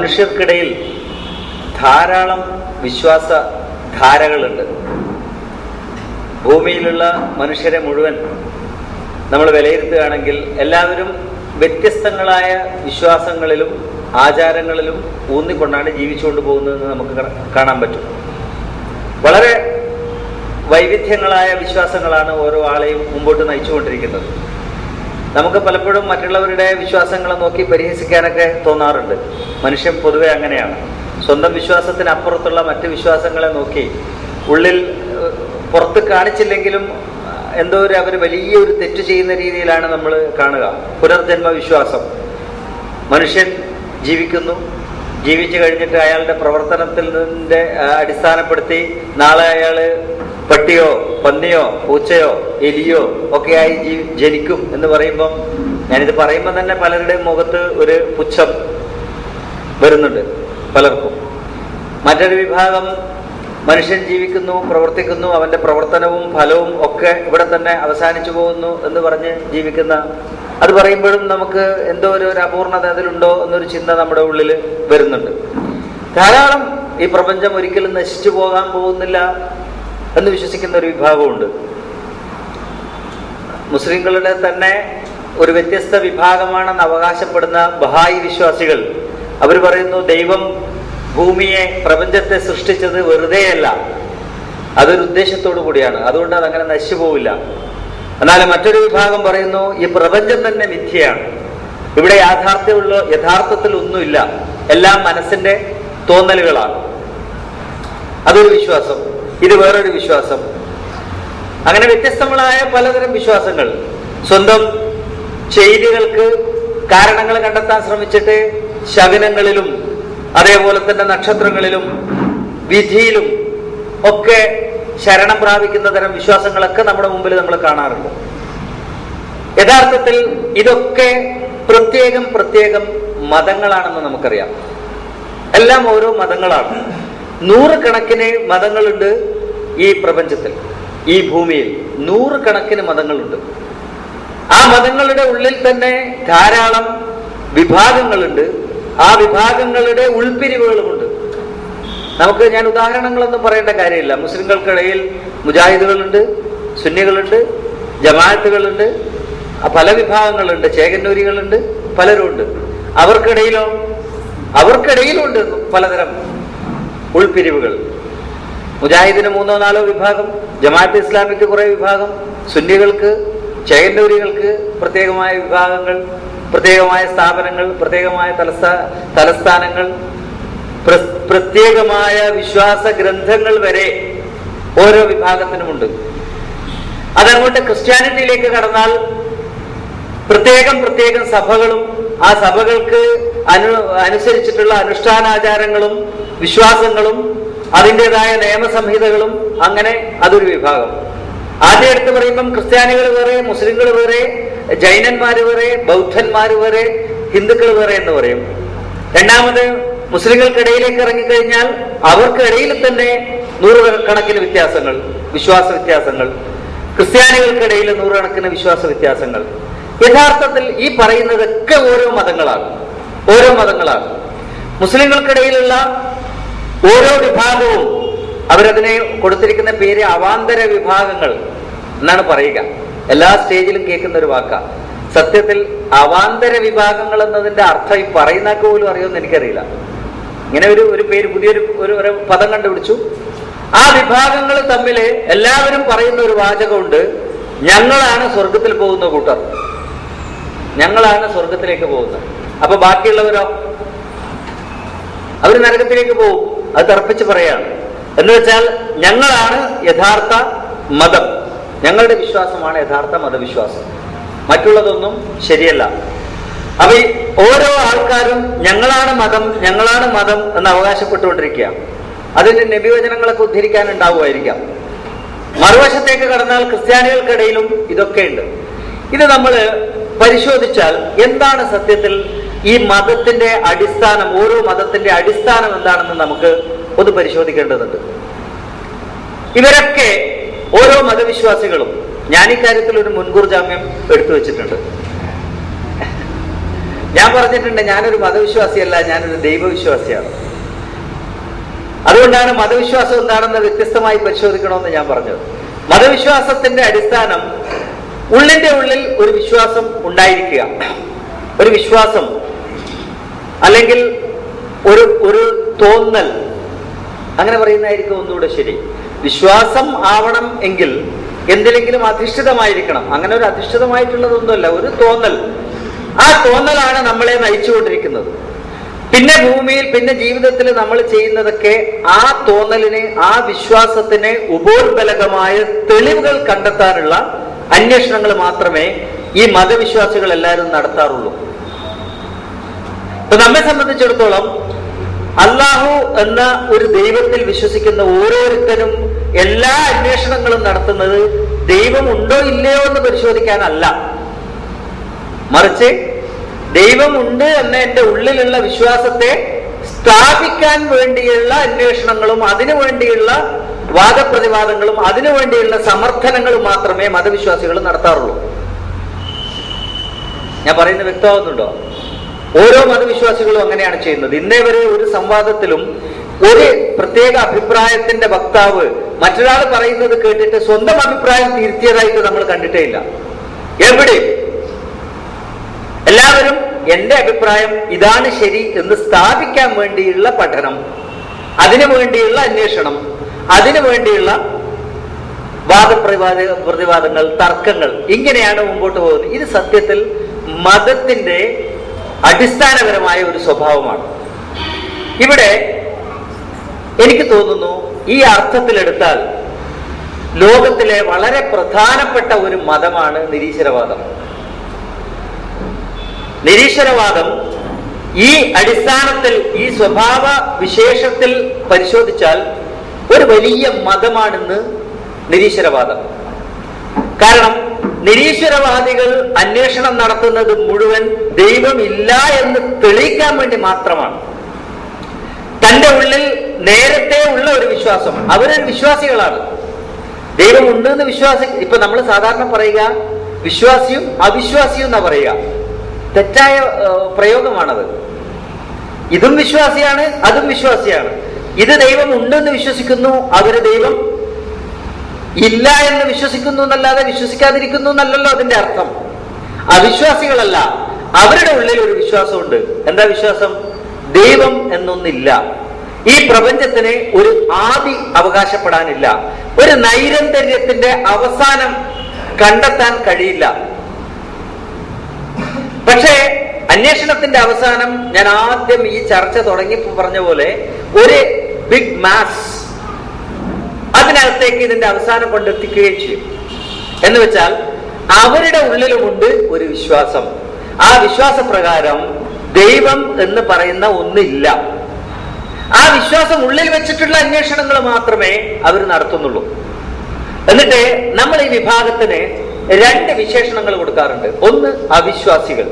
മനുഷ്യർക്കിടയിൽ ധാരാളം വിശ്വാസ ധാരകളുണ്ട്. ഭൂമിയിലുള്ള മനുഷ്യരെ മുഴുവൻ നമ്മൾ വിലയിരുത്തുകയാണെങ്കിൽ എല്ലാവരും വ്യത്യസ്തങ്ങളായ വിശ്വാസങ്ങളിലും ആചാരങ്ങളിലും ഊന്നിക്കൊണ്ടാണ് ജീവിച്ചുകൊണ്ട് പോകുന്നതെന്ന് നമുക്ക് കാണാൻ പറ്റും. വളരെ വൈവിധ്യങ്ങളായ വിശ്വാസങ്ങളാണ് ഓരോ ആളെയും മുമ്പോട്ട് നയിച്ചുകൊണ്ടിരിക്കുന്നത്. നമുക്ക് പലപ്പോഴും മറ്റുള്ളവരുടെ വിശ്വാസങ്ങളെ നോക്കി പരിഹസിക്കാനൊക്കെ തോന്നാറുണ്ട്. മനുഷ്യൻ പൊതുവെ അങ്ങനെയാണ്. സ്വന്തം വിശ്വാസത്തിനപ്പുറത്തുള്ള മറ്റ് വിശ്വാസങ്ങളെ നോക്കി ഉള്ളിൽ പുറത്ത് കാണിച്ചില്ലെങ്കിലും എന്തോ അവർ വലിയൊരു തെറ്റ് ചെയ്യുന്ന രീതിയിലാണ് നമ്മൾ കാണുക. പുനർജന്മ വിശ്വാസം. മനുഷ്യൻ ജീവിക്കുന്നു, ജീവിച്ചു കഴിഞ്ഞിട്ട് അയാളുടെ പ്രവർത്തനത്തിൻ്റെ അടിസ്ഥാനപ്പെടുത്തി നാളെ അയാൾ പട്ടിയോ പന്നിയോ പൂച്ചയോ എലിയോ ഒക്കെയായി ജനിക്കും എന്ന് പറയുമ്പം, ഞാനിത് പറയുമ്പോൾ തന്നെ പലരുടെയും മുഖത്ത് ഒരു പുച്ഛം വരുന്നുണ്ട് പലർക്കും. മറ്റൊരു വിഭാഗം മനുഷ്യൻ ജീവിക്കുന്നു, പ്രവർത്തിക്കുന്നു, അവൻ്റെ പ്രവർത്തനവും ഫലവും ഒക്കെ ഇവിടെ തന്നെ അവസാനിച്ചു പോകുന്നു എന്ന് പറഞ്ഞ് ജീവിക്കുന്ന, അത് പറയുമ്പോഴും നമുക്ക് എന്തോ ഒരു അപൂർണത അതിലുണ്ടോ എന്നൊരു ചിന്ത നമ്മുടെ ഉള്ളിൽ വരുന്നുണ്ട്. ധാരാളം ഈ പ്രപഞ്ചം ഒരിക്കലും നശിച്ചു പോകാൻ പോകുന്നില്ല എന്ന് വിശ്വസിക്കുന്ന ഒരു വിഭാഗമുണ്ട്. മുസ്ലിങ്ങളുടെ തന്നെ ഒരു വ്യത്യസ്ത വിഭാഗമാണെന്ന് അവകാശപ്പെടുന്ന ബഹായി വിശ്വാസികൾ അവർ പറയുന്നു, ദൈവം ഭൂമിയെ, പ്രപഞ്ചത്തെ സൃഷ്ടിച്ചത് വെറുതെയല്ല, അതൊരു ഉദ്ദേശത്തോടു കൂടിയാണ്, അതുകൊണ്ട് അതങ്ങനെ നശിച്ചു പോവില്ല. എന്നാൽ മറ്റൊരു വിഭാഗം പറയുന്നു, ഈ പ്രപഞ്ചം തന്നെ മിഥ്യയാണ്, ഇവിടെ യഥാർത്ഥത്തിൽ ഒന്നുമില്ല, എല്ലാം മനസ്സിന്റെ തോന്നലുകളാണ്. അതൊരു വിശ്വാസം. ഇത് വേറൊരു വിശ്വാസം. അങ്ങനെ വ്യത്യസ്തങ്ങളായ പലതരം വിശ്വാസങ്ങൾ. സ്വന്തം ചെയ്തികൾക്ക് കാരണങ്ങൾ കണ്ടെത്താൻ ശ്രമിച്ചിട്ട് ശകുനങ്ങളിലും അതേപോലെ തന്നെ നക്ഷത്രങ്ങളിലും വിധിയിലും ഒക്കെ ശരണം പ്രാപിക്കുന്ന തരം വിശ്വാസങ്ങളൊക്കെ നമ്മുടെ മുമ്പിൽ നമ്മൾ കാണാറുണ്ട്. യഥാർത്ഥത്തിൽ ഇതൊക്കെ പ്രത്യേകം പ്രത്യേകം മതങ്ങളാണെന്ന് നമുക്കറിയാം. എല്ലാം ഓരോ മതങ്ങളാണ്. നൂറുകണക്കിന് മതങ്ങളുണ്ട് ഈ പ്രപഞ്ചത്തിൽ, ഈ ഭൂമിയിൽ നൂറുകണക്കിന് മതങ്ങളുണ്ട്. ആ മതങ്ങളുടെ ഉള്ളിൽ തന്നെ ധാരാളം വിഭാഗങ്ങളുണ്ട്. ആ വിഭാഗങ്ങളുടെ ഉൾപ്പിരിവുകളുമുണ്ട്. ഞാൻ ഉദാഹരണങ്ങളൊന്നും പറയേണ്ട കാര്യമില്ല. മുസ്ലിങ്ങൾക്കിടയിൽ മുജാഹിദുകളുണ്ട്, സുന്നികളുണ്ട്, ജമാഅത്തുകളുണ്ട്, പല വിഭാഗങ്ങളുണ്ട്, ചേകന്നൂരികളുണ്ട്, പലരുമുണ്ട്. അവർക്കിടയിലുണ്ട് പലതരം ഉൾപ്പിരിവുകൾ. മുജാഹിദിന് 3-4 വിഭാഗം, ജമാഅത്ത് ഇസ്ലാമിക്ക് കുറെ വിഭാഗം, സുന്നികൾക്ക്, ചേകന്നൂരികൾക്ക് പ്രത്യേകമായ വിഭാഗങ്ങൾ, പ്രത്യേകമായ സ്ഥാപനങ്ങൾ, പ്രത്യേകമായ തലസ്ഥാനങ്ങൾ, പ്രത്യേകമായ വിശ്വാസ ഗ്രന്ഥങ്ങൾ വരെ ഓരോ വിഭാഗത്തിനുമുണ്ട്. അതങ്ങോട്ട് ക്രിസ്ത്യാനിറ്റിയിലേക്ക് കടന്നാൽ പ്രത്യേകം സഭകളും ആ സഭകൾക്ക് അനുസരിച്ചിട്ടുള്ള അനുഷ്ഠാനാചാരങ്ങളും വിശ്വാസങ്ങളും അതിൻ്റെതായ നിയമസംഹിതകളും, അങ്ങനെ അതൊരു വിഭാഗം. ആദ്യം എടുത്ത് പറയുമ്പം ക്രിസ്ത്യാനികൾ വേറെ, മുസ്ലിങ്ങൾ വേറെ, ജൈനന്മാർ വേറെ, ബൗദ്ധന്മാർ വേറെ, ഹിന്ദുക്കൾ വേറെ എന്ന് പറയും. രണ്ടാമത് മുസ്ലിങ്ങൾക്കിടയിലേക്ക് ഇറങ്ങിക്കഴിഞ്ഞാൽ അവർക്കിടയിൽ തന്നെ നൂറുകണക്കിന് വ്യത്യാസങ്ങൾ, വിശ്വാസ വ്യത്യാസങ്ങൾ. ക്രിസ്ത്യാനികൾക്കിടയിൽ നൂറുകണക്കിന് വിശ്വാസ വ്യത്യാസങ്ങൾ. യഥാർത്ഥത്തിൽ ഈ പറയുന്നതൊക്കെ ഓരോ മതങ്ങളാണ്. മുസ്ലിങ്ങൾക്കിടയിലുള്ള ഓരോ വിഭാഗവും അവരതിനെ കൊടുത്തിരിക്കുന്ന പേര് അവാന്തര വിഭാഗങ്ങൾ എന്നാണ് പറയുക. എല്ലാ സ്റ്റേജിലും കേൾക്കുന്ന ഒരു വാക്കാ. സത്യത്തിൽ അവാന്തര വിഭാഗങ്ങൾ എന്നതിന്റെ അർത്ഥം ഈ പറയുന്നൊക്കെ പോലും അറിയുമെന്ന് എനിക്കറിയില്ല. ഇങ്ങനെ ഒരു പേര്, പുതിയൊരു പദം കണ്ടുപിടിച്ചു. ആ വിഭാഗങ്ങൾ തമ്മിൽ എല്ലാവരും പറയുന്ന ഒരു വാചകമുണ്ട്, ഞങ്ങളാണ് സ്വർഗത്തിൽ പോകുന്ന കൂട്ടർ, ഞങ്ങളാണ് സ്വർഗത്തിലേക്ക് പോകുന്നത്. അപ്പൊ ബാക്കിയുള്ളവരോ? അവർ നരകത്തിലേക്ക് പോകും. അത് തറപ്പിച്ച് പറയാണ്. എന്ന് വെച്ചാൽ ഞങ്ങളാണ് യഥാർത്ഥ മതം, ഞങ്ങളുടെ വിശ്വാസമാണ് യഥാർത്ഥ മതവിശ്വാസം, മറ്റുള്ളതൊന്നും ശരിയല്ല. അപ്പൊ ഈ ഓരോ ആൾക്കാരും ഞങ്ങളാണ് മതം എന്ന് അവകാശപ്പെട്ടുകൊണ്ടിരിക്കുക. അതിന്റെ നബിവചനങ്ങളൊക്കെ ഉദ്ധരിക്കാനുണ്ടാവുമായിരിക്കാം. മറുവശത്തേക്ക് കടന്നാൽ ക്രിസ്ത്യാനികൾക്കിടയിലും ഇതൊക്കെ ഉണ്ട്. ഇത് നമ്മൾ പരിശോധിച്ചാൽ എന്താണ് സത്യത്തിൽ ഈ മതത്തിന്റെ അടിസ്ഥാനം, ഓരോ മതത്തിന്റെ അടിസ്ഥാനം എന്താണെന്ന് നമുക്ക് ഒന്ന് പരിശോധിക്കേണ്ടതുണ്ട്. ഇവരൊക്കെ ഓരോ മതവിശ്വാസികളും, ഞാൻ ഇക്കാര്യത്തിൽ ഒരു മുൻകൂർ ജാമ്യം എടുത്തു വെച്ചിട്ടുണ്ട്. ഞാൻ പറഞ്ഞിട്ടുണ്ട്, ഞാനൊരു മതവിശ്വാസിയല്ല, ഞാനൊരു ദൈവവിശ്വാസിയാണ്. അതുകൊണ്ടാണ് മതവിശ്വാസം എന്താണെന്ന് വ്യത്യസ്തമായി പരിശോധിക്കണമെന്ന് ഞാൻ പറഞ്ഞത്. മതവിശ്വാസത്തിന്റെ അടിസ്ഥാനം ഉള്ളിന്റെ ഉള്ളിൽ ഒരു വിശ്വാസം ഉണ്ടായിരിക്കുക, ഒരു വിശ്വാസം അല്ലെങ്കിൽ ഒരു തോന്നൽ, അങ്ങനെ പറയുന്നതായിരിക്കും ഒന്നുകൂടെ ശരി. വിശ്വാസം ആവണം എങ്കിൽ എന്തിലെങ്കിലും അധിഷ്ഠിതമായിരിക്കണം. അങ്ങനെ ഒരു അധിഷ്ഠിതമായിട്ടുള്ളതൊന്നുമല്ല, ഒരു തോന്നൽ. ആ തോന്നലാണ് നമ്മളെ നയിച്ചുകൊണ്ടിരിക്കുന്നത്. പിന്നെ ഭൂമിയിൽ, പിന്നെ ജീവിതത്തിൽ നമ്മൾ ചെയ്യുന്നതൊക്കെ ആ തോന്നലിനെ, ആ വിശ്വാസത്തിന് ഉപോത്ബലകമായ തെളിവുകൾ കണ്ടെത്താനുള്ള അന്വേഷണങ്ങൾ മാത്രമേ ഈ മതവിശ്വാസികൾ എല്ലാവരും നടത്താറുള്ളൂ. ഇപ്പൊ നമ്മെ സംബന്ധിച്ചിടത്തോളം അള്ളാഹു എന്ന ഒരു ദൈവത്തിൽ വിശ്വസിക്കുന്ന ഓരോരുത്തരും എല്ലാ അന്വേഷണങ്ങളും നടത്തുന്നത് ദൈവം ഉണ്ടോ ഇല്ലയോ എന്ന് പരിശോധിക്കാനല്ല, മറിച്ച് ദൈവമുണ്ട് എന്ന എൻ്റെ ഉള്ളിലുള്ള വിശ്വാസത്തെ സ്ഥാപിക്കാൻ വേണ്ടിയുള്ള അന്വേഷണങ്ങളും അതിനു വേണ്ടിയുള്ള വാദപ്രതിവാദങ്ങളും അതിനു വേണ്ടിയുള്ള സമർത്ഥനങ്ങളും മാത്രമേ മതവിശ്വാസികൾ നടത്താറുള്ളൂ. ഞാൻ പറയുന്നത് വ്യക്തമാകുന്നുണ്ടോ? ഓരോ മതവിശ്വാസികളും അങ്ങനെയാണ് ചെയ്യുന്നത്. ഇന്നേ വരെ ഒരു സംവാദത്തിലും ഒരു പ്രത്യേക അഭിപ്രായത്തിന്റെ വക്താവ് മറ്റൊരാൾ പറയുന്നത് കേട്ടിട്ട് സ്വന്തം അഭിപ്രായം തിരുത്തിയതായിട്ട് നമ്മൾ കണ്ടിട്ടേ ഇല്ല. എവിടെ എല്ലാവരും എന്റെ അഭിപ്രായം ഇതാണ് ശരി എന്ന് സ്ഥാപിക്കാൻ വേണ്ടിയുള്ള പഠനം, അതിനു വേണ്ടിയുള്ള അന്വേഷണം, അതിനു വേണ്ടിയുള്ള പ്രതിവാദങ്ങൾ, തർക്കങ്ങൾ, ഇങ്ങനെയാണ് മുമ്പോട്ട് പോകുന്നത്. ഇത് സത്യത്തിൽ മതത്തിന്റെ അടിസ്ഥാനപരമായ ഒരു സ്വഭാവമാണ്. ഇവിടെ എനിക്ക് തോന്നുന്നു ഈ അർത്ഥത്തിലെടുത്താൽ ലോകത്തിലെ വളരെ പ്രധാനപ്പെട്ട ഒരു മതമാണ് നിരീശ്വരവാദം. നിരീശ്വരവാദം ഈ അടിസ്ഥാനത്തിൽ, ഈ സ്വഭാവ വിശേഷത്തിൽ പരിശോധിച്ചാൽ ഒരു വലിയ മതമാണെന്ന് നിരീശ്വരവാദം. കാരണം നിരീശ്വരവാദികൾ അന്വേഷണം നടത്തുന്നത് മുഴുവൻ ദൈവമില്ല എന്ന് തെളിയിക്കാൻ വേണ്ടി മാത്രമാണ്. തന്റെ ഉള്ളിൽ നേരത്തെ ഉള്ള ഒരു വിശ്വാസം, അവരൊരു വിശ്വാസികളാണ്, ദൈവം ഉണ്ട് എന്ന് ഇപ്പൊ നമ്മൾ സാധാരണ പറയുക വിശ്വാസിയും അവിശ്വാസിയും എന്നാ പറയുക. തെറ്റായ പ്രയോഗമാണത്. ഇതും വിശ്വാസിയാണ്, അതും വിശ്വാസിയാണ്. ഇത് ദൈവം ഉണ്ടെന്ന് വിശ്വസിക്കുന്നു, അവര് ദൈവം ഇല്ല എന്ന് വിശ്വസിക്കുന്നു എന്നല്ലാതെ വിശ്വസിക്കാതിരിക്കുന്നു എന്നല്ലല്ലോ അതിന്റെ അർത്ഥം. അവിശ്വാസികളല്ല, അവരുടെ ഉള്ളിൽ ഒരു വിശ്വാസമുണ്ട്. എന്താ വിശ്വാസം? ദൈവം എന്നൊന്നില്ല, ഈ പ്രപഞ്ചത്തിന് ഒരു ആദി അവകാശപ്പെടാനില്ല, ഒരു നൈരന്തര്യത്തിന്റെ അവസാനം കണ്ടെത്താൻ കഴിയില്ല. പക്ഷേ അന്വേഷണത്തിന്റെ അവസാനം, ഞാൻ ആദ്യം ഈ ചർച്ച തുടങ്ങിയപ്പോൾ പറഞ്ഞ പോലെ, ഒരു ബിഗ് മാസ് അതിനകത്തേക്ക് ഇതിന്റെ അവസാനം കൊണ്ടെത്തിക്കുകയും ചെയ്യും. എന്ന് വെച്ചാൽ അവരുടെ ഉള്ളിലുമുണ്ട് ഒരു വിശ്വാസം. ആ വിശ്വാസപ്രകാരം ദൈവം എന്ന് പറയുന്ന ഒന്നില്ല. ആ വിശ്വാസം ഉള്ളിൽ വെച്ചിട്ടുള്ള അന്വേഷണങ്ങൾ മാത്രമേ അവർ നടത്തുന്നുള്ളൂ. എന്നിട്ട് നമ്മൾ ഈ വിഭാഗത്തിന് രണ്ട് വിശേഷണങ്ങൾ കൊടുക്കാറുണ്ട്. ഒന്ന് അവിശ്വാസികൾ.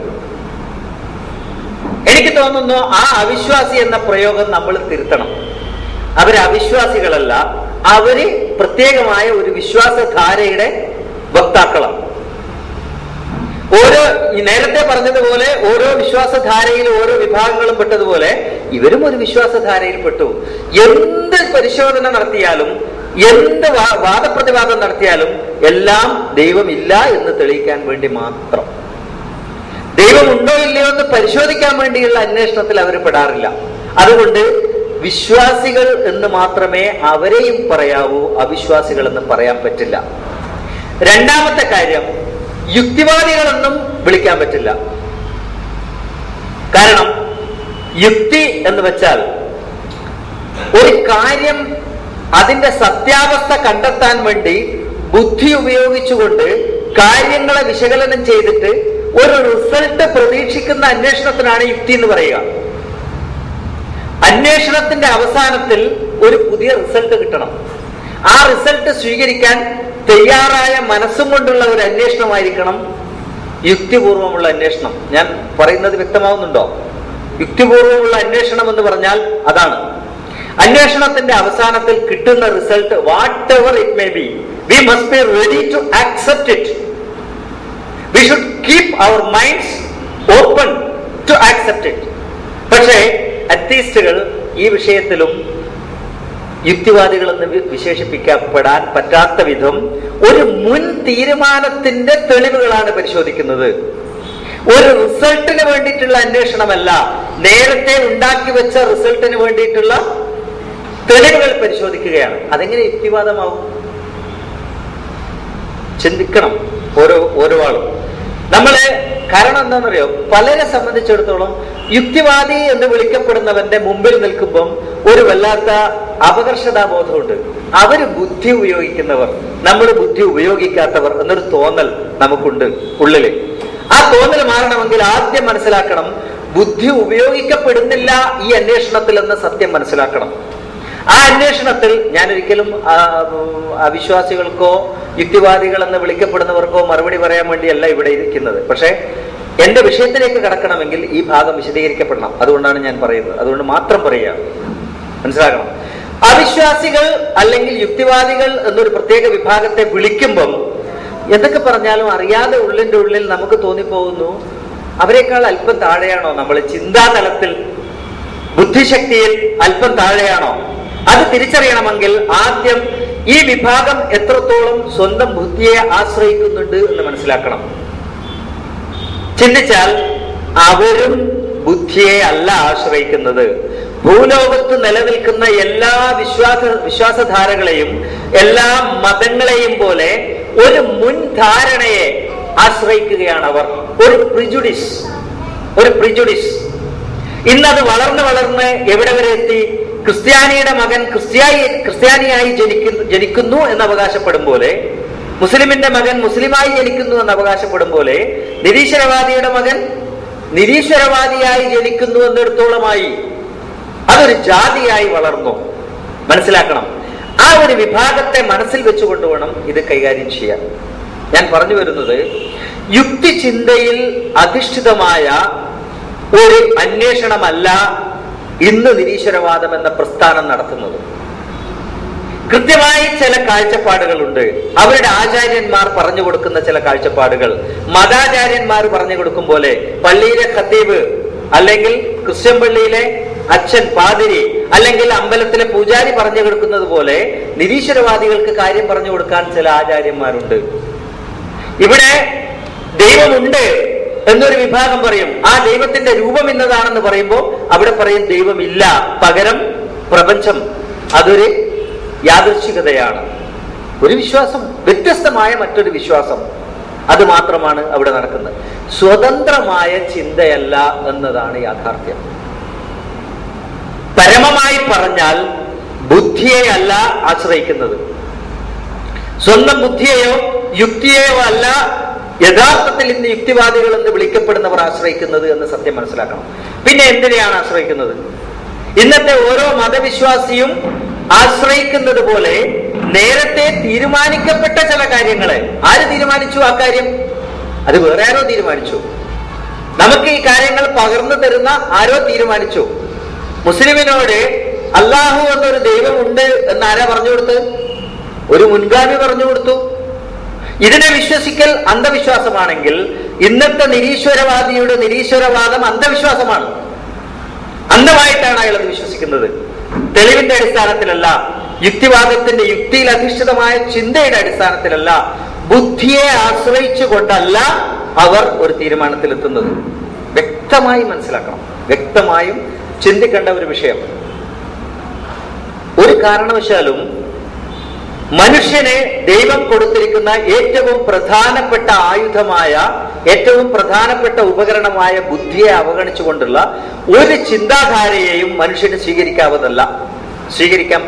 എനിക്ക് തോന്നുന്നു ആ അവിശ്വാസി എന്ന പ്രയോഗം നമ്മൾ തിരുത്തണം. അവര് അവിശ്വാസികളല്ല, അവര് പ്രത്യേകമായ ഒരു വിശ്വാസധാരയുടെ വക്താക്കളാണ്. നേരത്തെ പറഞ്ഞതുപോലെ ഓരോ വിശ്വാസധാരയിൽ ഓരോ വിഭാഗങ്ങളും പെട്ടതുപോലെ ഇവരും ഒരു വിശ്വാസധാരയിൽ പെട്ടു. എന്ത് പരിശോധന നടത്തിയാലും, എന്ത് വാദപ്രതിവാദം നടത്തിയാലും എല്ലാം ദൈവമില്ല എന്ന് തെളിയിക്കാൻ വേണ്ടി മാത്രം. ദൈവമുണ്ടോ ഇല്ലയോ എന്ന് പരിശോധിക്കാൻ വേണ്ടിയുള്ള അന്വേഷണത്തിൽ അവർ പെടാറില്ല. അതുകൊണ്ട് വിശ്വാസികൾ എന്ന് മാത്രമേ അവരെയും പറയാവൂ, അവിശ്വാസികൾ എന്ന് പറയാൻ പറ്റില്ല. രണ്ടാമത്തെ കാര്യം, യുക്തിവാദികളെന്നും വിളിക്കാൻ പറ്റില്ല. കാരണം യുക്തി എന്ന് വെച്ചാൽ ഒരു കാര്യം അതിന്റെ സത്യാവസ്ഥ കണ്ടെത്താൻ വേണ്ടി ബുദ്ധി ഉപയോഗിച്ചുകൊണ്ട് കാര്യങ്ങളെ വിശകലനം ചെയ്തിട്ട് ഒരു റിസൾട്ട് പ്രതീക്ഷിക്കുന്ന അന്വേഷണത്തിനാണ് യുക്തി എന്ന് പറയുക. അന്വേഷണത്തിന്റെ അവസാനത്തിൽ ഒരു പുതിയ റിസൾട്ട് കിട്ടണം. ആ റിസൾട്ട് സ്വീകരിക്കാൻ തയ്യാറായ മനസ്സും കൊണ്ടുള്ള ഒരു അന്വേഷണമായിരിക്കണം യുക്തിപൂർവമുള്ള അന്വേഷണം. ഞാൻ പറയുന്നത് വ്യക്തമാവുന്നുണ്ടോ? യുക്തിപൂർവമുള്ള അന്വേഷണം എന്ന് പറഞ്ഞാൽ അതാണ്. അന്വേഷണത്തിന്റെ അവസാനത്തിൽ കിട്ടുന്ന result, whatever it may be, we must be ready to accept it. We should keep our minds open to accept it. പക്ഷേ അത്തീസ്റ്റുകൾ ഈ വിഷയത്തിലും യുക്തിവാദികളെന്ന് വിശേഷിപ്പിക്കപ്പെടാൻ പറ്റാത്ത വിധം ഒരു മുൻ തീരുമാനത്തിന്റെ തെളിവുകളാണ് പരിശോധിക്കുന്നത്. ഒരു റിസൾട്ടിന് വേണ്ടിയിട്ടുള്ള അന്വേഷണമല്ല, നേരത്തെ ഉണ്ടാക്കി വെച്ച റിസൾട്ടിന് വേണ്ടിയിട്ടുള്ള തെളിവുകൾ പരിശോധിക്കുകയാണ്. അതെങ്ങനെ യുക്തിവാദമാവും? ചിന്തിക്കണം ഓരോ ആളും. നമ്മള് കാരണം എന്താണെന്നറിയോ, പലരെ സംബന്ധിച്ചിടത്തോളം യുക്തിവാദി എന്ന് വിളിക്കപ്പെടുന്നവന്റെ മുമ്പിൽ നിൽക്കുമ്പം ഒരു വല്ലാത്ത അപകർഷതാബോധമുണ്ട്. അവര് ബുദ്ധി ഉപയോഗിക്കുന്നവർ, നമ്മൾ ബുദ്ധി ഉപയോഗിക്കാത്തവർ എന്നൊരു തോന്നൽ നമുക്കുണ്ട് ഉള്ളില്. ആ തോന്നൽ മാറണമെങ്കിൽ ആദ്യം മനസ്സിലാക്കണം, ബുദ്ധി ഉപയോഗിക്കപ്പെടുന്നില്ല ഈ അന്വേഷണത്തിൽ എന്ന സത്യം മനസ്സിലാക്കണം. ആ അന്വേഷണത്തിൽ ഞാൻ ഒരിക്കലും അവിശ്വാസികൾക്കോ യുക്തിവാദികൾ എന്ന് വിളിക്കപ്പെടുന്നവർക്കോ മറുപടി പറയാൻ വേണ്ടിയല്ല ഇവിടെ ഇരിക്കുന്നത്. പക്ഷെ എന്റെ വിഷയത്തിലേക്ക് കടക്കണമെങ്കിൽ ഈ ഭാഗം വിശദീകരിക്കപ്പെടണം. അതുകൊണ്ടാണ് ഞാൻ പറയുന്നത്. അതുകൊണ്ട് മാത്രം പറയുക, മനസ്സിലാക്കണം. അവിശ്വാസികൾ അല്ലെങ്കിൽ യുക്തിവാദികൾ എന്നൊരു പ്രത്യേക വിഭാഗത്തെ വിളിക്കുമ്പം എന്തൊക്കെ പറഞ്ഞാലും അറിയാതെ ഉള്ളിന്റെ ഉള്ളിൽ നമുക്ക് തോന്നിപ്പോകുന്നു, അവരെക്കാൾ അല്പം താഴെയാണോ നമ്മൾ ചിന്താതലത്തിൽ, ബുദ്ധിശക്തിയിൽ അല്പം താഴെയാണോ? അത് തിരിച്ചറിയണമെങ്കിൽ ആദ്യം ഈ വിഭാഗം എത്രത്തോളം സ്വന്തം ബുദ്ധിയെ ആശ്രയിക്കുന്നുണ്ട് എന്ന് മനസ്സിലാക്കണം. ചിന്തിച്ചാൽ അവരും ബുദ്ധിയെ അല്ല ആശ്രയിക്കുന്നത്. ഭൂലോകത്ത് നിലനിൽക്കുന്ന എല്ലാ വിശ്വാസധാരകളെയും എല്ലാ മതങ്ങളെയും പോലെ ഒരു മുൻധാരണയെ ആശ്രയിക്കുകയാണ് അവർ. ഒരു പ്രിജുഡിസ്. ഇന്നത് വളർന്ന് എവിടെ വരെ എത്തി? ക്രിസ്ത്യാനിയുടെ മകൻ ക്രിസ്ത്യാനിയായി ജനിക്കുന്നു എന്ന് അവകാശപ്പെടും പോലെ, മുസ്ലിമിന്റെ മകൻ മുസ്ലിമായി ജനിക്കുന്നു എന്ന് അവകാശപ്പെടും പോലെ, നിരീശ്വരവാദിയുടെ മകൻ നിരീശ്വരവാദിയായി ജനിക്കുന്നു എന്നിടത്തോളമായി അതൊരു ജാതിയായി വളർന്നു. മനസ്സിലാക്കണം. ആ ഒരു വിഭാഗത്തെ മനസ്സിൽ വെച്ചുകൊണ്ട് വേണം ഇത് കൈകാര്യം ചെയ്യാൻ. ഞാൻ പറഞ്ഞു വരുന്നത്, യുക്തിചിന്തയിൽ അധിഷ്ഠിതമായ ഒരു അന്വേഷണമല്ല ഇന്ന് നിരീശ്വരവാദം എന്ന പ്രസ്ഥാനം നടത്തുന്നത്. കൃത്യമായി ചില കാഴ്ചപ്പാടുകളുണ്ട്. അവരുടെ ആചാര്യന്മാർ പറഞ്ഞു കൊടുക്കുന്ന ചില കാഴ്ചപ്പാടുകൾ മതാചാര്യന്മാർ പറഞ്ഞു കൊടുക്കും പോലെ, പള്ളിയിലെ ഖത്തീബ് അല്ലെങ്കിൽ ക്രിസ്ത്യൻ പള്ളിയിലെ അച്ഛൻ പാതിരി അല്ലെങ്കിൽ അമ്പലത്തിലെ പൂജാരി പറഞ്ഞു കൊടുക്കുന്നത് പോലെ നിരീശ്വരവാദികൾക്ക് കാര്യം പറഞ്ഞു കൊടുക്കാൻ ചില ആചാര്യന്മാരുണ്ട്. ഇവിടെ ദൈവമുണ്ട് എന്നൊരു വിഭാഗം പറയും. ആ ദൈവത്തിന്റെ രൂപം ഇന്നതാണെന്ന് പറയുമ്പോൾ അവിടെ പറയും ദൈവമില്ല, പകരം പ്രപഞ്ചം അതൊരു യാദൃശ്ചികതയാണ്. ഒരു വിശ്വാസം, വ്യത്യസ്തമായ മറ്റൊരു വിശ്വാസം, അത് മാത്രമാണ് അവിടെ നടക്കുന്നത്. സ്വതന്ത്രമായ ചിന്തയല്ല എന്നതാണ് യാഥാർത്ഥ്യം. പരമമായി പറഞ്ഞാൽ ബുദ്ധിയെ അല്ല ആശ്രയിക്കുന്നത്, സ്വന്തം ബുദ്ധിയെയോ യുക്തിയെയോ അല്ല യഥാർത്ഥത്തിൽ ഇന്ന് യുക്തിവാദികൾ എന്ന് വിളിക്കപ്പെടുന്നവർ ആശ്രയിക്കുന്നത് എന്ന് സത്യം മനസ്സിലാക്കണം. പിന്നെ എന്തിനെയാണ് ആശ്രയിക്കുന്നത്? ഇന്നത്തെ ഓരോ മതവിശ്വാസിയും ആശ്രയിക്കുന്നത് പോലെ നേരത്തെ തീരുമാനിക്കപ്പെട്ട ചില കാര്യങ്ങളെ ആര് തീരുമാനിച്ചു? ആ കാര്യം അത് വേറെ ആരോ തീരുമാനിച്ചു. നമുക്ക് ഈ കാര്യങ്ങൾ പകർന്നു തരുന്ന ആരോ തീരുമാനിച്ചു. മുസ്ലിമിനോട് അള്ളാഹു എന്നൊരു ദൈവമുണ്ട് എന്ന് ആരാ പറഞ്ഞു കൊടുത്തത്? ഒരു മുൻഗാമി പറഞ്ഞു കൊടുത്തു. ഇതിനെ വിശ്വസിക്കൽ അന്ധവിശ്വാസമാണെങ്കിൽ ഇന്നത്തെ നിരീശ്വരവാദിയുടെ നിരീശ്വരവാദം അന്ധവിശ്വാസമാണ്. അന്ധമായിട്ടാണ് അയാൾ അത് വിശ്വസിക്കുന്നത്. തെളിവിന്റെ അടിസ്ഥാനത്തിലല്ല, യുക്തിവാദത്തിന്റെ യുക്തിയിൽ അധിഷ്ഠിതമായ ചിന്തയുടെ അടിസ്ഥാനത്തിലല്ല, ബുദ്ധിയെ ആശ്രയിച്ചുകൊണ്ടല്ല അവർ ഒരു തീരുമാനത്തിലെത്തുന്നത്. വ്യക്തമായി മനസ്സിലാക്കണം, വ്യക്തമായും ചിന്തിക്കേണ്ട ഒരു വിഷയം. ഒരു കാരണവശാലും മനുഷ്യനെ ദൈവം കൊടുത്തിരിക്കുന്ന ഏറ്റവും പ്രധാനപ്പെട്ട ആയുധമായ, ഏറ്റവും പ്രധാനപ്പെട്ട ഉപകരണമായ ബുദ്ധിയെ അവഗണിച്ചുകൊണ്ടുള്ള ഒരു ചിന്താധാരയെയും മനുഷ്യന് സ്വീകരിക്കാൻ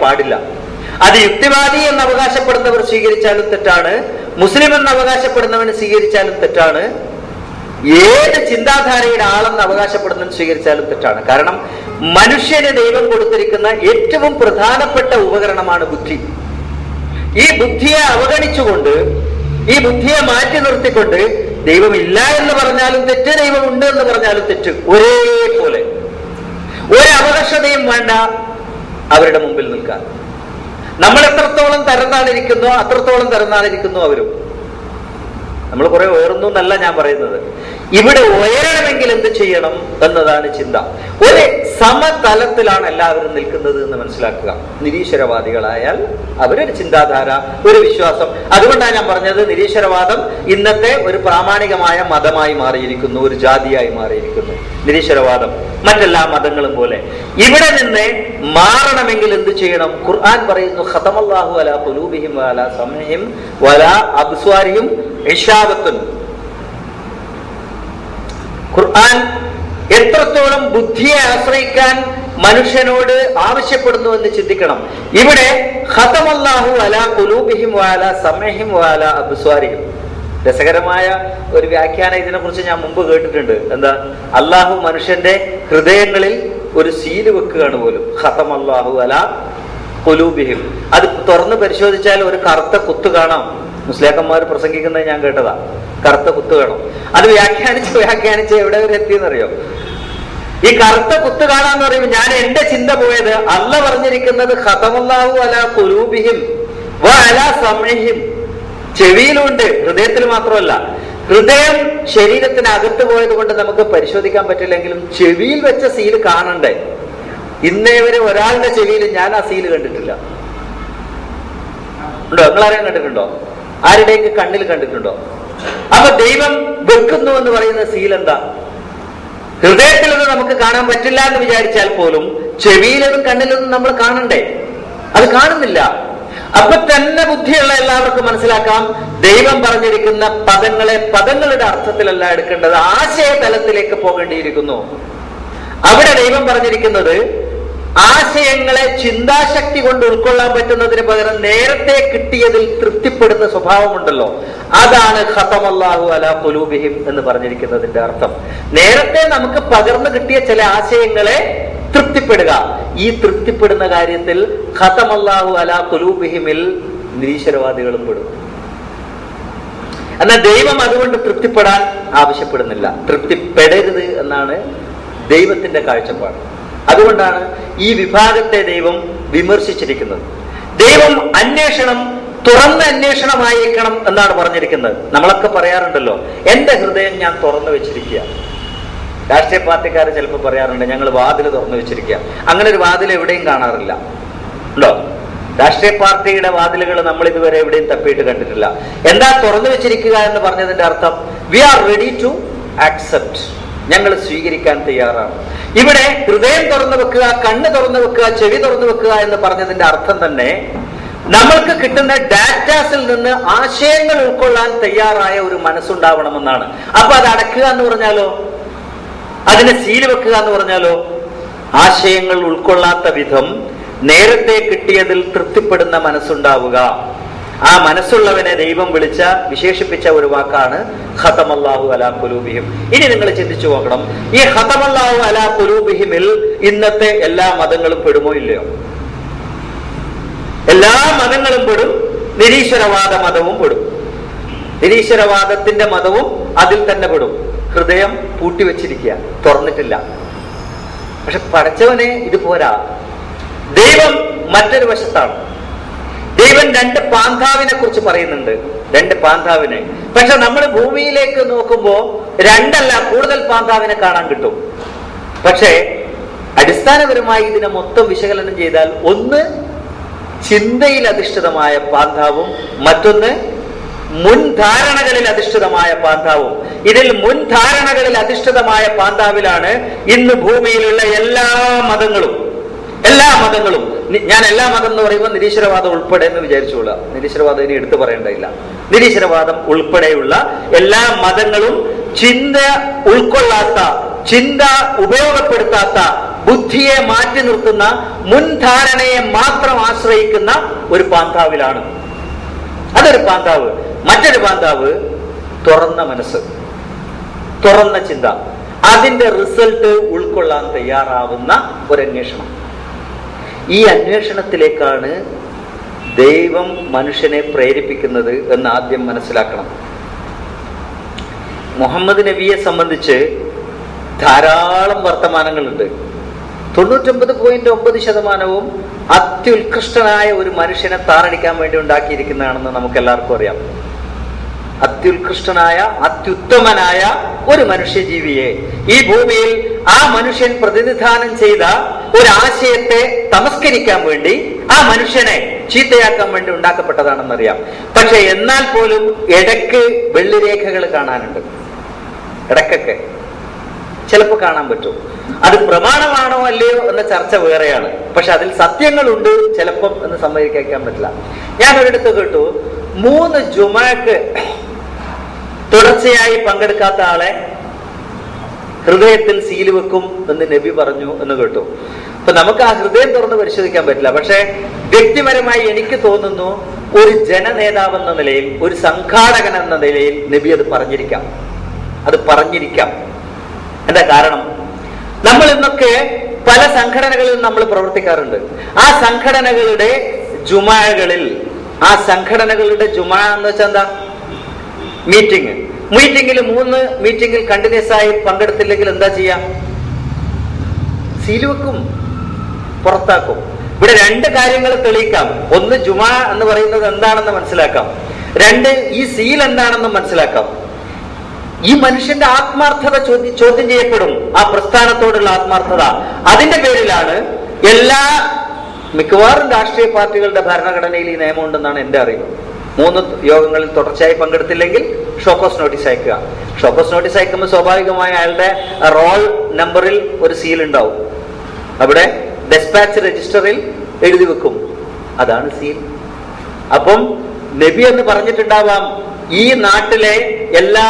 പാടില്ല. അത് യുക്തിവാദി എന്ന് അവകാശപ്പെടുന്നവർ സ്വീകരിച്ചാലും തെറ്റാണ്, മുസ്ലിം എന്ന് അവകാശപ്പെടുന്നവന് സ്വീകരിച്ചാലും തെറ്റാണ്, ഏത് ചിന്താധാരയുടെ ആളെന്ന് അവകാശപ്പെടുന്നവൻ സ്വീകരിച്ചാലും തെറ്റാണ്. കാരണം മനുഷ്യന് ദൈവം കൊടുത്തിരിക്കുന്ന ഏറ്റവും പ്രധാനപ്പെട്ട ഉപകരണമാണ് ബുദ്ധി. ഈ ബുദ്ധിയെ അവഗണിച്ചുകൊണ്ട്, ഈ ബുദ്ധിയെ മാറ്റി നിർത്തിക്കൊണ്ട് ദൈവമില്ല എന്ന് പറഞ്ഞാലും തെറ്റ്, ദൈവമുണ്ട് എന്ന് പറഞ്ഞാലും തെറ്റ്, ഒരേപോലെ. ഒരവകാശതയും വേണ്ട അവരുടെ മുമ്പിൽ നിൽക്കാൻ. നമ്മൾ എത്രത്തോളം തരംതാണിരിക്കുന്നോ അത്രത്തോളം തരംതാണിരിക്കുന്നു അവരും. നമ്മൾ കുറെ ഉയർന്നു എന്നല്ല ഞാൻ പറയുന്നത്. ഇവിടെ ഉയരണമെങ്കിൽ എന്ത് ചെയ്യണം എന്നതാണ് ചിന്ത. ഒരു സമതലത്തിലാണ് എല്ലാവരും നിൽക്കുന്നത് എന്ന് മനസ്സിലാക്കുക. നിരീശ്വരവാദികളായാൽ അവരൊരു ചിന്താധാര, ഒരു വിശ്വാസം. അതുകൊണ്ടാണ് ഞാൻ പറഞ്ഞത്, നിരീശ്വരവാദം ഇന്നത്തെ ഒരു പ്രാമാണികമായ മതമായി മാറിയിരിക്കുന്നു, ഒരു ജാതിയായി മാറിയിരിക്കുന്നു നിരീശ്വരവാദം, മറ്റെല്ലാ മതങ്ങളും പോലെ. ഇവിടെ നിന്ന് മാറണമെങ്കിൽ എന്ത് ചെയ്യണം? ഖുർആൻ പറയുന്നു, ഖതമല്ലാഹു അലാ ഖുലൂബിഹിം വഅലാ സമഇഹിം വഅലാ അബ്സ്വാരിഹിം ഇശാവത്തുൻ. ഖുർആൻ എത്രത്തോളം ബുദ്ധിയെ ആശ്രയിക്കാൻ മനുഷ്യനോട് ആവശ്യപ്പെടുന്നു എന്ന് ചിന്തിക്കണം. ഇവിടെ ഖതമല്ലാഹു അലാ ഖുലൂബിഹിം വഅലാ സമഇഹിം വഅലാ അബ്സ്വാരിഹിം. രസകരമായ ഒരു വ്യാഖ്യാനം ഇതിനെ കുറിച്ച് ഞാൻ മുമ്പ് കേട്ടിട്ടുണ്ട്. എന്താ? അള്ളാഹു മനുഷ്യന്റെ ഹൃദയങ്ങളിൽ ഒരു സീല് വെക്കുകയാണ് പോലും. ഖതമല്ലാഹു അലാ ഖുലൂബിഹിം. അത് തുറന്ന് പരിശോധിച്ചാൽ ഒരു കറുത്ത കുത്ത് കാണാം. മുസ്ലിയാക്കന്മാർ പ്രസംഗിക്കുന്നത് ഞാൻ കേട്ടതാ, കറുത്ത കുത്ത് കാണും. അത് വ്യാഖ്യാനിച്ച് എവിടെ വരെ എത്തിയെന്നറിയോ? ഈ കറുത്ത കുത്ത് കാണാന്ന് പറയുമ്പോൾ ഞാൻ എന്റെ ചിന്ത പോയത്, അല്ല പറഞ്ഞിരിക്കുന്നത് ഖതമല്ലാഹു അലാ ഖുലൂബിഹിം വഅലാ സമഇഹിം. ചെവിയിലുണ്ട്, ഹൃദയത്തിൽ മാത്രമല്ല. ഹൃദയം ശരീരത്തിനകത്ത് പോയത് കൊണ്ട് നമുക്ക് പരിശോധിക്കാൻ പറ്റില്ലെങ്കിലും ചെവിയിൽ വെച്ച സീല് കാണണ്ടേ? ഇന്നേ വരെ ഒരാളുടെ ചെവിയിൽ ഞാൻ ആ സീല് കണ്ടിട്ടില്ല. ഉണ്ടോ? നിങ്ങളാരെയും കണ്ടിട്ടുണ്ടോ? ആരുടെയെങ്കിലും കണ്ണിൽ കണ്ടിട്ടുണ്ടോ? അപ്പൊ ദൈവം വെക്കുന്നു എന്ന് പറയുന്ന സീൽ എന്താ? ഹൃദയത്തിലൊന്നും നമുക്ക് കാണാൻ പറ്റില്ല എന്ന് വിചാരിച്ചാൽ പോലും ചെവിയിലൊന്നും കണ്ണിലൊന്നും നമ്മൾ കാണണ്ടേ? അത് കാണുന്നില്ല. അപ്പൊ തന്നെ ബുദ്ധിയുള്ള എല്ലാവർക്കും മനസ്സിലാക്കാം, ദൈവം പറഞ്ഞിരിക്കുന്ന പദങ്ങളെ പദങ്ങളുടെ അർത്ഥത്തിലല്ല എടുക്കേണ്ടത്, ആശയതലത്തിലേക്ക് പോകേണ്ടിയിരിക്കുന്നു. അവിടെ ദൈവം പറഞ്ഞിരിക്കുന്നത് ആശയങ്ങളെ ചിന്താശക്തി കൊണ്ട് ഉൾക്കൊള്ളാൻ പറ്റുന്നതിന് പകരം നേരത്തെ കിട്ടിയതിൽ തൃപ്തിപ്പെടുന്ന സ്വഭാവമുണ്ടല്ലോ, അതാണ് ഖതമല്ലാഹു അലാ ഖുലൂബിഹിം എന്ന് പറഞ്ഞിരിക്കുന്നതിന്റെ അർത്ഥം. നേരത്തെ നമുക്ക് പകർന്നു കിട്ടിയ ചില ആശയങ്ങളെ തൃപ്തിപ്പെടുക. ഈ തൃപ്തിപ്പെടുന്ന കാര്യത്തിൽ ഖതമല്ലാഹു അലാ ഖുലൂബിഹിമിൽ നിരീശ്വരവാദികളും പെടും. എന്നാൽ ദൈവം അതുകൊണ്ട് തൃപ്തിപ്പെടാൻ ആവശ്യപ്പെടുന്നില്ല, തൃപ്തിപ്പെടരുത് എന്നാണ് ദൈവത്തിന്റെ കാഴ്ചപ്പാട്. അതുകൊണ്ടാണ് ഈ വിഭാഗത്തെ ദൈവം വിമർശിച്ചിരിക്കുന്നത്. ദൈവം അന്വേഷണം തുറന്ന അന്വേഷണമായിരിക്കണം എന്നാണ് പറഞ്ഞിരിക്കുന്നത്. നമ്മളൊക്കെ പറയാറുണ്ടല്ലോ, എന്റെ ഹൃദയം ഞാൻ തുറന്നു വെച്ചിരിക്കുക. രാഷ്ട്രീയ പാർട്ടിക്കാർ ചിലപ്പോൾ പറയാറുണ്ട്, ഞങ്ങൾ വാതിൽ തുറന്നു വെച്ചിരിക്കുക. അങ്ങനെ ഒരു വാതിൽ എവിടെയും കാണാറില്ല. ഉണ്ടോ? രാഷ്ട്രീയ പാർട്ടിയുടെ വാതിലുകൾ നമ്മൾ ഇതുവരെ എവിടെയും തപ്പിയിട്ട് കണ്ടിട്ടില്ല. എന്താ തുറന്നു വെച്ചിരിക്കുക എന്ന് പറഞ്ഞതിന്റെ അർത്ഥം? We are ready to accept, ഞങ്ങൾ സ്വീകരിക്കാൻ തയ്യാറാണ്. ഇവിടെ ഹൃദയം തുറന്നു വെക്കുക, കണ്ണ് തുറന്നു വെക്കുക, ചെവി തുറന്നു വെക്കുക എന്ന് പറഞ്ഞതിന്റെ അർത്ഥം തന്നെ നമ്മൾക്ക് കിട്ടുന്ന ഡാറ്റാസിൽ നിന്ന് ആശയങ്ങൾ ഉൾക്കൊള്ളാൻ തയ്യാറായ ഒരു മനസ്സുണ്ടാവണമെന്നാണ്. അപ്പൊ അത് അടക്കുക എന്ന് പറഞ്ഞാലോ, അതിനെ സീല് വെക്കുക എന്ന് പറഞ്ഞാലോ, ആശയങ്ങൾ ഉൾക്കൊള്ളാത്ത വിധം നേരത്തെ കിട്ടിയതിൽ തൃപ്തിപ്പെടുന്ന മനസ്സുണ്ടാവുക. ആ മനസ്സുള്ളവനെ ദൈവം വിശേഷിപ്പിച്ച ഒരു വാക്കാണ് ഖതമല്ലാഹു അലാ ഖുലൂബിഹിം. ഇനി നിങ്ങൾ ചിന്തിച്ചു നോക്കണം, ഈ ഖതമല്ലാഹു അലാ ഖുലൂബിഹിമിൽ ഇന്നത്തെ എല്ലാ മതങ്ങളും പെടുമോ ഇല്ലയോ? എല്ലാ മതങ്ങളും പെടും. നിരീശ്വരവാദ മതവും പെടും. നിരീശ്വരവാദത്തിന്റെ മതവും അതിൽ തന്നെ പെടും. ഹൃദയം പൂട്ടിവെച്ചിരിക്കുക, തുറന്നിട്ടില്ല. പക്ഷെ പടച്ചവനെ ഇത് പോരാ. ദൈവം മറ്റൊരു വശത്താണ്. ദൈവം രണ്ട് പാന്താവിനെ കുറിച്ച് പറയുന്നുണ്ട്, രണ്ട് പാന്താവിനെ. പക്ഷെ നമ്മൾ ഭൂമിയിലേക്ക് നോക്കുമ്പോ രണ്ടല്ല, കൂടുതൽ പാന്താവിനെ കാണാൻ കിട്ടും. പക്ഷേ അടിസ്ഥാനപരമായി ഇതിനെ മൊത്തം വിശകലനം ചെയ്താൽ ഒന്ന് ചിന്തയിൽ അധിഷ്ഠിതമായ പാന്താവും മറ്റൊന്ന് മുൻധാരണകളിൽ അധിഷ്ഠിതമായ പാന്താവും. ഇതിൽ മുൻധാരണകളിൽ അധിഷ്ഠിതമായ പാന്താവിലാണ് ഇന്ന് ഭൂമിയിലുള്ള എല്ലാ മതങ്ങളും. ഞാൻ എല്ലാ മതം എന്ന് പറയുമ്പോൾ നിരീശ്വരവാദം ഉൾപ്പെടെ എന്ന് വിചാരിച്ചുകൊള്ളുക. നിരീശ്വരവാദം ഇനി എടുത്തു പറയേണ്ടതില്ല. നിരീശ്വരവാദം ഉൾപ്പെടെയുള്ള എല്ലാ മതങ്ങളും ചിന്ത ഉൾക്കൊള്ളാത്ത, ചിന്ത ഉപയോഗപ്പെടുത്താത്ത, ബുദ്ധിയെ മാറ്റി നിർത്തുന്ന, മുൻധാരണയെ മാത്രം ആശ്രയിക്കുന്ന ഒരു പാന്താവിലാണ്. അതൊരു പാന്താവ്. മറ്റൊരു പാന്താവ് തുറന്ന മനസ്സ്, തുറന്ന ചിന്ത, അതിന്റെ റിസൾട്ട് ഉൾക്കൊള്ളാൻ തയ്യാറാവുന്ന ഒരു അന്വേഷണം. ഈ അന്വേഷണത്തിലേക്കാണ് ദൈവം മനുഷ്യനെ പ്രേരിപ്പിക്കുന്നത് എന്ന് ആദ്യം മനസ്സിലാക്കണം. മുഹമ്മദ് നബിയെ സംബന്ധിച്ച് ധാരാളം വർത്തമാനങ്ങളുണ്ട്. 99.9% അത്യുത്കൃഷ്ടനായ ഒരു മനുഷ്യനെ താറടിക്കാൻ വേണ്ടി ഉണ്ടാക്കിയിരിക്കുന്നതാണെന്ന് നമുക്ക് എല്ലാവർക്കും അറിയാം. അത്യുത്കൃഷ്ടനായ അത്യുത്തമനായ ഒരു മനുഷ്യജീവിയെ ഈ ഭൂമിയിൽ ആ മനുഷ്യൻ പ്രതിനിധാനം ചെയ്ത ഒരു ആശയത്തെ തമസ്കരിക്കാൻ വേണ്ടി ആ മനുഷ്യനെ ചീത്തയാക്കാൻ വേണ്ടി ഉണ്ടാക്കപ്പെട്ടതാണെന്നറിയാം. പക്ഷെ എന്നാൽ പോലും ഇടയ്ക്ക് വെള്ളിരേഖകൾ കാണാനുണ്ട്. ഇടയ്ക്കൊക്കെ ചിലപ്പോൾ കാണാൻ പറ്റും. അത് പ്രമാണമാണോ അല്ലയോ എന്ന ചർച്ച വേറെയാണ്. പക്ഷെ അതിൽ സത്യങ്ങളുണ്ട് ചിലപ്പം എന്ന് സമ്മതിക്കാൻ പറ്റില്ല. ഞാൻ ഒരിടത്ത് കേട്ടു, 3 ജുമഅക്ക് തുടർച്ചയായി പങ്കെടുക്കാത്ത ആളെ ഹൃദയത്തിൽ സീല് വെക്കും എന്ന് നബി പറഞ്ഞു എന്ന് കേട്ടു. അപ്പൊ നമുക്ക് ആ ഹൃദയം തുറന്ന് പരിശോധിക്കാൻ പറ്റില്ല. പക്ഷെ വ്യക്തിപരമായി എനിക്ക് തോന്നുന്നു, ഒരു ജനനേതാവ് എന്ന നിലയിൽ, ഒരു സംഘാടകൻ എന്ന നിലയിൽ നബി അത് പറഞ്ഞിരിക്കാം. എന്താ കാരണം? നമ്മൾ ഇന്നൊക്കെ പല സംഘടനകളിൽ നമ്മൾ പ്രവർത്തിക്കാറുണ്ട്. ആ സംഘടനകളുടെ ജുമഅകളിൽ, ആ സംഘടനകളുടെ ജുമഅ എന്ന് വെച്ചാൽ എന്താ? മീറ്റിംഗിൽ 3 മീറ്റിംഗിൽ കണ്ടിന്യൂസ് ആയി പങ്കെടുത്തില്ലെങ്കിൽ എന്താ ചെയ്യാ? സീൽ വെക്കും, പുറത്താക്കും. ഇവിടെ 2 കാര്യങ്ങൾ തെളിയിക്കാം. ഒന്ന്, ജുമഅ എന്ന് പറയുന്നത് എന്താണെന്ന് മനസ്സിലാക്കാം. 2, ഈ സീൽ എന്താണെന്ന് മനസ്സിലാക്കാം. ഈ മനുഷ്യന്റെ ആത്മാർത്ഥത ചോദ്യം ചെയ്യപ്പെടും. ആ പ്രസ്ഥാനത്തോടുള്ള ആത്മാർത്ഥത. അതിന്റെ പേരിലാണ് മിക്കവാറും രാഷ്ട്രീയ പാർട്ടികളുടെ ഭരണഘടനയിൽ ഈ നിയമം ഉണ്ടെന്നാണ് എന്റെ അറിവ്. 3 യോഗങ്ങളിൽ തുടർച്ചയായി പങ്കെടുത്തില്ലെങ്കിൽ ഷോക്കോസ് നോട്ടീസ് അയക്കുക. ഷോക്കോസ് നോട്ടീസ് അയക്കുമ്പോൾ സ്വാഭാവികമായി അയാളുടെ റോൾ നമ്പറിൽ ഒരു സീൽ ഉണ്ടാവും. അവിടെ ഡെസ്പാച്ച് രജിസ്റ്ററിൽ എഴുതി വെക്കും. അതാണ് സീൽ. അപ്പം നബി എന്ന് പറഞ്ഞിട്ടുണ്ടാവാം, ഈ നാട്ടിലെ എല്ലാ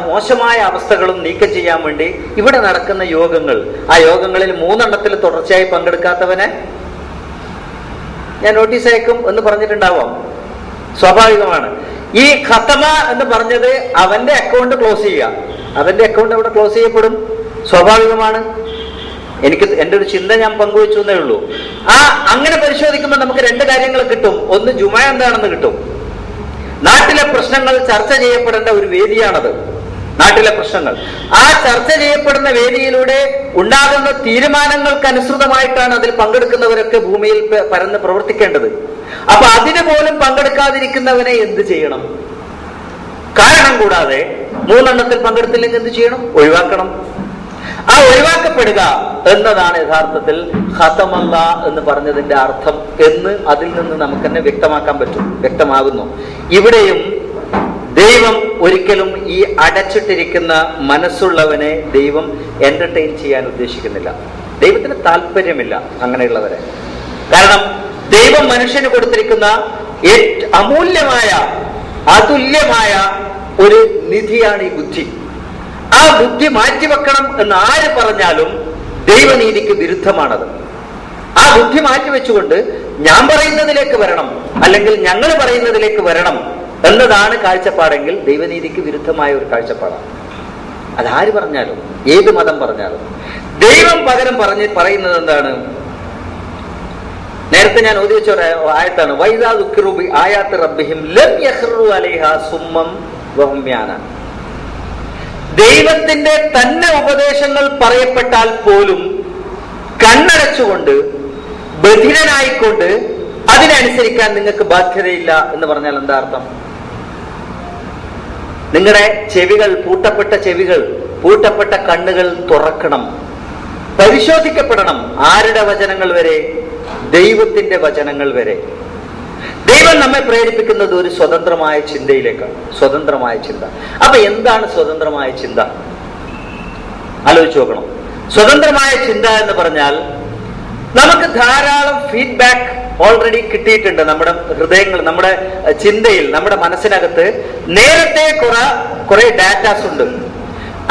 മോശമായ അവസ്ഥകളും നീക്കം ചെയ്യാൻ വേണ്ടി ഇവിടെ നടക്കുന്ന യോഗങ്ങൾ, ആ യോഗങ്ങളിൽ 3 എണ്ണത്തിൽ തുടർച്ചയായി പങ്കെടുക്കാത്തവനെ ഞാൻ നോട്ടീസ് അയക്കും എന്ന് പറഞ്ഞിട്ടുണ്ടാവാം. സ്വാഭാവികമാണ്. ഈ ഖതമ എന്ന് പറഞ്ഞത് അവന്റെ അക്കൗണ്ട് ക്ലോസ് ചെയ്യുക. അവന്റെ അക്കൗണ്ട് അവിടെ ക്ലോസ് ചെയ്യപ്പെടും. സ്വാഭാവികമാണ്. എന്റെ ഒരു ചിന്ത ഞാൻ പങ്കുവെച്ചു എന്നേ ഉള്ളൂ. അങ്ങനെ പരിശോധിക്കുമ്പോൾ നമുക്ക് 2 കാര്യങ്ങൾ കിട്ടും. ഒന്ന്, ജുമഅ എന്താണെന്ന് കിട്ടും. നാട്ടിലെ പ്രശ്നങ്ങൾ ചർച്ച ചെയ്യപ്പെടേണ്ട ഒരു വേദിയാണത്. നാട്ടിലെ പ്രശ്നങ്ങൾ ആ ചർച്ച ചെയ്യപ്പെടുന്ന വേദിയിലൂടെ ഉണ്ടാകുന്ന തീരുമാനങ്ങൾക്കനുസൃതമായിട്ടാണ് അതിൽ പങ്കെടുക്കുന്നവരൊക്കെ ഭൂമിയിൽ പരന്ന് പ്രവർത്തിക്കേണ്ടത്. അപ്പൊ അതിന് പോലും പങ്കെടുക്കാതിരിക്കുന്നവനെ എന്ത് ചെയ്യണം? കാരണം കൂടാതെ 3 എണ്ണത്തിൽ പങ്കെടുത്തില്ലെങ്കിൽ എന്ത് ചെയ്യണം? ഒഴിവാക്കണം. ആ ഒഴിവാക്കപ്പെടുക എന്നതാണ് യഥാർത്ഥത്തിൽ ഖതമല്ല എന്ന് പറഞ്ഞതിന്റെ അർത്ഥം എന്ന് അതിൽ നിന്ന് നമുക്ക് തന്നെ വ്യക്തമാകുന്നു. ഇവിടെയും ദൈവം ഒരിക്കലും ഈ അടച്ചിട്ടിരിക്കുന്ന മനസ്സുള്ളവനെ ദൈവം എന്റർടൈൻ ചെയ്യാൻ ഉദ്ദേശിക്കുന്നില്ല. ദൈവത്തിന് താല്പര്യമില്ല അങ്ങനെയുള്ളവരെ. കാരണം ദൈവം മനുഷ്യന് കൊടുത്തിരിക്കുന്ന അമൂല്യമായ അതുല്യമായ ഒരു നിധിയാണ് ഈ ബുദ്ധി. ആ ബുദ്ധി മാറ്റിവെക്കണം എന്ന് ആര് പറഞ്ഞാലും ദൈവനീതിക്ക് വിരുദ്ധമാണത്. ആ ബുദ്ധി മാറ്റിവെച്ചുകൊണ്ട് ഞാൻ പറയുന്നതിലേക്ക് വരണം, അല്ലെങ്കിൽ ഞങ്ങൾ പറയുന്നതിലേക്ക് വരണം എന്നതാണ് കാഴ്ചപ്പാടെങ്കിൽ ദൈവനീതിക്ക് വിരുദ്ധമായ ഒരു കാഴ്ചപ്പാടാണ്. അതാര് പറഞ്ഞാലും, ഏത് മതം പറഞ്ഞാലും. ദൈവം പകരം പറയുന്നത് എന്താണ്? നേരത്തെ ഞാൻ ഓതി വെച്ച ആയത്താണ്, വൈദാ ദുഃഖിറു ബി ആയാത്തി റബ്ബിഹിം ലം യഖ്റു അലൈഹാ സുമ്മം വഹുമ്യാന. ദൈവത്തിന്റെ തന്നെ ഉപദേശങ്ങൾ പറയപ്പെട്ടാൽ പോലും കണ്ണടച്ചുകൊണ്ട്, ബധിരനായിക്കൊണ്ട് അതിനനുസരിക്കാൻ നിങ്ങൾക്ക് ബാധ്യതയില്ല എന്ന് പറഞ്ഞാൽ എന്താ അർത്ഥം? നിങ്ങളുടെ ചെവികൾ, പൂട്ടപ്പെട്ട കണ്ണുകൾ തുറക്കണം, പരിശോധിക്കപ്പെടണം. ആരുടെ വചനങ്ങൾ വരെ? ദൈവത്തിന്റെ വചനങ്ങൾ വരെ. ദൈവം നമ്മെ പ്രേരിപ്പിക്കുന്നത് ഒരു സ്വതന്ത്രമായ ചിന്തയിലേക്കാണ്. സ്വതന്ത്രമായ ചിന്ത. അപ്പൊ എന്താണ് സ്വതന്ത്രമായ ചിന്ത? ആലോചിച്ച് നോക്കണം. സ്വതന്ത്രമായ ചിന്ത എന്ന് പറഞ്ഞാൽ നമുക്ക് ധാരാളം ഫീഡ്ബാക്ക് ഓൾറെഡി കിട്ടിയിട്ടുണ്ട്. നമ്മുടെ ഹൃദയങ്ങൾ, നമ്മുടെ ചിന്തയിൽ, നമ്മുടെ മനസ്സിനകത്ത് നേരത്തെ കുറെ ഡാറ്റാസ് ഉണ്ട്.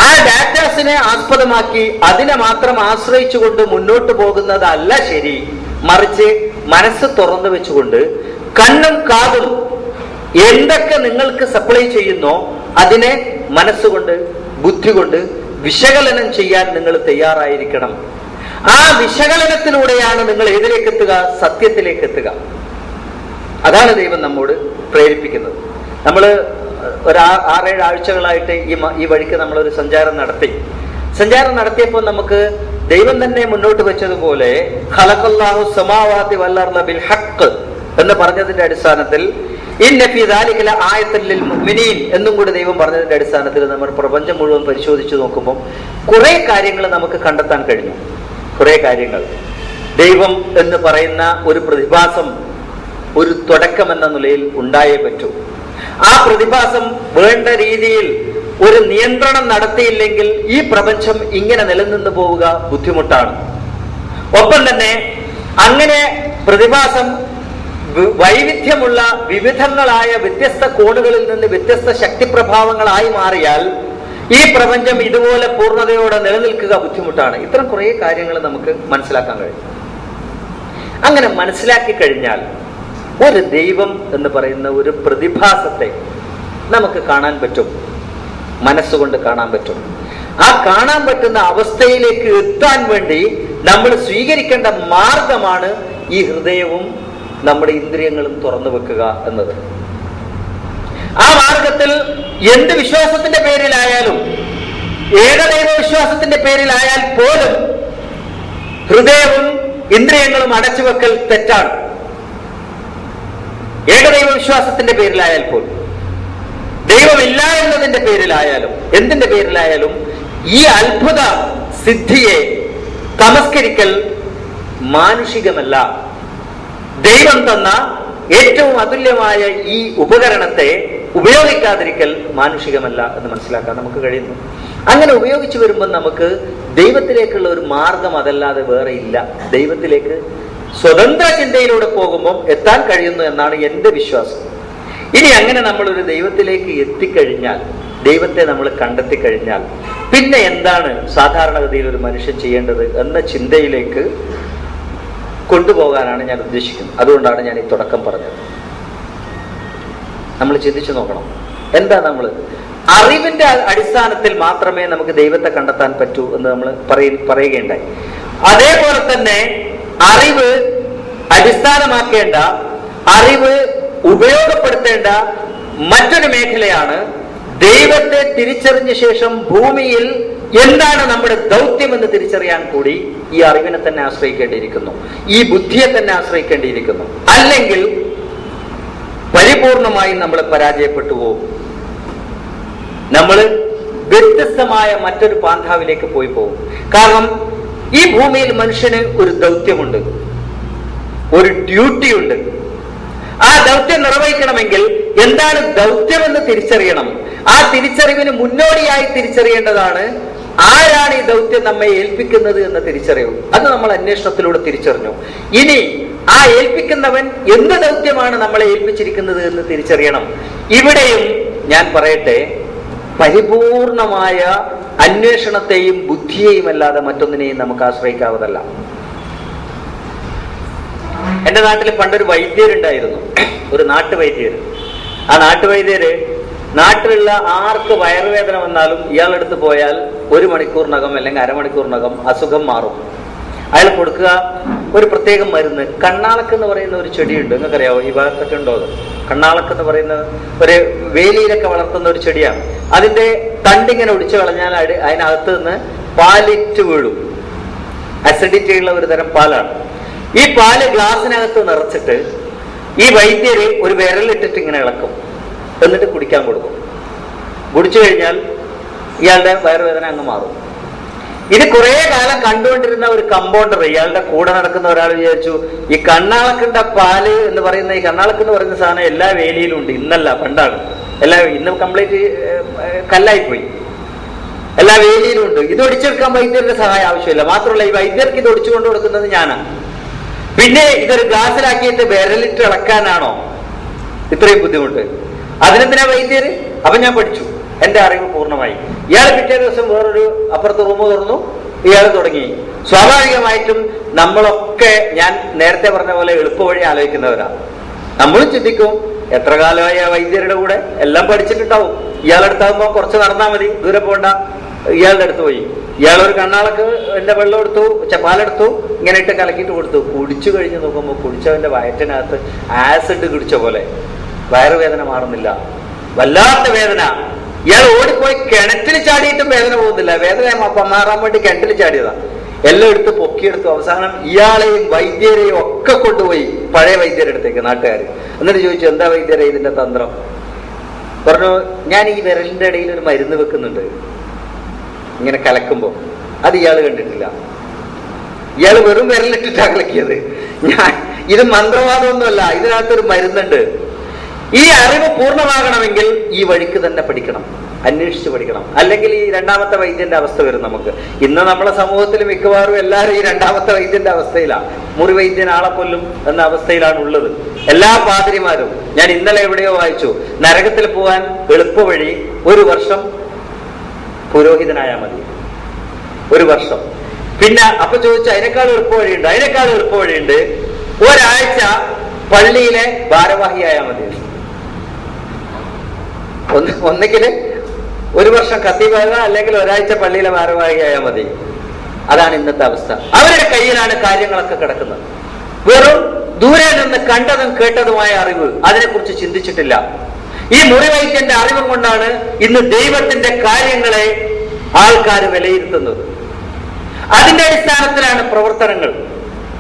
ആ ഡാറ്റാസിനെ ആസ്പദമാക്കി അതിനെ മാത്രം ആശ്രയിച്ചുകൊണ്ട് മുന്നോട്ട് പോകുന്നതല്ല ശരി. മറിച്ച് മനസ്സ് തുറന്നു വെച്ചുകൊണ്ട് കണ്ണും കാതും എന്തൊക്കെ നിങ്ങൾക്ക് സപ്ലൈ ചെയ്യുന്നോ അതിനെ മനസ്സുകൊണ്ട്, ബുദ്ധി കൊണ്ട് വിശകലനം ചെയ്യാൻ നിങ്ങൾ തയ്യാറായിരിക്കണം. ആ വിശകലനത്തിലൂടെയാണ് നിങ്ങൾ ഏതിലേക്ക് എത്തുക? സത്യത്തിലേക്ക് എത്തുക. അതാണ് ദൈവം നമ്മോട് പ്രേരിപ്പിക്കുന്നത്. നമ്മൾ ഒരു 6-7 ആഴ്ചകളായിട്ട് ഈ വഴിക്ക് നമ്മളൊരു സഞ്ചാരം നടത്തിയപ്പോൾ നമുക്ക് ദൈവം തന്നെ മുന്നോട്ട് വെച്ചതുപോലെ ഖലഖല്ലാഹു സമാവാതി വൽ അർള ബിൽ ഹഖ് എന്ന് പറഞ്ഞതിന്റെ അടിസ്ഥാനത്തിൽ ഇന്ന ഫീ ദാലിക ലആയത്തൻ ലിൽ മുഅ്മിനീൻ എന്നും കൂടി ദൈവം പറഞ്ഞതിന്റെ അടിസ്ഥാനത്തിൽ നമ്മൾ പ്രപഞ്ചം മുഴുവൻ പരിശോധിച്ചു നോക്കുമ്പോൾ കുറെ കാര്യങ്ങൾ നമുക്ക് കണ്ടെത്താൻ കഴിഞ്ഞു. കുറെ കാര്യങ്ങൾ ദൈവം എന്ന് പറയുന്ന ഒരു പ്രതിഭാസം ഒരു തുടക്കം എന്ന നിലയിൽ ഉണ്ടായേ പറ്റൂ. ആ പ്രതിഭാസം വേണ്ട രീതിയിൽ ഒരു നിയന്ത്രണം നടത്തിയില്ലെങ്കിൽ ഈ പ്രപഞ്ചം ഇങ്ങനെ നിലനിന്ന് പോവുക ബുദ്ധിമുട്ടാണ്. ഒപ്പം തന്നെ അങ്ങനെ പ്രതിഭാസം വൈവിധ്യമുള്ള വിവിധങ്ങളായ വ്യത്യസ്ത കോണുകളിൽ നിന്ന് വ്യത്യസ്ത ശക്തിപ്രഭാവങ്ങളായി മാറിയാൽ ഈ പ്രപഞ്ചം ഇതുപോലെ പൂർണ്ണതയോടെ നിലനിൽക്കുക ബുദ്ധിമുട്ടാണ്. ഇത്തരം കുറേ കാര്യങ്ങൾ നമുക്ക് മനസ്സിലാക്കാൻ കഴിയും. അങ്ങനെ മനസ്സിലാക്കി കഴിഞ്ഞാൽ ഒരു ദൈവം എന്ന് പറയുന്ന ഒരു പ്രതിഭാസത്തെ നമുക്ക് കാണാൻ പറ്റും, മനസ്സുകൊണ്ട് കാണാൻ പറ്റും. ആ കാണാൻ പറ്റുന്ന അവസ്ഥയിലേക്ക് എത്താൻ വേണ്ടി നമ്മൾ സ്വീകരിക്കേണ്ട മാർഗമാണ് ഈ ഹൃദയവും നമ്മുടെ ഇന്ദ്രിയങ്ങളും തുറന്നു വെക്കുക എന്നത്. ആ മാർഗത്തിൽ എന്ത് വിശ്വാസത്തിന്റെ പേരിലായാലും, ഏകദൈവ വിശ്വാസത്തിന്റെ പേരിലായാൽ പോലും ഹൃദയവും ഇന്ദ്രിയങ്ങളും അടച്ചു വെക്കൽ തെറ്റാണ്. ഏകദൈവ വിശ്വാസത്തിന്റെ പേരിലായാൽ പോലും, ദൈവമില്ല എന്നതിന്റെ പേരിലായാലും, എന്തിന്റെ പേരിലായാലും ഈ അത്ഭുത സിദ്ധിയെ തമസ്കരിക്കൽ മാനുഷികമല്ല. ദൈവം തന്ന ഏറ്റവും അതുല്യമായ ഈ ഉപകരണത്തെ ഉപയോഗിക്കാതിരിക്കൽ മാനുഷികമല്ല എന്ന് മനസ്സിലാക്കാൻ നമുക്ക് കഴിയുന്നു. അങ്ങനെ ഉപയോഗിച്ചു വരുമ്പോൾ നമുക്ക് ദൈവത്തിലേക്കുള്ള ഒരു മാർഗം അതല്ലാതെ വേറെ ഇല്ല. ദൈവത്തിലേക്ക് സ്വതന്ത്ര ചിന്തയിലൂടെ പോകുമ്പോൾ എത്താൻ കഴിയുന്നു എന്നാണ് എൻ്റെ വിശ്വാസം. ഇനി അങ്ങനെ നമ്മളൊരു ദൈവത്തിലേക്ക് എത്തിക്കഴിഞ്ഞാൽ, ദൈവത്തെ നമ്മൾ കണ്ടെത്തിക്കഴിഞ്ഞാൽ പിന്നെ എന്താണ് സാധാരണഗതിയിൽ ഒരു മനുഷ്യൻ ചെയ്യേണ്ടത് എന്ന ചിന്തയിലേക്ക് കൊണ്ടുപോകാനാണ് ഞാൻ ഉദ്ദേശിക്കുന്നത്. അതുകൊണ്ടാണ് ഞാൻ ഈ തുടക്കം പറഞ്ഞത്. നമ്മൾ ചിന്തിച്ചു നോക്കണം, എന്താ നമ്മൾ അറിവിന്റെ അടിസ്ഥാനത്തിൽ മാത്രമേ നമുക്ക് ദൈവത്തെ കണ്ടെത്താൻ പറ്റൂ എന്ന് നമ്മൾ പറയുകയുണ്ടായി. അതേപോലെ തന്നെ അറിവ് അടിസ്ഥാനമാക്കേണ്ട, അറിവ് ഉപയോഗപ്പെടുത്തേണ്ട മറ്റൊരു മേഖലയാണ് ദൈവത്തെ തിരിച്ചറിഞ്ഞ ശേഷം ഭൂമിയിൽ എന്താണ് നമ്മുടെ ദൗത്യം എന്ന് തിരിച്ചറിയാൻ കൂടി ഈ അറിവിനെ തന്നെ ആശ്രയിക്കേണ്ടിയിരിക്കുന്നു, ഈ ബുദ്ധിയെ തന്നെ ആശ്രയിക്കേണ്ടിയിരിക്കുന്നു. അല്ലെങ്കിൽ പരിപൂർണമായും നമ്മൾ പരാജയപ്പെട്ടു പോകും. നമ്മൾ വ്യത്യസ്തമായ മറ്റൊരു പാന്താവിലേക്ക് പോയി പോകും. കാരണം ഈ ഭൂമിയിൽ മനുഷ്യന് ഒരു ദൗത്യമുണ്ട്, ഒരു ഡ്യൂട്ടിയുണ്ട്. ആ ദൗത്യം നിർവഹിക്കണമെങ്കിൽ എന്താണ് ദൗത്യമെന്ന് തിരിച്ചറിയണം. ആ തിരിച്ചറിവിന് മുന്നോടിയായി തിരിച്ചറിയേണ്ടതാണ് ആരാണ് ഈ ദൗത്യം നമ്മെ ഏൽപ്പിക്കുന്നത് എന്ന തിരിച്ചറിവ്. അത് നമ്മൾ അന്വേഷണത്തിലൂടെ തിരിച്ചറിഞ്ഞു. ഇനി ആ ഏൽപ്പിക്കുന്നവൻ എന്ത് ദൗത്യമാണ് നമ്മളെ ഏൽപ്പിച്ചിരിക്കുന്നത് എന്ന് തിരിച്ചറിയണം. ഇവിടെയും ഞാൻ പറയട്ടെ, പരിപൂർണമായ അന്വേഷണത്തെയും ബുദ്ധിയെയും അല്ലാതെ മറ്റൊന്നിനെയും നമുക്ക് ആശ്രയിക്കാവതല്ല. എന്റെ നാട്ടിൽ പണ്ടൊരു വൈദ്യരുണ്ടായിരുന്നു, ഒരു നാട്ടുവൈദ്യര്. ആ നാട്ടുവൈദ്യര് നാട്ടിലുള്ള ആർക്ക് വയറുവേദന വന്നാലും ഇയാളെടുത്ത് പോയാൽ 1 മണിക്കൂറിനകം അല്ലെങ്കിൽ അരമണിക്കൂറിനകം അസുഖം മാറും. അയാൾ കൊടുക്കുക ഒരു പ്രത്യേകം മരുന്ന്. കണ്ണാളക്ക് എന്ന് പറയുന്ന ഒരു ചെടിയുണ്ട്, നിങ്ങൾക്കറിയാവോ? ഈ ഭാഗത്തൊക്കെ ഉണ്ടോ അത്? കണ്ണാളക്ക് എന്ന് പറയുന്ന ഒരു വേലിയിലൊക്കെ വളർത്തുന്ന ഒരു ചെടിയാണ്. അതിന്റെ തണ്ടിങ്ങനെ ഒടിച്ചു കളഞ്ഞാൽ അതിനകത്ത് നിന്ന് പാലിറ്റ് വീഴും. അസിഡിറ്റി ഉള്ള ഒരു തരം പാലാണ്. ഈ പാല് ഗ്ലാസിനകത്ത് നിറച്ചിട്ട് ഈ വൈദ്യര് ഒരു വിരലിട്ടിട്ട് ഇങ്ങനെ ഇളക്കും, എന്നിട്ട് കുടിക്കാൻ കൊടുക്കും. കുടിച്ചു കഴിഞ്ഞാൽ ഇയാളുടെ വയറുവേദന അങ്ങ് മാറും. ഇത് കുറെ കാലം കണ്ടുകൊണ്ടിരുന്ന ഒരു കമ്പൗണ്ടർ, ഇയാളുടെ കൂടെ നടക്കുന്ന ഒരാൾ വിചാരിച്ചു ഈ കണ്ണാളക്കിന്റെ പാല് എന്ന് പറയുന്ന, ഈ കണ്ണാളക്ക് എന്ന് പറയുന്ന സാധനം എല്ലാ വേലിയിലും ഉണ്ട്. ഇന്നല്ല, പണ്ടാണ്. ഇന്ന് കംപ്ലീറ്റ് കല്ലായിപ്പോയി. എല്ലാ വേലിയിലും ഉണ്ട്. ഇത് ഒടിച്ചെടുക്കാൻ വൈദ്യരുടെ സഹായം ആവശ്യമില്ല. മാത്രമല്ല ഈ വൈദ്യർക്ക് ഇത് ഒടിച്ചു കൊണ്ടു കൊടുക്കുന്നത് ഞാനാണ്. പിന്നെ ഇതൊരു ഗ്ലാസ്സിലാക്കിയിട്ട് വിരലിട്ട് ഇളക്കാനാണോ ഇത്രയും ബുദ്ധിമുട്ട്? അതിനെന്തിനാ വൈദ്യര്? അപ്പൊ ഞാൻ പഠിച്ചു, എന്റെ അറിവ് പൂർണ്ണമായി. ഇയാൾ പിറ്റേ ദിവസം വേറൊരു അപ്പുറത്ത് റൂം തുറന്നു, ഇയാൾ തുടങ്ങി. സ്വാഭാവികമായിട്ടും നമ്മളൊക്കെ ഞാൻ നേരത്തെ പറഞ്ഞ പോലെ എളുപ്പവഴി ആലോചിക്കുന്നവരാ. നമ്മളും ചിന്തിക്കും, എത്ര കാലമായി ആ വൈദ്യരുടെ കൂടെ എല്ലാം പഠിച്ചിട്ടുണ്ടാവും. ഇയാളെടുത്താകുമ്പോൾ കുറച്ച് നടന്നാൽ മതി, ദൂരെ പോകണ്ട. ഇയാളുടെ അടുത്ത് പോയി, ഇയാളൊരു കണ്ണാളക്ക് എന്റെ വെള്ളം എടുത്തു, പാലെടുത്തു, ഇങ്ങനെ ഇട്ട് കലക്കിയിട്ട് കൊടുത്തു. കുടിച്ചു കഴിഞ്ഞ് നോക്കുമ്പോൾ കുടിച്ചവന്റെ വയറ്റിനകത്ത് ആസിഡ് കുടിച്ച പോലെ വയറുവേദന മാറുന്നില്ല, വല്ലാത്ത വേദന. ഇയാൾ ഓടിപ്പോയി കിണറ്റിൽ ചാടിയിട്ടും വേദന പോകുന്നില്ല. വേദന മാറാൻ വേണ്ടി കിണറ്റിൽ ചാടിയതാ. എല്ലാം എടുത്ത് പൊക്കിയെടുത്തു. അവസാനം ഇയാളെയും വൈദ്യരെയും ഒക്കെ കൊണ്ടുപോയി പഴയ വൈദ്യരുടെ അടുത്തേക്ക് നാട്ടുകാർ. എന്നിട്ട് ചോദിച്ചു, എന്താ വൈദ്യരെ ഇതിന്റെ തന്ത്രം? പറഞ്ഞു, ഞാൻ ഈ വിരലിന്റെ ഇടയിൽ ഒരു മരുന്ന് വെക്കുന്നുണ്ട്, ഇങ്ങനെ കലക്കുമ്പോ. അത് ഇയാള് കണ്ടിട്ടില്ല. ഇയാള് വെറും വിരലിട്ടിട്ടാ കലക്കിയത്. ഇത് മന്ത്രവാദമൊന്നുമല്ല, ഇതിനകത്തൊരു മരുന്നുണ്ട്. ഈ അറിവ് പൂർണ്ണമാകണമെങ്കിൽ ഈ വഴിക്ക് തന്നെ പഠിക്കണം, അന്വേഷിച്ച് പഠിക്കണം. അല്ലെങ്കിൽ ഈ രണ്ടാമത്തെ വൈദ്യന്റെ അവസ്ഥ വരും നമുക്ക്. ഇന്ന് നമ്മളെ സമൂഹത്തിൽ മിക്കവാറും എല്ലാവരും ഈ രണ്ടാമത്തെ വൈദ്യന്റെ അവസ്ഥയിലാണ്. മുറി വൈദ്യൻ ആളെ കൊല്ലും എന്ന അവസ്ഥയിലാണ് ഉള്ളത് എല്ലാ പാതിരിമാരും. ഞാൻ ഇന്നലെ എവിടെയോ വായിച്ചു, നരകത്തിൽ പോകാൻ എളുപ്പ വഴി 1 വർഷം പുരോഹിതനായാൽ മതി. 1 വർഷം. പിന്നെ അപ്പൊ ചോദിച്ചു, അതിനേക്കാൾ എളുപ്പ വഴിയുണ്ട്? അതിനേക്കാൾ എളുപ്പ വഴിയുണ്ട്, ഒരാഴ്ച പള്ളിയിലെ ഭാരവാഹിയായാൽ മതി. ഒന്നെങ്കില് 1 വർഷം ഖത്തീബാകുക, അല്ലെങ്കിൽ ഒരാഴ്ച പള്ളിയിലെ ഭാരവാഹിയായാൽ മതി. അതാണ് ഇന്നത്തെ അവസ്ഥ. അവരുടെ കയ്യിലാണ് കാര്യങ്ങളൊക്കെ കിടക്കുന്നത്. വെറും ദൂരെ നിന്ന് കണ്ടതും കേട്ടതുമായ അറിവ്, അതിനെക്കുറിച്ച് ചിന്തിച്ചിട്ടില്ല. ഈ മുറിവൈദ്യന്റെ അറിവും കൊണ്ടാണ് ഇന്ന് ദൈവത്തിന്റെ കാര്യങ്ങളെ ആൾക്കാർ വിലയിരുത്തുന്നത്. അതിന്റെ അടിസ്ഥാനത്തിലാണ് പ്രവർത്തനങ്ങൾ,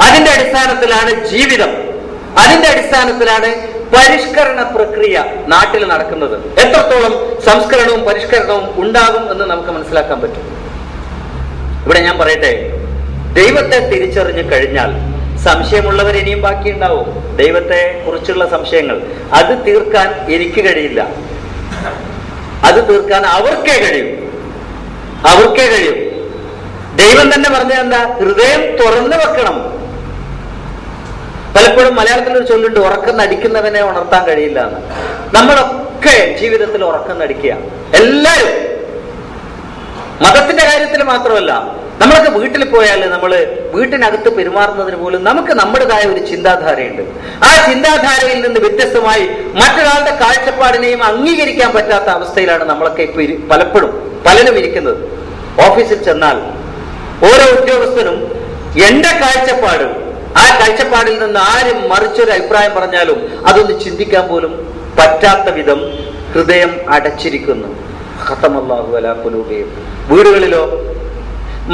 അതിന്റെ അടിസ്ഥാനത്തിലാണ് ജീവിതം, അതിന്റെ അടിസ്ഥാനത്തിലാണ് പരിഷ്കരണ പ്രക്രിയ നാട്ടിൽ നടക്കുന്നത്. എത്രത്തോളം സംസ്കരണവും പരിഷ്കരണവും ഉണ്ടാകും എന്ന് നമുക്ക് മനസ്സിലാക്കാൻ പറ്റും. ഇവിടെ ഞാൻ പറയട്ടെ, ദൈവത്തെ തിരിച്ചറിഞ്ഞു കഴിഞ്ഞാൽ സംശയമുള്ളവർ ഇനിയും ബാക്കിയുണ്ടാവും. ദൈവത്തെ കുറിച്ചുള്ള സംശയങ്ങൾ അത് തീർക്കാൻ എനിക്ക് കഴിയില്ല, അത് തീർക്കാൻ അവർക്കേ കഴിയും. ദൈവം തന്നെ പറഞ്ഞ എന്താ? ഹൃദയം തുറന്നു വെക്കണം. പലപ്പോഴും മലയാളത്തിൽ ഒരു ചൊല്ലുണ്ട്, ഉറക്കം നടിക്കുന്നവനെ ഉണർത്താൻ കഴിയില്ല എന്ന്. നമ്മളൊക്കെ ജീവിതത്തിൽ ഉറക്കം നടിക്കുക, എല്ലാവരും. മതത്തിന്റെ കാര്യത്തിൽ മാത്രമല്ല, നമ്മളൊക്കെ വീട്ടിൽ പോയാൽ നമ്മൾ വീട്ടിനകത്ത് പെരുമാറുന്നതിന് പോലും നമുക്ക് നമ്മുടേതായ ഒരു ചിന്താധാരയുണ്ട്. ആ ചിന്താധാരയിൽ നിന്ന് വ്യത്യസ്തമായി മറ്റൊരാളുടെ കാഴ്ചപ്പാടിനെയും അംഗീകരിക്കാൻ പറ്റാത്ത അവസ്ഥയിലാണ് നമ്മളൊക്കെ ഇപ്പൊ പലരും ഇരിക്കുന്നത്. ഓഫീസിൽ ചെന്നാൽ ഓരോ ഉദ്യോഗസ്ഥനും എന്റെ കാഴ്ചപ്പാട്, ആ കാഴ്ചപ്പാടിൽ നിന്ന് ആരും മറിച്ചൊരു അഭിപ്രായം പറഞ്ഞാലും അതൊന്ന് ചിന്തിക്കാൻ പോലും പറ്റാത്ത വിധം ഹൃദയം അടച്ചിരിക്കുന്നു. ഖതമല്ലാഹു അലാ ഖുലൂബിഹിം. വീടുകളിലോ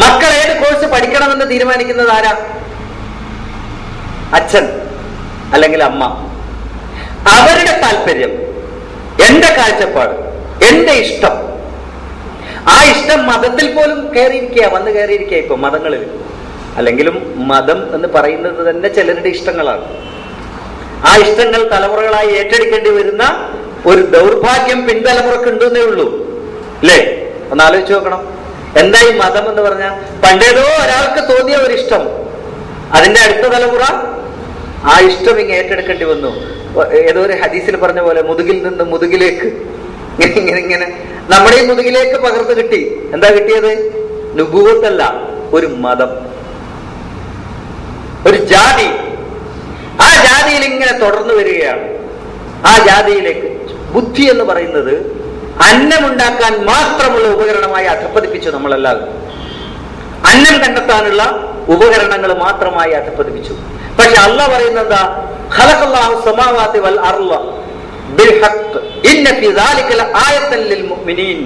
മക്കൾ ഏത് കോഴ്സ് പഠിക്കണമെന്ന് തീരുമാനിക്കുന്നത് ആരാ? അച്ഛൻ അല്ലെങ്കിൽ അമ്മ. അവരുടെ താല്പര്യം, എന്റെ കാഴ്ചപ്പാട്, എന്റെ ഇഷ്ടം. ആ ഇഷ്ടം മതത്തിൽ പോലും വന്ന് കയറിയിരിക്കുക ഇപ്പൊ മതങ്ങളിൽ. അല്ലെങ്കിലും മതം എന്ന് പറയുന്നത് തന്നെ ചിലരുടെ ഇഷ്ടങ്ങളാണ്. ആ ഇഷ്ടങ്ങൾ തലമുറകളായി ഏറ്റെടുക്കേണ്ടി വരുന്ന ഒരു ദൗർഭാഗ്യം പിൻതലമുറക്ക് ഉണ്ടെന്നേ ഉള്ളൂ, അല്ലേ? ഒന്ന് ആലോചിച്ച് നോക്കണം. എന്താ ഈ മതം എന്ന് പറഞ്ഞാൽ? പണ്ടേതോ ഒരാൾക്ക് തോന്നിയ ഒരു ഇഷ്ടം, അതിന്റെ അടുത്ത തലമുറ ആ ഇഷ്ടം ഇങ്ങനെ ഏറ്റെടുക്കേണ്ടി വന്നു. ഏതോ ഒരു ഹദീസിൽ പറഞ്ഞ പോലെ മുതുകിൽ നിന്ന് മുതുകിലേക്ക് ഇങ്ങനെ നമ്മുടെ ഈ മുതുകിലേക്ക് പകർന്നു കിട്ടി. എന്താ കിട്ടിയത്? നുബുവത്തല്ല, ഒരു മതം, ഒരു ജാതി. ആ ജാതിയിൽ ഇങ്ങനെ തുടർന്നു വരികയാണ്. ആ ജാതിയിലേക്ക് ബുദ്ധി എന്ന് പറയുന്നത് അന്നമുണ്ടാക്കാൻ മാത്രമുള്ള ഉപകരണമായി അധപ്പതിപ്പിച്ചു നമ്മളെല്ലാവരും. അന്നം കണ്ടെത്താനുള്ള ഉപകരണങ്ങൾ മാത്രമായി അധപ്പതിപ്പിച്ചു. പക്ഷെ അല്ലാഹ് പറയുന്നത് എന്താ? ഖലഖല്ലാഹു സമാവാതി വൽ അർള ബിൽ ഹഖ് ഇന്ന ഫീ ദാലിക ലആയതൻ ലിൽ മുഅ്മിനീൻ.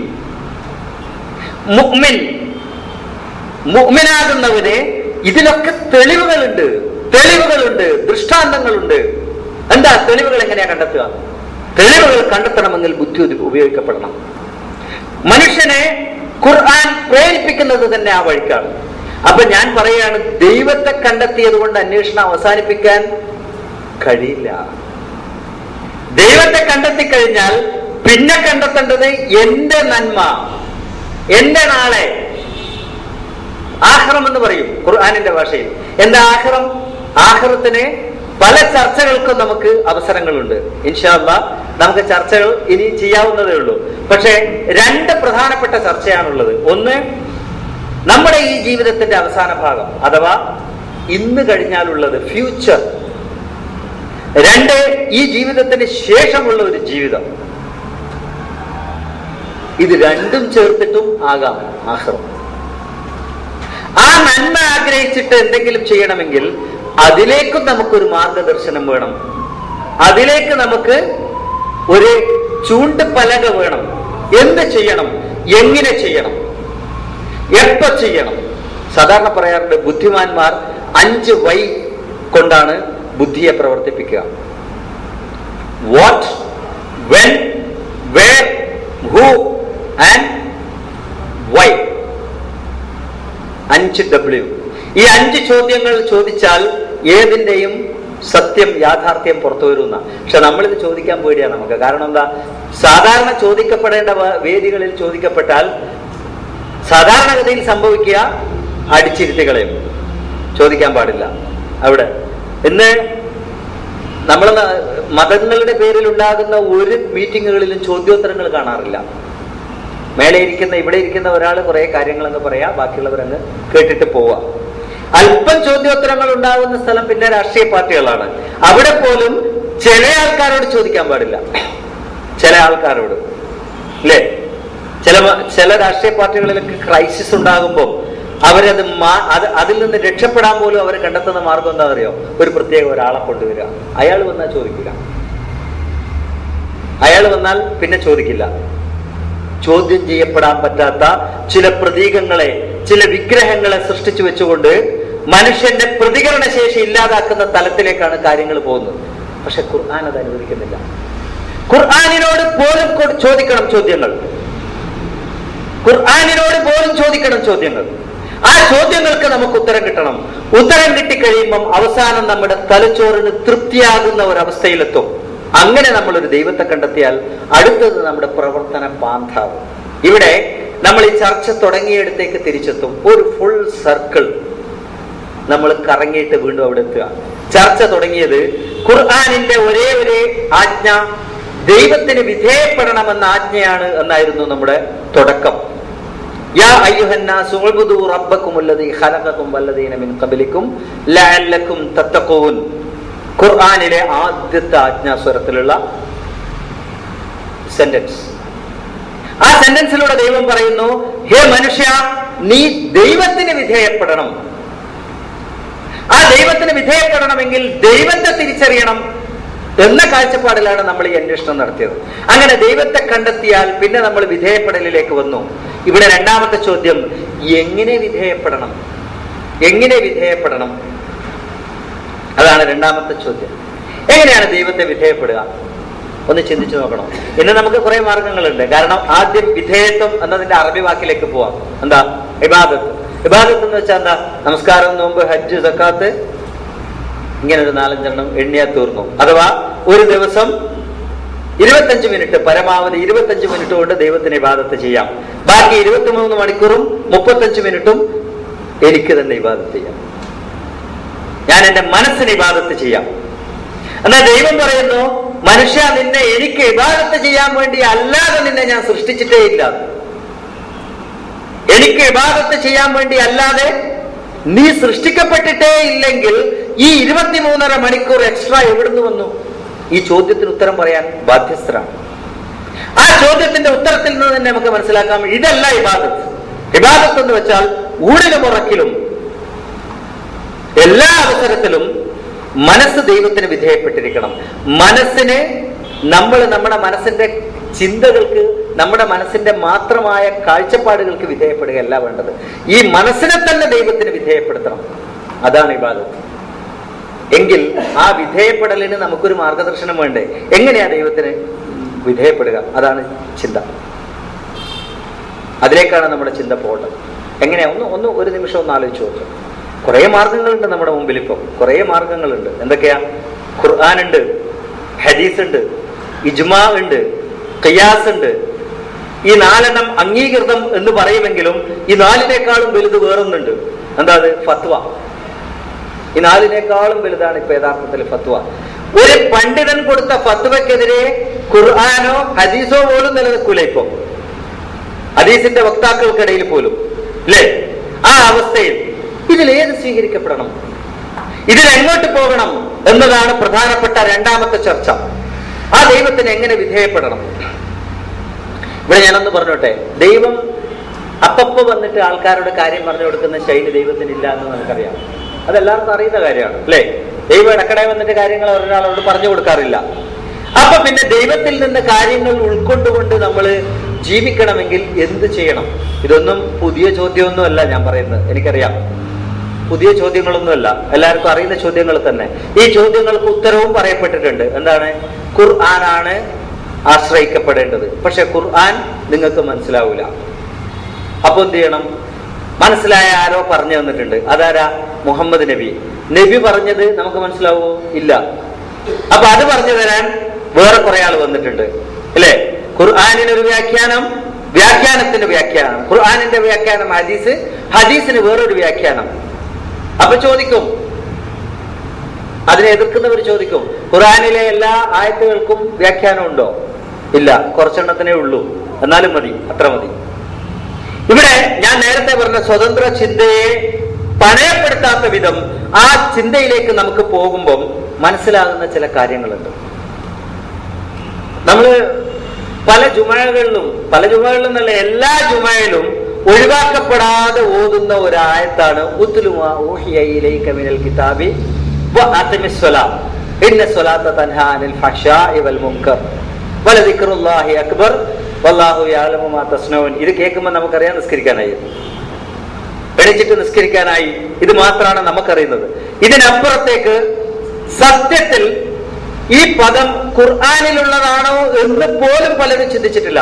മുഅ്മിനാകുന്നവനെ ഇതിലൊക്കെ തെളിവുകളുണ്ട്, ദൃഷ്ടാന്തങ്ങളുണ്ട്. എന്താ തെളിവുകൾ? എങ്ങനെയാ കണ്ടെത്തുക? തെളിവുകൾ കണ്ടെത്തണമെങ്കിൽ ബുദ്ധി ഉപയോഗിക്കപ്പെടണം. മനുഷ്യനെ ഖുർആൻ പ്രേരിപ്പിക്കുന്നത് തന്നെ ആ വഴിക്കാണ്. അപ്പൊ ഞാൻ പറയുകയാണ്, ദൈവത്തെ കണ്ടെത്തിയത് കൊണ്ട് അന്വേഷണം അവസാനിപ്പിക്കാൻ കഴിയില്ല. ദൈവത്തെ കണ്ടെത്തി കഴിഞ്ഞാൽ പിന്നെ കണ്ടെത്തേണ്ടത് എന്റെ നന്മ, എന്റെ നാളെ. ആഖിറം എന്ന് പറയും ഖുർആനിന്റെ ഭാഷയിൽ. എന്താ ആഖിറം? ആഖിറത്തിന് പല ചർച്ചകൾക്കും നമുക്ക് അവസരങ്ങളുണ്ട്. ഇൻഷാ അല്ലാഹ് നമുക്ക് ചർച്ചകൾ ഇനി ചെയ്യാവുന്നതേ ഉള്ളൂ. പക്ഷെ 2 പ്രധാനപ്പെട്ട ചർച്ചയാണുള്ളത്. ഒന്ന്, നമ്മുടെ ഈ ജീവിതത്തിന്റെ അവസാന ഭാഗം, അഥവാ ഇന്ന് കഴിഞ്ഞാലുള്ളത്, ഫ്യൂച്ചർ. 2, ഈ ജീവിതത്തിന് ശേഷമുള്ള ഒരു ജീവിതം. ഇത് രണ്ടും ചേർത്തിട്ടും ആകാം ആഖിറം. ആ നന്മ ആഗ്രഹിച്ചിട്ട് എന്തെങ്കിലും ചെയ്യണമെങ്കിൽ അതിലേക്കും നമുക്കൊരു മാർഗദർശനം വേണം. അതിലേക്ക് നമുക്ക് ഒരു ചൂണ്ടുപലക വേണം. എന്ത് ചെയ്യണം, എങ്ങനെ ചെയ്യണം, എപ്പോ ചെയ്യണം, സാധാരണ പറയാറുണ്ട്, ബുദ്ധിമാന്മാർ 5 വൈ കൊണ്ടാണ് ബുദ്ധിയെ പ്രവർത്തിപ്പിക്കുക. What, when, where, who and why. 5W. ഈ 5 ചോദ്യങ്ങൾ ചോദിച്ചാൽ ഏതിന്റെയും സത്യം, യാഥാർത്ഥ്യം പുറത്തു വരുന്ന. പക്ഷെ നമ്മളിത് ചോദിക്കാൻ പേടിയാണ് നമുക്ക്. കാരണം എന്താ? സാധാരണ ചോദിക്കപ്പെടേണ്ട വേദികളിൽ ചോദിക്കപ്പെട്ടാൽ സാധാരണഗതിയിൽ സംഭവിക്കുക അടിച്ചിരുത്തികളെയും ചോദിക്കാൻ പാടില്ല. അവിടെ ഇന്ന് നമ്മൾ മതങ്ങളുടെ പേരിൽ ഉണ്ടാകുന്ന ഒരു മീറ്റിങ്ങുകളിലും ചോദ്യോത്തരങ്ങൾ കാണാറില്ല. മേലെ ഇരിക്കുന്ന, ഇവിടെ ഇരിക്കുന്ന ഒരാൾ കുറെ കാര്യങ്ങളെന്ന് പറയാ, ബാക്കിയുള്ളവരങ്ങ് കേട്ടിട്ട് പോവാ. അല്പം ചോദ്യോത്തരങ്ങൾ ഉണ്ടാകുന്ന സ്ഥലം പിന്നെ രാഷ്ട്രീയ പാർട്ടികളാണ്. അവിടെ പോലും ചില ആൾക്കാരോട് ചോദിക്കാൻ പാടില്ല. ചില ആൾക്കാരോട്, അല്ലേ? ചില രാഷ്ട്രീയ പാർട്ടികളിലൊക്കെ ക്രൈസിസ് ഉണ്ടാകുമ്പോൾ അവരത് അതിൽ നിന്ന് രക്ഷപ്പെടാൻ പോലും അവർ കണ്ടെത്തുന്ന മാർഗം എന്താ അറിയോ? ഒരു പ്രത്യേക ഒരാളെ കൊണ്ടുവരിക. അയാൾ വന്നാൽ ചോദിക്കില്ല. അയാൾ വന്നാൽ പിന്നെ ചോദിക്കില്ല. ചോദ്യം ചെയ്യപ്പെടാൻ പറ്റാത്ത ചില പ്രതീകങ്ങളെ, ചില വിഗ്രഹങ്ങളെ സൃഷ്ടിച്ചു വെച്ചുകൊണ്ട് മനുഷ്യന്റെ പ്രതികരണ ശേഷി ഇല്ലാതാക്കുന്ന തലത്തിലേക്കാണ് കാര്യങ്ങൾ പോകുന്നത്. പക്ഷെ ഖുർആൻ അത് അനുവദിക്കുന്നില്ല. ഖുർആനിനോട് പോലും ചോദിക്കണം ചോദ്യങ്ങൾ. ഖുർആനിനോട് പോലും ചോദിക്കണം ചോദ്യങ്ങൾ. ആ ചോദ്യങ്ങൾക്ക് നമുക്ക് ഉത്തരം കിട്ടണം. ഉത്തരം കിട്ടിക്കഴിയുമ്പം അവസാനം നമ്മുടെ തലച്ചോറിന് തൃപ്തിയാകുന്ന ഒരവസ്ഥയിലെത്തും. അങ്ങനെ നമ്മളൊരു ദൈവത്തെ കണ്ടെത്തിയാൽ അടുത്തത് നമ്മുടെ പ്രവർത്തന പാന്താവ്. ഇവിടെ നമ്മൾ ഈ ചർച്ച തുടങ്ങിയിടത്തേക്ക് തിരിച്ചെത്തും. ഒരു ഫുൾ സർക്കിൾ നമ്മൾ കറങ്ങിയിട്ട് വീണ്ടും അവിടെ എത്തുക. ചർച്ച തുടങ്ങിയത് ഖുർആനിന്റെ ഒരേ ആജ്ഞ ദൈവത്തിന് വിധേയപ്പെടണമെന്ന ആജ്ഞയാണ് എന്നായിരുന്നു നമ്മുടെ തുടക്കം. യാ അയ്യുഹന്നാസു ഉഅ്ബുദൂ റബ്ബക്കുമുല്ലദീ ഖലഖകും വല്ലദീന മിൻ ഖബ്ലികും ലഅല്ലകും തത്തഖൂൻ. ഖുർആനിലെ ആദ്യത്തെ ആജ്ഞാസ്വരത്തിലുള്ള സെന്റൻസ്. ആ സെന്റൻസിലൂടെ ദൈവം പറയുന്നു, ഹേ മനുഷ്യ, നീ ദൈവത്തിന് വിധേയപ്പെടണം. ആ ദൈവത്തിന് വിധേയപ്പെടണമെങ്കിൽ ദൈവത്തെ തിരിച്ചറിയണം എന്ന കാഴ്ചപ്പാടിലാണ് നമ്മൾ ഈ അന്വേഷണം നടത്തിയത്. അങ്ങനെ ദൈവത്തെ കണ്ടെത്തിയാൽ പിന്നെ നമ്മൾ വിധേയപ്പെടലിലേക്ക് വന്നു. ഇവിടെ രണ്ടാമത്തെ ചോദ്യം, എങ്ങനെ വിധേയപ്പെടണം? എങ്ങനെ വിധേയപ്പെടണം? അതാണ് രണ്ടാമത്തെ ചോദ്യം. എങ്ങനെയാണ് ദൈവത്തെ വിധേയപ്പെടുക? ഒന്ന് ചിന്തിച്ചു നോക്കണം. ഇന്ന് നമുക്ക് കുറെ മാർഗങ്ങളുണ്ട്. കാരണം ആദ്യം വിധേയത്വം എന്നതിന്റെ അറബി വാക്കിലേക്ക് പോവാം. എന്താ? ഇബാദത്ത്. ഇബാദത്ത് എന്ന് വെച്ചാൽ എന്താ? നമസ്കാരം, നോമ്പ്, ഹജ്ജ്, സക്കാത്ത്, ഇങ്ങനെ ഒരു 4-5 എണ്ണിയാ തീർന്നു. അഥവാ ഒരു ദിവസം 25 മിനിറ്റ്, പരമാവധി 25 മിനിറ്റ് കൊണ്ട് ദൈവത്തിന് ഇബാദത്ത് ചെയ്യാം. ബാക്കി 23 മണിക്കൂറും 35 മിനിറ്റും എനിക്ക് തന്നെ ഇബാദത്ത് ചെയ്യാം. ഞാൻ എന്റെ മനസ്സിന് ഇബാദത്ത് ചെയ്യാം. എന്നാൽ ദൈവം പറയുന്നു, മനുഷ്യ, നിന്നെ എനിക്ക് ഇബാദത്ത് ചെയ്യാൻ വേണ്ടി അല്ലാതെ നിന്നെ ഞാൻ സൃഷ്ടിച്ചിട്ടേ ഇല്ല. എനിക്ക് ഇബാദത്ത് ചെയ്യാൻ വേണ്ടി അല്ലാതെ നീ സൃഷ്ടിക്കപ്പെട്ടിട്ടേ ഇല്ലെങ്കിൽ ഈ 23.5 മണിക്കൂർ എക്സ്ട്രാ എവിടുന്ന് വന്നു? ഈ ചോദ്യത്തിന് ഉത്തരം പറയാൻ ബാധ്യസ്ഥരാണ്. ആ ചോദ്യത്തിന്റെ ഉത്തരത്തിൽ നിന്ന് തന്നെ നമുക്ക് മനസ്സിലാക്കാം, ഇതല്ല ഇബാദത്ത്. ഇബാദത്ത് എന്ന് വെച്ചാൽ ഊണിലും ഉറക്കിലും എല്ലാ അവസരത്തിലും മനസ്സ് ദൈവത്തിന് വിധേയപ്പെട്ടിരിക്കണം. മനസ്സിന് നമ്മുടെ മനസ്സിന്റെ ചിന്തകൾക്ക്, നമ്മുടെ മനസ്സിന്റെ മാത്രമായ കാഴ്ചപ്പാടുകൾക്ക് വിധേയപ്പെടുകയല്ല വേണ്ടത്. ഈ മനസ്സിനെ തന്നെ ദൈവത്തിന് വിധേയപ്പെടുത്തണം. അതാണ് ഇബാദത്ത്. എങ്കിൽ ആ വിധേയപ്പെടലിന് നമുക്കൊരു മാർഗദർശനം വേണ്ടേ? എങ്ങനെയാ ദൈവത്തിന് വിധേയപ്പെടുക? അതാണ് ചിന്ത. അതിലേക്കാണ് നമ്മുടെ ചിന്ത പോകേണ്ടത്. എങ്ങനെയാ? ഒരു നിമിഷം ഒന്ന് ആലോചിച്ച് നോക്കുക. കുറെ മാർഗങ്ങളുണ്ട് നമ്മുടെ മുമ്പിൽ. ഇപ്പം കുറെ മാർഗങ്ങളുണ്ട്. എന്തൊക്കെയാ? ഖുർആൻ ഉണ്ട്, ഹദീസ് ഉണ്ട്, ഇജ്മാ ഉണ്ട്, ഖിയാസ് ഉണ്ട്. ഈ 4 അംഗീകൃതം എന്ന് പറയുമെങ്കിലും ഈ 4 വലുത് വേറൊന്നുണ്ട്. എന്താ അത്? ഫത്വ. ഈ 4 വലുതാണ് ഇപ്പൊ യഥാർത്ഥത്തിൽ ഫത്വ. ഒരു പണ്ഡിതൻ കൊടുത്ത ഫത്വക്കെതിരെ ഖുർആനോ ഹദീസോ പോലും നിലനിൽക്കൂല. ഇപ്പൊ ഹദീസിന്റെ വക്താക്കൾക്കിടയിൽ പോലും, അല്ലേ? ആ അവസ്ഥയിൽ ഇതിലേത് സ്വീകരിക്കപ്പെടണം, ഇതിലെങ്ങോട്ട് പോകണം എന്നതാണ് പ്രധാനപ്പെട്ട രണ്ടാമത്തെ ചർച്ച. ആ ദൈവത്തിന് എങ്ങനെ വിധേയപ്പെടണം? ഇവിടെ ഞാനൊന്ന് പറഞ്ഞോട്ടെ. ദൈവം അപ്പപ്പോ വന്നിട്ട് ആൾക്കാരോട് കാര്യം പറഞ്ഞു കൊടുക്കുന്ന ശൈലി ദൈവത്തിനില്ല എന്ന് നമുക്കറിയാം. അതെല്ലാവർക്കും അറിയുന്ന കാര്യമാണ്, അല്ലേ? ദൈവം ഇടക്കടെ വന്നിട്ട് കാര്യങ്ങൾ ഒരാളോട് പറഞ്ഞു കൊടുക്കാറില്ല. അപ്പൊ പിന്നെ ദൈവത്തിൽ നിന്ന് കാര്യങ്ങൾ ഉൾക്കൊണ്ടുകൊണ്ട് നമ്മൾ ജീവിക്കണമെങ്കിൽ എന്ത് ചെയ്യണം? ഇതൊന്നും പുതിയ ചോദ്യമൊന്നുമല്ല ഞാൻ പറയുന്നത്, എനിക്കറിയാം. പുതിയ ചോദ്യങ്ങളൊന്നുമല്ല, എല്ലാവർക്കും അറിയുന്ന ചോദ്യങ്ങൾ തന്നെ. ഈ ചോദ്യങ്ങൾക്ക് ഉത്തരവും പറയപ്പെട്ടിട്ടുണ്ട്. എന്താണ്? ഖുർആനാണ് ആശ്രയിക്കപ്പെടേണ്ടത്. പക്ഷെ ഖുർആൻ നിങ്ങൾക്ക് മനസ്സിലാവൂല. അപ്പൊ എന്ത് ചെയ്യണം? മനസ്സിലായ ആരോ പറഞ്ഞു തന്നിട്ടുണ്ട്. അതാരാ? മുഹമ്മദ് നബി. നബി പറഞ്ഞത് നമുക്ക് മനസ്സിലാവോ? ഇല്ല. അപ്പൊ അത് പറഞ്ഞു തരാൻ വേറെ കുറെ ആൾ വന്നിട്ടുണ്ട്, അല്ലേ? ഖുർആനിനൊരു വ്യാഖ്യാനം, വ്യാഖ്യാനത്തിന് വ്യാഖ്യാനം. ഖുർആനിന്റെ വ്യാഖ്യാനം ഹദീസ്, ഹദീസിന് വേറൊരു വ്യാഖ്യാനം. അപ്പൊ ചോദിക്കും, അതിനെ എതിർക്കുന്നവർ ചോദിക്കും, ഖുർആനിലെ എല്ലാ ആയത്തുകൾക്കും വ്യാഖ്യാനം ഉണ്ടോ? ഇല്ല, കുറച്ചെണ്ണത്തിനേ ഉള്ളൂ, എന്നാലും മതി, അത്ര മതി. ഇവിടെ ഞാൻ നേരത്തെ പറഞ്ഞ സ്വതന്ത്ര ചിന്തയെ പണയപ്പെടുത്താത്ത വിധം ആ ചിന്തയിലേക്ക് നമുക്ക് പോകുമ്പം മനസ്സിലാകുന്ന ചില കാര്യങ്ങളുണ്ട്. നമ്മള് പല ജുമകളിലും എന്നല്ല, എല്ലാ ജുമയിലും ഒഴിവാക്കപ്പെടാതെ ഓതുന്ന ഒരായത്താണ് ഉത്ലു മാ ഊഹിയ ഇലൈക മിനൽ കിതാബി വഅഖിമിസ് സ്വലാത്ത് ഇന്ന സ്വലാത്ത തൻഹാ അനിൽ ഫഹ്ശാഇ വൽ മുൻകർ വലദിക്റുല്ലാഹി അക്ബർ വല്ലാഹു യഅലമു മാ തസ്നഊൻ. ഇത് കേൾക്കുമ്പോൾ നമുക്കറിയാം നിസ്കരിക്കാനായി, എണീച്ചിട്ട് നിസ്കരിക്കാനായി. ഇത് മാത്രമാണ് നമുക്കറിയുന്നത്. ഇതിനപ്പുറത്തേക്ക് സത്യത്തിൽ ഈ പദം ഖുർആനിലുള്ളതാണോ എന്ന് പോലും പലരും ചിന്തിച്ചിട്ടില്ല,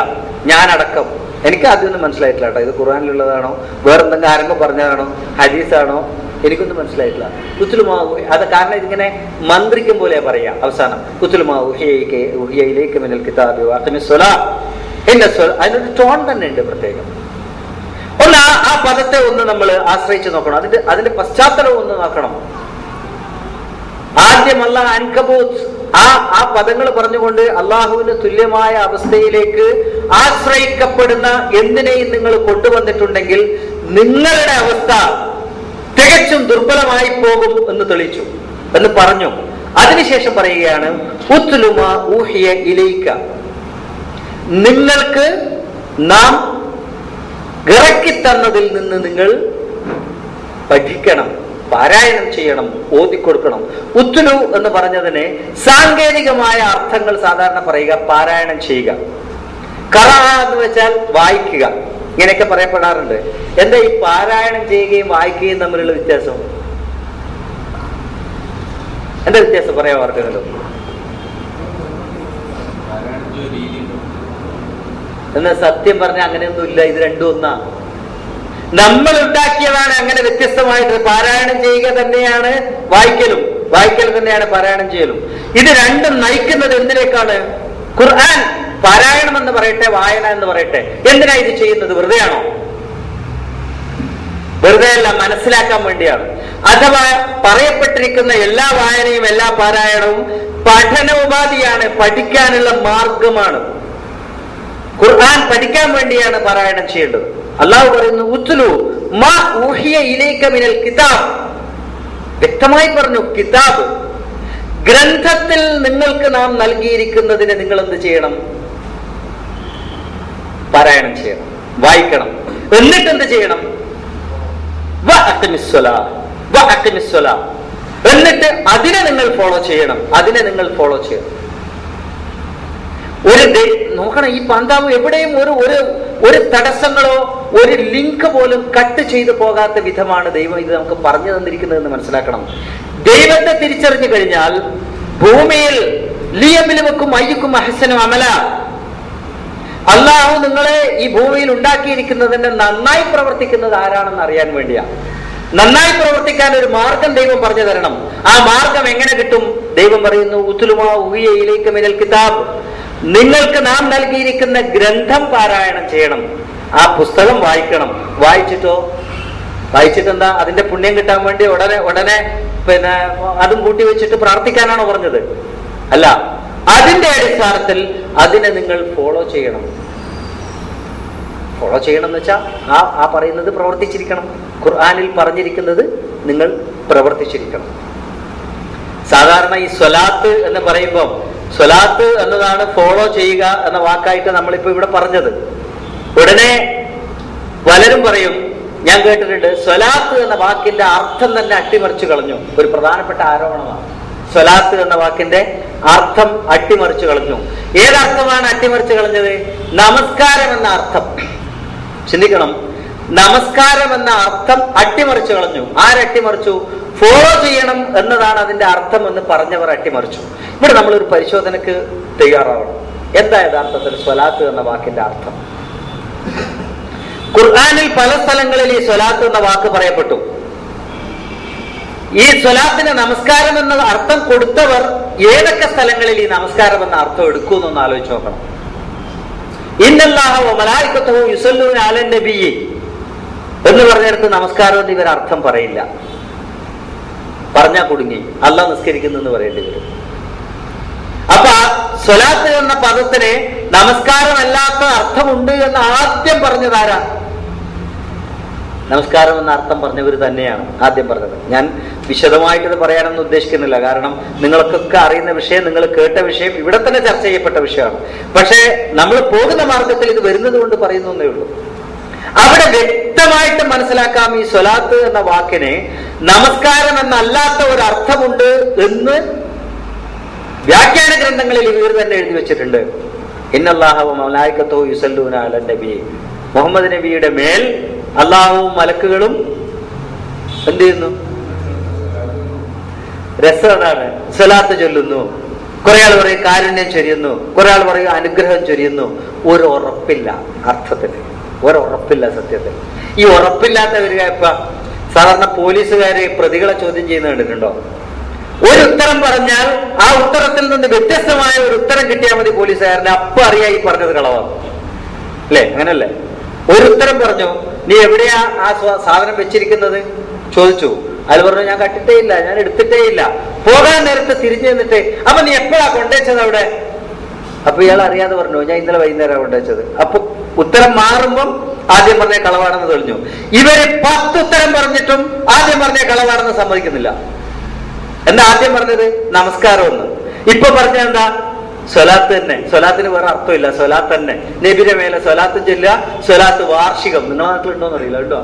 ഞാനടക്കം. എനിക്ക് ആദ്യമൊന്നും മനസ്സിലായിട്ടില്ല കേട്ടോ, ഇത് ഖുർആനിലുള്ളതാണോ വേറെന്തെങ്കിലും ആരെങ്കിലും പറഞ്ഞതാണോ ഹദീസാണോ, എനിക്കൊന്നും മനസ്സിലായിട്ടില്ല. കുത്തുലുമാ അത് കാരണം ഇതിങ്ങനെ മന്ത്രിക്കും പോലെ പറയാ അവസാനം. കുത്തുലുമാ ഊഹിയ ഇലൈക മിനൽ കിതാബി വഅഖിമിസ് സ്വലാത്ത് ഇന്ന സ്വലാത്ത്. അതിനൊരു ടോൺ തന്നെ ഉണ്ട് പ്രത്യേകം. ഒന്ന് ആ പദത്തെ ഒന്ന് നമ്മൾ ആശ്രയിച്ച് നോക്കണം, അതിന്റെ പശ്ചാത്തലം ഒന്ന് നോക്കണം. ആദ്യം അല്ലാഹ് അൻകബൂത്ത് ആ പദങ്ങൾ പറഞ്ഞുകൊണ്ട് അള്ളാഹുവിന് തുല്യമായ അവസ്ഥയിലേക്ക് ആശ്രയിക്കപ്പെടുന്ന എന്തിനേയും നിങ്ങൾ കൊണ്ടുവന്നിട്ടുണ്ടെങ്കിൽ നിങ്ങളുടെ അവസ്ഥ തികച്ചും ദുർബലമായി പോകും എന്ന് തെളിയിച്ചു എന്ന് പറഞ്ഞു. അതിനുശേഷം പറയുകയാണ് ഉത്ലു മാ ഊഹിയ ഇലൈക, നിങ്ങൾക്ക് നാം ഇറക്കി തന്നതിൽ നിന്ന് നിങ്ങൾ പഠിക്കണം, പാരായണം ചെയ്യണം, ഓതിക്കൊടുക്കണം. ഉത്ലു എന്ന് പറഞ്ഞതിന് സാങ്കേതികമായ അർത്ഥങ്ങൾ സാധാരണ പറയുക പാരായണം ചെയ്യുക. ഖറഅ എന്ന് വെച്ചാൽ വായിക്കുക, ഇങ്ങനെയൊക്കെ പറയപ്പെടാറുണ്ട്. എന്താ ഈ പാരായണം ചെയ്യുകയും വായിക്കുകയും തമ്മിലുള്ള വ്യത്യാസം? എന്താ വ്യത്യാസം പറയാൻ ഓർക്കുന്നുണ്ടോ? എന്നാൽ സത്യം പറഞ്ഞാൽ അങ്ങനെയൊന്നുമില്ല, ഇത് രണ്ടും ഒന്നാ. നമ്മൾ ഉണ്ടാക്കിയതാണ് അങ്ങനെ വ്യത്യസ്തമായിട്ട്. പാരായണം ചെയ്യുക തന്നെയാണ് വായിക്കലും, വായിക്കൽ തന്നെയാണ് പാരായണം ചെയ്യലും. ഇത് രണ്ടും നയിക്കുന്നത് എന്തിനേക്കാണ്? ഖുർആൻ പാരായണം എന്ന് പറയട്ടെ, വായന എന്ന് പറയട്ടെ, എന്തിനാ ഇത് ചെയ്യുന്നത്? വെറുതെയാണോ? വെറുതെ അല്ല, മനസ്സിലാക്കാൻ വേണ്ടിയാണ്. അഥവാ പറയപ്പെട്ടിരിക്കുന്ന എല്ലാ വായനയും എല്ലാ പാരായണവും പഠനോപാധിയാണ്, പഠിക്കാനുള്ള മാർഗമാണ്. ഖുർആൻ പഠിക്കാൻ വേണ്ടിയാണ് പാരായണം ചെയ്യേണ്ടത്. അള്ളാഹു പറയുന്നു ഉത്ലു മാ ഊഹിയ ഇലൈക മിനൽ കിതാബ്, വ്യക്തമായി പറഞ്ഞു. കിതാബ് ഗ്രന്ഥത്തിൽ നിങ്ങൾക്ക് നാം നൽകിയിരിക്കുന്നതിന് നിങ്ങൾ എന്ത് ചെയ്യണം? പാരായണം ചെയ്യണം, വായിക്കണം. എന്നിട്ട് എന്ത് ചെയ്യണം? വഅഖിമിസ് സ്വലാത്ത്, എന്നിട്ട് അതിനെ നിങ്ങൾ ഫോളോ ചെയ്യണം, അതിനെ നിങ്ങൾ ഫോളോ ചെയ്യണം. നോക്കണം, ഈ പന്താവ് എവിടെയും ഒരു തടസ്സങ്ങളോ ഒരു ലിങ്ക് പോലും കട്ട് ചെയ്തു പോകാത്ത വിധമാണ് ദൈവം ഇത് നമുക്ക് പറഞ്ഞു തന്നിരിക്കുന്നതെന്ന് മനസ്സിലാക്കണം. ദൈവത്തെ തിരിച്ചറിഞ്ഞു കഴിഞ്ഞാൽ ഭൂമിയിൽ ലിയബ്ലുവക്കും അയ്യുക്കും അഹ്സനു അമല, അള്ളാഹു നിങ്ങളെ ഈ ഭൂമിയിൽ ഉണ്ടാക്കിയിരിക്കുന്നതിന്റെ നന്നായി പ്രവർത്തിക്കുന്നത് ആരാണെന്ന് അറിയാൻ വേണ്ടിയാ. നന്നായി പ്രവർത്തിക്കാൻ ഒരു മാർഗം ദൈവം പറഞ്ഞു തരണം. ആ മാർഗം എങ്ങനെ കിട്ടും? ദൈവം പറയുന്നു ഉത്ലു മാ ഊഹിയ ഇലൈക മിനൽ കിതാബ്, നിങ്ങൾക്ക് നാം നൽകിയിരിക്കുന്ന ഗ്രന്ഥം പാരായണം ചെയ്യണം, ആ പുസ്തകം വായിക്കണം. വായിച്ചിട്ടെന്താ? അതിന്റെ പുണ്യം കിട്ടാൻ വേണ്ടി ഉടനെ പിന്നെ അതും കൂട്ടി വെച്ചിട്ട് പ്രാർത്ഥിക്കാനാണോ പറഞ്ഞത്? അല്ല, അതിന്റെ അടിസ്ഥാനത്തിൽ അതിനെ നിങ്ങൾ ഫോളോ ചെയ്യണം. ഫോളോ ചെയ്യണം എന്ന് വെച്ചാൽ ആ പറയുന്നത് പ്രവർത്തിച്ചിരിക്കണം. ഖുർആനിൽ പറഞ്ഞിരിക്കുന്നത് നിങ്ങൾ പ്രവർത്തിച്ചിരിക്കണം. സാധാരണ ഈ സ്വലാത്ത് എന്ന് പറയുമ്പോൾ സ്വലാത്ത് എന്നതാണ് ഫോളോ ചെയ്യുക എന്ന വാക്കായിട്ട് നമ്മളിപ്പോ ഇവിടെ പറഞ്ഞത്. ഉടനെ പലരും പറയും, ഞാൻ കേട്ടിട്ടുണ്ട്, സ്വലാത്ത് എന്ന വാക്കിന്റെ അർത്ഥം തന്നെ അട്ടിമറിച്ചു കളഞ്ഞു. ഒരു പ്രധാനപ്പെട്ട ആരോപണമാണ്. സ്വലാത്ത് എന്ന വാക്കിന്റെ അർത്ഥം അട്ടിമറിച്ചു കളഞ്ഞു. ഏതർത്ഥമാണ് അട്ടിമറിച്ചു കളഞ്ഞത്? നമസ്കാരം എന്ന അർത്ഥം. ചിന്തിക്കണം, നമസ്കാരം എന്ന അർത്ഥം അട്ടിമറിച്ചു കളഞ്ഞു. ആരട്ടിമറിച്ചു? ഫോളോ ചെയ്യണം എന്നതാണ് അതിന്റെ അർത്ഥം എന്ന് പറഞ്ഞവർ അട്ടിമറിച്ചു. ഇവിടെ നമ്മളൊരു പരിശോധനക്ക് തയ്യാറാവണം. എന്താ യഥാർത്ഥത്തിൽ സ്വലാത്ത് എന്ന വാക്കിന്റെ അർത്ഥം? ഖുർആനിൽ പല സ്ഥലങ്ങളിൽ ഈ സ്വലാത്ത് എന്ന വാക്ക് പറയപ്പെട്ടു. ഈ സ്വലാത്തിന് നമസ്കാരം എന്ന അർത്ഥം കൊടുത്തവർ ഏതൊക്കെ സ്ഥലങ്ങളിൽ ഈ നമസ്കാരം എന്ന അർത്ഥം എടുക്കുമെന്നൊന്ന് ആലോചിച്ച് നോക്കണം. ഇന്നല്ലാഹ വ മലായികത്തുഹു യുസല്ലൂന അലൻ നബിയ്യി എന്ന് പറഞ്ഞെടുത്ത് നമസ്കാരം എന്ന് ഇവർ അർത്ഥം പറയില്ല. പറഞ്ഞാ കുടുങ്ങി, അല്ലാഹ് നിസ്കരിക്കുന്നു എന്ന് പറയേണ്ടി വരും. അപ്പൊ സ്വലാത്ത് എന്ന പദത്തിന് നമസ്കാരമല്ലാത്ത അർത്ഥമുണ്ട് എന്ന് ആദ്യം പറഞ്ഞതാരാ? നമസ്കാരം എന്ന അർത്ഥം പറഞ്ഞവർ തന്നെയാണ് ആദ്യം പറഞ്ഞത്. ഞാൻ വിശദമായിട്ടത് പറയാനൊന്നും ഉദ്ദേശിക്കുന്നില്ല. കാരണം നിങ്ങൾക്കൊക്കെ അറിയുന്ന വിഷയം, നിങ്ങൾ കേട്ട വിഷയം, ഇവിടെ തന്നെ ചർച്ച ചെയ്യപ്പെട്ട വിഷയമാണ്. പക്ഷേ നമ്മൾ പോകുന്ന മാർഗത്തിൽ ഇത് വരുന്നത് കൊണ്ട് പറയുന്നു എന്നേ ഉള്ളൂ. അവിടെ വ്യക്തമായിട്ട് മനസ്സിലാക്കാം ഈ സ്വലാത്ത് എന്ന വാക്കിന് നമസ്കാരം എന്നല്ലാത്ത ഒരു അർത്ഥമുണ്ട് എന്ന് വ്യാഖ്യാന ഗ്രന്ഥങ്ങളിൽ ഇവർ തന്നെ എഴുതി വെച്ചിട്ടുണ്ട്. ഇന്നല്ലാഹു വ മലായികത്തുഹു യുസല്ലൂന അലൻ നബി, മുഹമ്മദ് നബിയുടെ മേൽ അള്ളാഹുവും മലക്കുകളും എന്ത് ചെയ്യുന്നു? രസം അതാണ്, സ്വലാത്ത് ചൊല്ലുന്നു. കുറെ ആൾ പറയും കാരുണ്യം ചൊരിയുന്നു, കുറെ ആൾ പറയും അനുഗ്രഹം ചൊരിയുന്നു. ഒരു ഉറപ്പില്ല അർത്ഥത്തിന്, ഒരുറപ്പില്ല സത്യത്തിൽ. ഈ ഉറപ്പില്ലാത്തവര് ഇപ്പൊ സാധാരണ പോലീസുകാര് പ്രതികളെ ചോദ്യം ചെയ്യുന്ന കണ്ടിട്ടുണ്ടോ? ഒരു ഉത്തരം പറഞ്ഞാൽ ആ ഉത്തരത്തിൽ നിന്ന് വ്യത്യസ്തമായ ഒരു ഉത്തരം കിട്ടിയാൽ മതി പോലീസുകാരന്, അപ്പൊ അറിയാം ഈ പറഞ്ഞത് കളവാണ്. അല്ലേ? അങ്ങനല്ലേ? ഒരു ഉത്തരം പറഞ്ഞു, നീ എവിടെയാ ആ സാധനം വെച്ചിരിക്കുന്നത് ചോദിച്ചു. അയാൾ പറഞ്ഞു, ഞാൻ കട്ടിട്ടേ ഇല്ല, ഞാൻ എടുത്തിട്ടേ ഇല്ല. പോകാൻ നേരത്തെ തിരിഞ്ഞു നിന്നിട്ട്, അപ്പൊ നീ എപ്പോഴാ കൊണ്ടുവച്ചത് അവിടെ? അപ്പൊ ഇയാൾ അറിയാതെ പറഞ്ഞു, ഞാൻ ഇന്നലെ വൈകുന്നേരം കൊണ്ടുവച്ചത്. അപ്പൊ ഉത്തരം മാറുമ്പം ആദ്യം പറഞ്ഞ കളവാണെന്ന് തെളിഞ്ഞു. ഇവര് 10 ഉത്തരം പറഞ്ഞിട്ടും ആദ്യം പറഞ്ഞ കളവാണെന്ന് സമ്മതിക്കുന്നില്ല. എന്താ ആദ്യം പറഞ്ഞത്? നമസ്കാരം എന്ന്. ഇപ്പൊ പറഞ്ഞ എന്താ? സ്വലാത്ത് തന്നെ. സ്വലാത്തിന് വേറെ അർത്ഥമില്ല, സ്വലാത്ത് തന്നെ. നബിയുടെ മേലെ സ്വലാത്ത് ചെല്ലുക, സ്വലാത്ത് വാർഷികം. നിങ്ങളുടെ നാട്ടിലുണ്ടോന്ന് അറിയില്ല കേട്ടോ.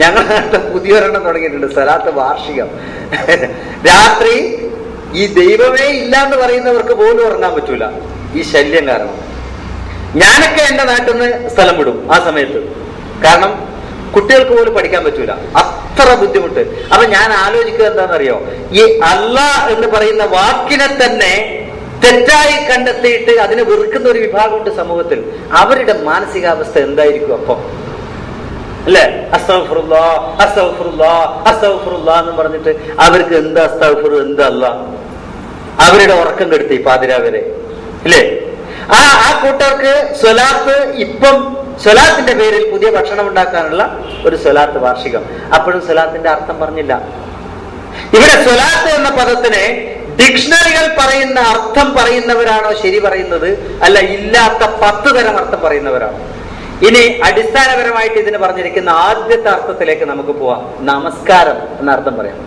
ഞങ്ങളുടെ നാട്ടിൽ പുതിയൊരെണ്ണം തുടങ്ങിയിട്ടുണ്ട്, സ്വലാത്ത് വാർഷികം. രാത്രി ഈ ദൈവമേ ഇല്ല എന്ന് പറയുന്നവർക്ക് പോലും ഉറങ്ങാൻ പറ്റൂല, ഈ ശല്യം കാരണം. ഞാനൊക്കെ എന്റെ നാട്ടിൽ നിന്ന് സ്ഥലം വിടും ആ സമയത്ത്. കാരണം കുട്ടികൾക്ക് പോലും പഠിക്കാൻ പറ്റൂല, അത്ര ബുദ്ധിമുട്ട്. അപ്പൊ ഞാൻ ആലോചിക്കുക എന്താണെന്നറിയോ, ഈ അല്ലാഹ് എന്ന് പറയുന്ന വാക്കിനെ തന്നെ തെറ്റായി കണ്ടെത്തിയിട്ട് അതിനെ വെറുക്കുന്ന ഒരു വിഭാഗമുണ്ട് സമൂഹത്തിൽ. അവരുടെ മാനസികാവസ്ഥ എന്തായിരിക്കും അപ്പൊ? അല്ലെ? അസ്തഗ്ഫിറുല്ലാഹ് അസ്തഗ്ഫിറുല്ലാഹ് അസ്തഗ്ഫിറുല്ലാഹ് എന്ന് പറഞ്ഞിട്ട് അവർക്ക് എന്താ അസ്തഗ്ഫിറു, എന്താ അല്ലാഹ്? അവരുടെ ഉറക്കം കെടുത്തി പാതിരാവരെ, അല്ലേ? ആ കൂട്ടർക്ക് സ്വലാത്ത്, ഇപ്പം സ്വലാത്തിന്റെ പേരിൽ പുതിയ ഭക്ഷണം ഉണ്ടാക്കാനുള്ള ഒരു സ്വലാത്ത് വാർഷികം. അപ്പോഴും സ്വലാത്തിന്റെ അർത്ഥം പറഞ്ഞില്ല. ഇവിടെ സ്വലാത്ത് എന്ന പദത്തിന് ഡിക്ഷണറികൾ പറയുന്ന അർത്ഥം പറയുന്നവരാണോ ശരി പറയുന്നത്, അല്ല ഇല്ലാത്ത 10 തരം അർത്ഥം പറയുന്നവരാണോ? ഇനി അടിസ്ഥാനപരമായിട്ട് ഇതിന് പറഞ്ഞിരിക്കുന്ന ആദ്യത്തെ അർത്ഥത്തിലേക്ക് നമുക്ക് പോവാം. നമസ്കാരം എന്ന അർത്ഥം പറയാം.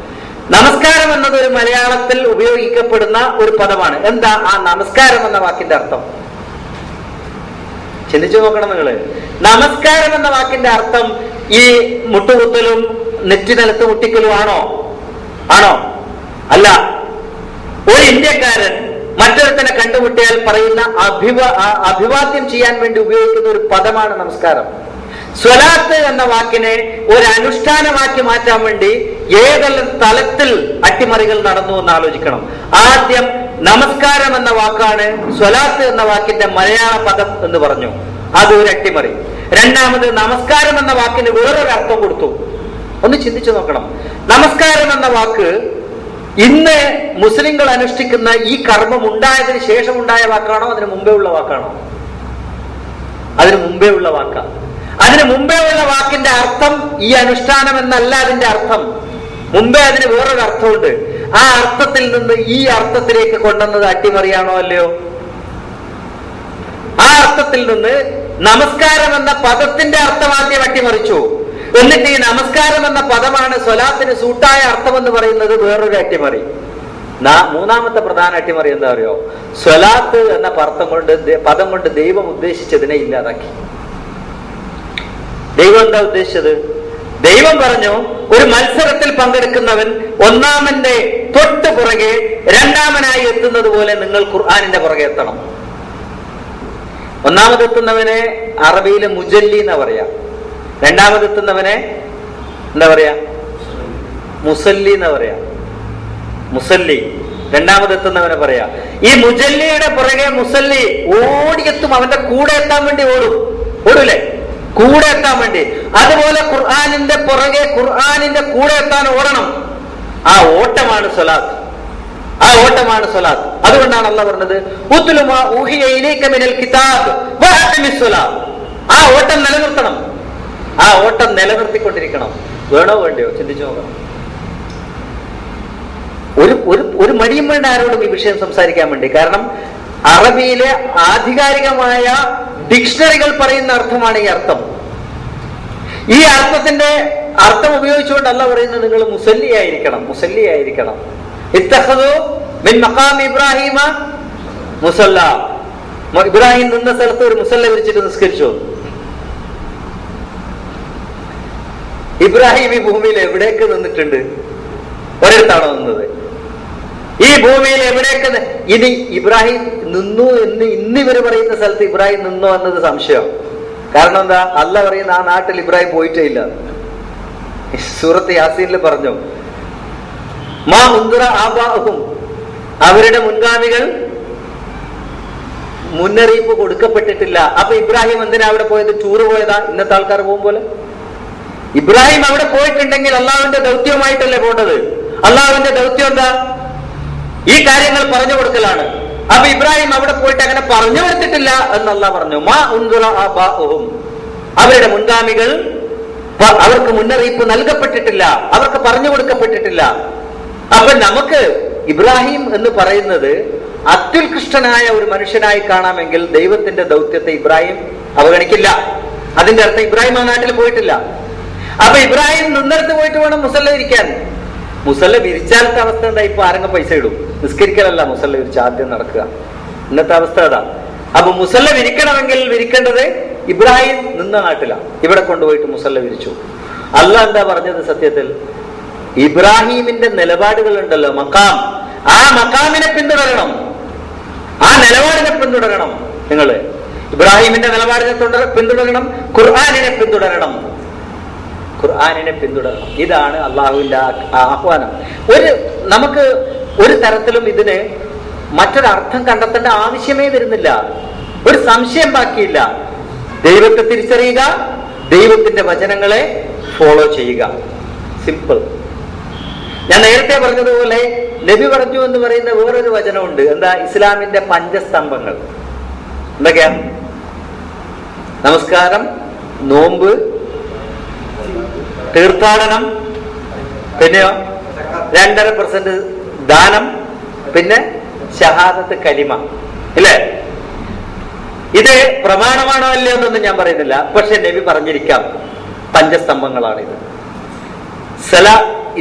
നമസ്കാരം എന്നത് ഒരു മലയാളത്തിൽ ഉപയോഗിക്കപ്പെടുന്ന ഒരു പദമാണ്. എന്താ ആ നമസ്കാരം എന്ന വാക്കിന്റെ അർത്ഥം? ചിന്തിച്ചു നോക്കണം നിങ്ങള്. നമസ്കാരം എന്ന വാക്കിന്റെ അർത്ഥം ഈ മുട്ടുകുത്തലും നെറ്റി നിലത്ത് മുട്ടിക്കലും ആണോ? അല്ല. ഒരു ഇന്ത്യക്കാരൻ മറ്റൊരുത്തനെ കണ്ടുമുട്ടിയാൽ പറയുന്ന അഭിവാദ്യം ചെയ്യാൻ വേണ്ടി ഉപയോഗിക്കുന്ന ഒരു പദമാണ് നമസ്കാരം. സ്വലാത്ത് എന്ന വാക്കിനെ ഒരു അനുഷ്ഠാനമാക്കി മാറ്റാൻ വേണ്ടി ഏതെല്ലാം തലത്തിൽ അട്ടിമറികൾ നടന്നു എന്ന് ആലോചിക്കണം. ആദ്യം നമസ്കാരം എന്ന വാക്കാണ് സ്വലാത്ത് എന്ന വാക്കിന്റെ മലയാള പദം എന്ന് പറഞ്ഞു, അത് ഒരു അട്ടിമറി. രണ്ടാമത് നമസ്കാരം എന്ന വാക്കിന് വേറൊരു അർത്ഥം കൊടുത്തു. ഒന്ന് ചിന്തിച്ചു നോക്കണം. നമസ്കാരം എന്ന വാക്ക് ഇന്ന് മുസ്ലിങ്ങൾ അനുഷ്ഠിക്കുന്ന ഈ കർമ്മം ഉണ്ടായതിനു ശേഷം ഉണ്ടായ വാക്കാണോ, അതിന് മുമ്പേ ഉള്ള വാക്കാണോ? അതിന് മുമ്പേ ഉള്ള വാക്കാ. അതിന് മുമ്പേ ഉള്ള വാക്കിന്റെ അർത്ഥം ഈ അനുഷ്ഠാനം എന്നല്ല അതിന്റെ അർത്ഥം. മുമ്പേ അതിന് വേറൊരു അർത്ഥമുണ്ട്. ആ അർത്ഥത്തിൽ നിന്ന് ഈ അർത്ഥത്തിലേക്ക് കൊണ്ടുവന്നത് അട്ടിമറിയാണോ അല്ലയോ? ആ അർത്ഥത്തിൽ നിന്ന് നമസ്കാരം എന്ന പദത്തിന്റെ അർത്ഥം ആദ്യം അട്ടിമറിച്ചു. എന്നിട്ട് ഈ നമസ്കാരം എന്ന പദമാണ് സ്വലാത്തിന് സൂട്ടായ അർത്ഥമെന്ന് പറയുന്നത് വേറൊരു അട്ടിമറി. മൂന്നാമത്തെ പ്രധാന അട്ടിമറി എന്താ അറിയോ? സ്വലാത്ത് എന്ന പദം കൊണ്ട് ദൈവം ഉദ്ദേശിച്ചതിനെ ഇല്ലാതാക്കി. ദൈവം എന്താ ഉദ്ദേശിച്ചത്? ദൈവം പറഞ്ഞു, ഒരു മത്സരത്തിൽ പങ്കെടുക്കുന്നവൻ ഒന്നാമന്റെ തൊട്ട് പുറകെ പുറകെ രണ്ടാമനായി എത്തുന്നത് പോലെ നിങ്ങൾ ഖുർആനിന്റെ പുറകെ എത്തണം. ഒന്നാമതെത്തുന്നവനെ അറബിയിലെ മുജല്ലി എന്നാ പറയാ, രണ്ടാമതെത്തുന്നവനെ എന്താ പറയാ, മുസല്ലി എന്നാ പറയാ. മുസല്ലി രണ്ടാമതെത്തുന്നവനെ പറയാ. ഈ മുജല്ലിയുടെ പുറകെ മുസല്ലി ഓടിയെത്തും, അവന്റെ കൂടെ എത്താൻ വേണ്ടി ഓടൂലേ, കൂടെ എത്താൻ വേണ്ടി. അതുപോലെ ഖുർആനിന്റെ പുറകെ ഖുർആനിന്റെ കൂടെ എത്താൻ ഓടണം. ആ ഓട്ടമാണ് സ്വലാത്ത്, ആ ഓട്ടമാണ് സ്വലാത്ത്. അതുകൊണ്ടാണ് അല്ലാഹു പറഞ്ഞത് ഉത്ലു മാ ഊഹിയ ഇലൈക മിനൽ കിതാബ് വഅഖിമിസ് സ്വലാത്ത്. ആ ഓട്ടം നിലനിർത്തണം, ആ ഓട്ടം നിലനിർത്തിക്കൊണ്ടിരിക്കണം. വേണോ വേണ്ടയോ ചിന്തിച്ചു നോക്കണം. ഒരു മടിയും വേണ്ട ആരോടും ഈ വിഷയം സംസാരിക്കാൻ വേണ്ടി. കാരണം അറബിയിലെ ആധികാരികമായ ഡിക്ഷണറികൾ പറയുന്ന അർത്ഥമാണ് ഈ അർത്ഥം. ഈ അർത്ഥത്തിന്റെ അർത്ഥം ഉപയോഗിച്ചുകൊണ്ട് അല്ലാഹു പറയുന്നത് നിങ്ങൾ മുസല്ലിയായിരിക്കണം, മുസല്ലിയായിരിക്കണം. ഇത്തഖദു മിൻ മഖാമി ഇബ്രാഹിമ മുസല്ല. ഇബ്രാഹിം നിന്ന സ്ഥലത്ത് ഒരു മുസല്ല വിരിച്ചിട്ട് നിസ്കരിച്ചു. ഇബ്രാഹിം ഈ ഭൂമിയിൽ എവിടേക്ക് നിന്നിട്ടുണ്ട്? ഒരിടത്താണോ നിന്നത്? ഈ ഭൂമിയിൽ എവിടേക്ക് ഇനി ഇബ്രാഹിം നിന്നു എന്ന് ഇന്നിവര് പറയുന്ന സ്ഥലത്ത് ഇബ്രാഹിം നിന്നോ എന്നത് സംശയം. കാരണം എന്താ? അല്ലാഹു പറയുന്ന ആ നാട്ടിൽ ഇബ്രാഹിം പോയിട്ടേ ഇല്ല. സൂറത്ത് യാസീനിൽ പറഞ്ഞു മാ ഉൻദിറ ആബാഉഹും, അവരുടെ മുൻഗാമികൾ മുന്നറിയിപ്പ് കൊടുക്കപ്പെട്ടിട്ടില്ല. അപ്പൊ ഇബ്രാഹിം എന്തിനാ അവിടെ പോയത്? ടൂറ് പോയതാ? ഇന്നത്തെ ആൾക്കാർ പോകും പോലെ. ഇബ്രാഹിം അവിടെ പോയിട്ടുണ്ടെങ്കിൽ അള്ളാഹുവിന്റെ ദൗത്യവുമായിട്ടല്ലേ പോകേണ്ടത്. അള്ളാഹുവിന്റെ ദൗത്യം എന്താ? ഈ കാര്യങ്ങൾ പറഞ്ഞു കൊടുക്കലാണ്. അപ്പൊ ഇബ്രാഹിം അവിടെ പോയിട്ട് അങ്ങനെ പറഞ്ഞു കൊടുത്തിട്ടില്ല എന്ന് അള്ളാഹ് പറഞ്ഞു. മാ ഉൻദിറ ആബാഉഹും, അവരുടെ മുൻഗാമികൾ അവർക്ക് മുന്നറിയിപ്പ് നൽകപ്പെട്ടിട്ടില്ല, അവർക്ക് പറഞ്ഞു കൊടുക്കപ്പെട്ടിട്ടില്ല. അപ്പൊ നമുക്ക് ഇബ്രാഹിം എന്ന് പറയുന്നത് അത്യുത്കൃഷ്ടനായ ഒരു മനുഷ്യനായി കാണാമെങ്കിൽ ദൈവത്തിന്റെ ദൗത്യത്തെ ഇബ്രാഹിം അവഗണിക്കില്ല. അതിന്റെ അർത്ഥം ഇബ്രാഹിം ആ നാട്ടിൽ പോയിട്ടില്ല. അപ്പൊ ഇബ്രാഹിം നിന്നിടത്ത് പോയിട്ട് വേണം മുസല്ല ഇരിക്കാൻ. മുസല്ല വിരിച്ചാലത്തെ അവസ്ഥ എന്താ? ഇപ്പൊ ആരെങ്കിലും പൈസ ഇടും, നിസ്കരിക്കലല്ല മുസല്ല വിരിച്ച് ആദ്യം നടക്കുക. ഇന്നത്തെ അവസ്ഥ അതാ. അപ്പൊ മുസല്ല വിരിക്കണമെങ്കിൽ വിരിക്കേണ്ടത് ഇബ്രാഹിം നിന്ന നാട്ടിലാണ്. ഇവിടെ കൊണ്ടുപോയിട്ട് മുസല്ല വിരിച്ചു. അല്ലാഹ് എന്താ പറഞ്ഞത്? സത്യത്തിൽ ഇബ്രാഹിമിന്റെ നിലപാടുകൾ ഉണ്ടല്ലോ, മക്കാം, ആ മക്കാമിനെ പിന്തുടരണം, ആ നിലപാടിനെ പിന്തുടരണം. നിങ്ങള് ഇബ്രാഹിമിന്റെ നിലപാടിനെ പിന്തുടരണം, ഖുർആനിനെ പിന്തുടരണം, ഖുർആനിനെ പിന്തുടരണം. ഇതാണ് അള്ളാഹുവിന്റെ ആഹ്വാനം. നമുക്ക് ഒരു തരത്തിലും ഇതിന് മറ്റൊരർത്ഥം കണ്ടെത്തേണ്ട ആവശ്യമേ വരുന്നില്ല, ഒരു സംശയം ബാക്കിയില്ല. ദൈവത്തെ തിരിച്ചറിയുക, ദൈവത്തിന്റെ വചനങ്ങളെ ഫോളോ ചെയ്യുക, സിമ്പിൾ. ഞാൻ നേരത്തെ പറഞ്ഞതുപോലെ നബി പറഞ്ഞു എന്ന് പറയുന്ന വേറൊരു വചനമുണ്ട്. എന്താ? ഇസ്ലാമിന്റെ പഞ്ചസ്തംഭങ്ങൾ എന്തൊക്കെയാ? നമസ്കാരം, നോമ്പ്, തീർത്ഥാടനം, പിന്നെയോ 2.5% ദാനം, പിന്നെ ഷഹാദത്ത് കലിമ. ഇല്ലേ? ഇത് പ്രമാണമാണോ അല്ലയോ എന്നൊന്നും ഞാൻ പറയുന്നില്ല. പക്ഷെ നബി പറഞ്ഞിരിക്കാം പഞ്ചസ്തംഭങ്ങളാണിത്.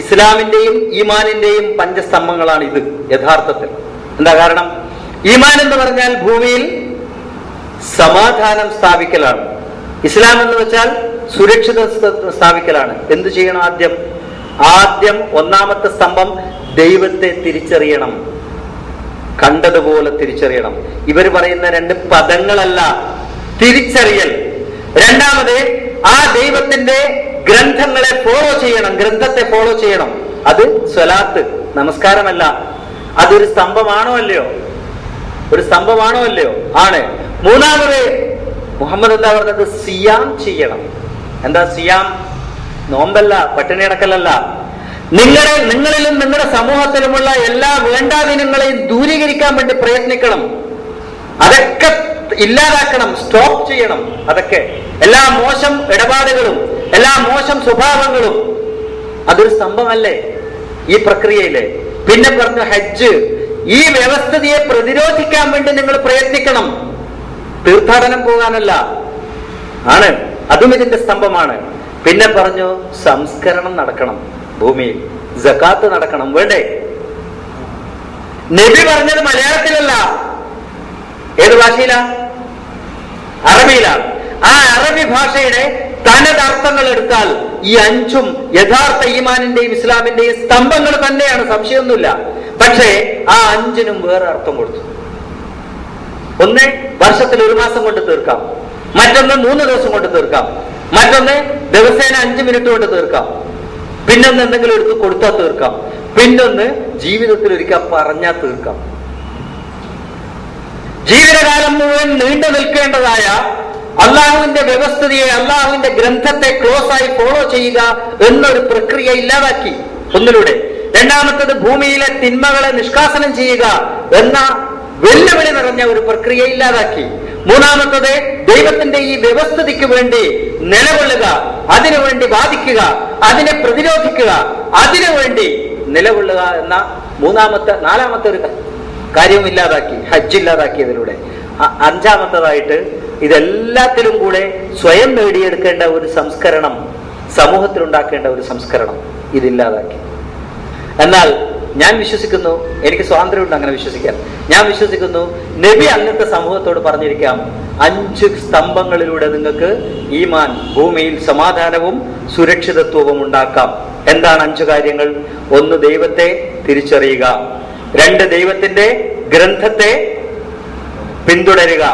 ഇസ്ലാമിന്റെയും ഈമാനിന്റെയും പഞ്ചസ്തംഭങ്ങളാണ് ഇത് യഥാർത്ഥത്തിൽ. എന്താ കാരണം? ഈമാൻ എന്ന് പറഞ്ഞാൽ ഭൂമിയിൽ സമാധാനം സ്ഥാപിക്കലാണ്. ഇസ്ലാം എന്ന് വെച്ചാൽ സുരക്ഷിത സ്ഥാപിക്കലാണ്. എന്ത് ചെയ്യണം? ആദ്യം ഒന്നാമത്തെ സ്തംഭം ദൈവത്തെ തിരിച്ചറിയണം, കണ്ടതുപോലെ തിരിച്ചറിയണം. ഇവർ പറയുന്ന 2 പദങ്ങളല്ല, തിരിച്ചറിയൽ. രണ്ടാമത് ആ ദൈവത്തിന്റെ ഗ്രന്ഥങ്ങളെ ഫോളോ ചെയ്യണം, ഗ്രന്ഥത്തെ ഫോളോ ചെയ്യണം. അത് സ്വലാത്ത്, നമസ്കാരമല്ല. അതൊരു സ്തംഭമാണോ അല്ലയോ? ഒരു സ്തംഭമാണോ അല്ലയോ? ആണ്. മൂന്നാമത് മുഹമ്മദ് എന്താ പറഞ്ഞത്? സിയാം ചെയ്യണം. എന്താ സിയാം? നോമ്പല്ല, പട്ടിണി അടക്കലല്ല. നിങ്ങളിലും നിങ്ങളുടെ സമൂഹത്തിലുമുള്ള എല്ലാ വേണ്ടാദിനങ്ങളെയും ദൂരീകരിക്കാൻ വേണ്ടി പ്രയത്നിക്കണം. അതൊക്കെ ഇല്ലാതാക്കണം, സ്റ്റോപ്പ് ചെയ്യണം. അതൊക്കെ എല്ലാ മോശം ഇടപാടുകളും എല്ലാ മോശം സ്വഭാവങ്ങളും അതൊരു സ്തംഭമല്ലേ ഈ പ്രക്രിയയിലെ? പിന്നെ പറഞ്ഞു ഹജ്ജ്. ഈ വ്യവസ്ഥിതിയെ പ്രതിരോധിക്കാൻ വേണ്ടി നിങ്ങൾ പ്രയത്നിക്കണം. തീർത്ഥാടനം പോകാനല്ല, ആണ്, അതും ഇതിന്റെ സ്തംഭമാണ്. പിന്നെ പറഞ്ഞു സംസ്കരണം നടക്കണം, ഭൂമിയിൽ സകാത്ത് നടക്കണം. വേണ്ടേ? നബി പറഞ്ഞത് മലയാളത്തിലല്ല, ഏത് ഭാഷയിലാ? അറബിയിലാണ്. ആ അറബി ഭാഷയുടെ തനതർത്ഥങ്ങൾ എടുത്താൽ ഈ 5ഉം യഥാർത്ഥ ഈമാനിന്റെയും ഇസ്ലാമിന്റെയും സ്തംഭങ്ങൾ തന്നെയാണ്, സംശയമൊന്നുമില്ല. പക്ഷേ ആ 5നും വേറെ അർത്ഥം കൊടുത്തു. ഒന്ന് വർഷത്തിൽ 1 മാസം കൊണ്ട് തീർക്കാം, മറ്റൊന്ന് 3 ദിവസം കൊണ്ട് തീർക്കാം, മറ്റൊന്ന് ദിവസേന 5 മിനിറ്റ് കൊണ്ട് തീർക്കാം, പിന്നൊന്ന് എന്തെങ്കിലും എടുത്ത് കൊടുത്താൽ തീർക്കാം, പിന്നൊന്ന് ജീവിതത്തിൽ ഒരിക്കൽ പറഞ്ഞാൽ തീർക്കാം. ജീവിതകാലം മുഴുവൻ നീണ്ടു നിൽക്കേണ്ടതായ അള്ളാഹുവിന്റെ വ്യവസ്ഥിതിയെ, അള്ളാഹുവിന്റെ ഗ്രന്ഥത്തെ ക്ലോസ് ആയി ഫോളോ ചെയ്യുക എന്നൊരു പ്രക്രിയ ഇല്ലാതാക്കി ഒന്നിലൂടെ. രണ്ടാമത്തത് ഭൂമിയിലെ തിന്മകളെ നിഷ്കാസനം ചെയ്യുക എന്ന വെല്ലുവിളി നിറഞ്ഞ ഒരു പ്രക്രിയ ഇല്ലാതാക്കി. മൂന്നാമത്തത് ദൈവത്തിന്റെ ഈ വ്യവസ്ഥിതിക്ക് വേണ്ടി നിലകൊള്ളുക, അതിനുവേണ്ടി വാദിക്കുക, അതിനെ പ്രതിരോധിക്കുക, അതിനുവേണ്ടി നിലകൊള്ളുക എന്ന നാലാമത്തെ ഒരു കാര്യവും ഇല്ലാതാക്കി, ഹജ്ജ് ഇല്ലാതാക്കിയതിലൂടെ. അഞ്ചാമത്തതായിട്ട് ഇതെല്ലാത്തിലും കൂടെ സ്വയം നേടിയെടുക്കേണ്ട ഒരു സംസ്കരണം, സമൂഹത്തിലുണ്ടാക്കേണ്ട ഒരു സംസ്കരണം ഇതില്ലാതാക്കി. എന്നാൽ ഞാൻ വിശ്വസിക്കുന്നു, എനിക്ക് സ്വാതന്ത്ര്യമുണ്ട് അങ്ങനെ വിശ്വസിക്കാൻ, ഞാൻ വിശ്വസിക്കുന്നു നബി അന്നത്തെ സമൂഹത്തോട് പറഞ്ഞിരിക്കാം, 5 സ്തംഭങ്ങളിലൂടെ നിങ്ങൾക്ക് ഈമാൻ, ഭൂമിയിൽ സമാധാനവും സുരക്ഷിതത്വവും ഉണ്ടാക്കാം. എന്താണ് 5 കാര്യങ്ങൾ? 1, ദൈവത്തെ തിരിച്ചറിയുക. 2, ദൈവത്തിന്റെ ഗ്രന്ഥത്തെ പിന്തുടരുക.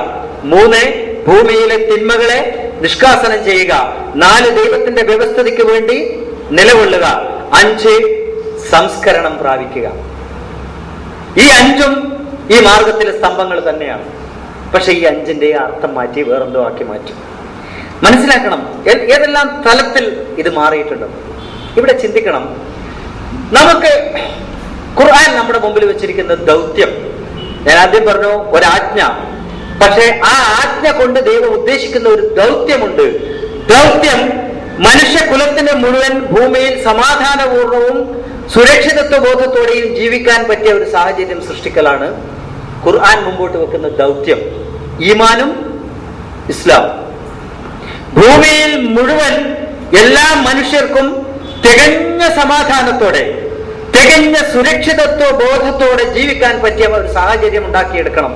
3, ഭൂമിയിലെ തിന്മകളെ നിഷ്കാസനം ചെയ്യുക. 4, ദൈവത്തിന്റെ വ്യവസ്ഥിതിക്ക് വേണ്ടി നിലകൊള്ളുക. 5, സംസ്കരണം പ്രാപിക്കുക. ഈ 5ഉം ഈ മാർഗത്തിലെ സ്തംഭങ്ങൾ തന്നെയാണ്. പക്ഷെ ഈ 5ന്റെ അർത്ഥം മാറ്റി വേറെന്തോ ആക്കി മാറ്റി. മനസ്സിലാക്കണം ഏതെല്ലാം തലത്തിൽ ഇത് മാറിയിട്ടുണ്ട്. ഇവിടെ ചിന്തിക്കണം. നമുക്ക് ഖുർആൻ നമ്മുടെ മുമ്പിൽ വെച്ചിരിക്കുന്ന ദൗത്യം, ഞാൻ ആദ്യം പറഞ്ഞു ഒരാജ്ഞ, പക്ഷെ ആ ആജ്ഞ കൊണ്ട് ദൈവം ഉദ്ദേശിക്കുന്ന ഒരു ദൗത്യമുണ്ട്. ദൗത്യം മനുഷ്യകുലത്തിന് മുഴുവൻ ഭൂമിയിൽ സമാധാനപൂർണവും സുരക്ഷിതത്വ ബോധത്തോടെയും ജീവിക്കാൻ പറ്റിയ ഒരു സാഹചര്യം സൃഷ്ടിക്കലാണ് ഖുർആൻ മുമ്പോട്ട് വെക്കുന്ന ദൗത്യം. ഈമാനും ഇസ്ലാം ഭൂമിയിൽ മുഴുവൻ എല്ലാ മനുഷ്യർക്കും തികഞ്ഞ സമാധാനത്തോടെ, തികഞ്ഞ സുരക്ഷിതത്വ ബോധത്തോടെ ജീവിക്കാൻ പറ്റിയ ഒരു സാഹചര്യം ഉണ്ടാക്കിയെടുക്കണം.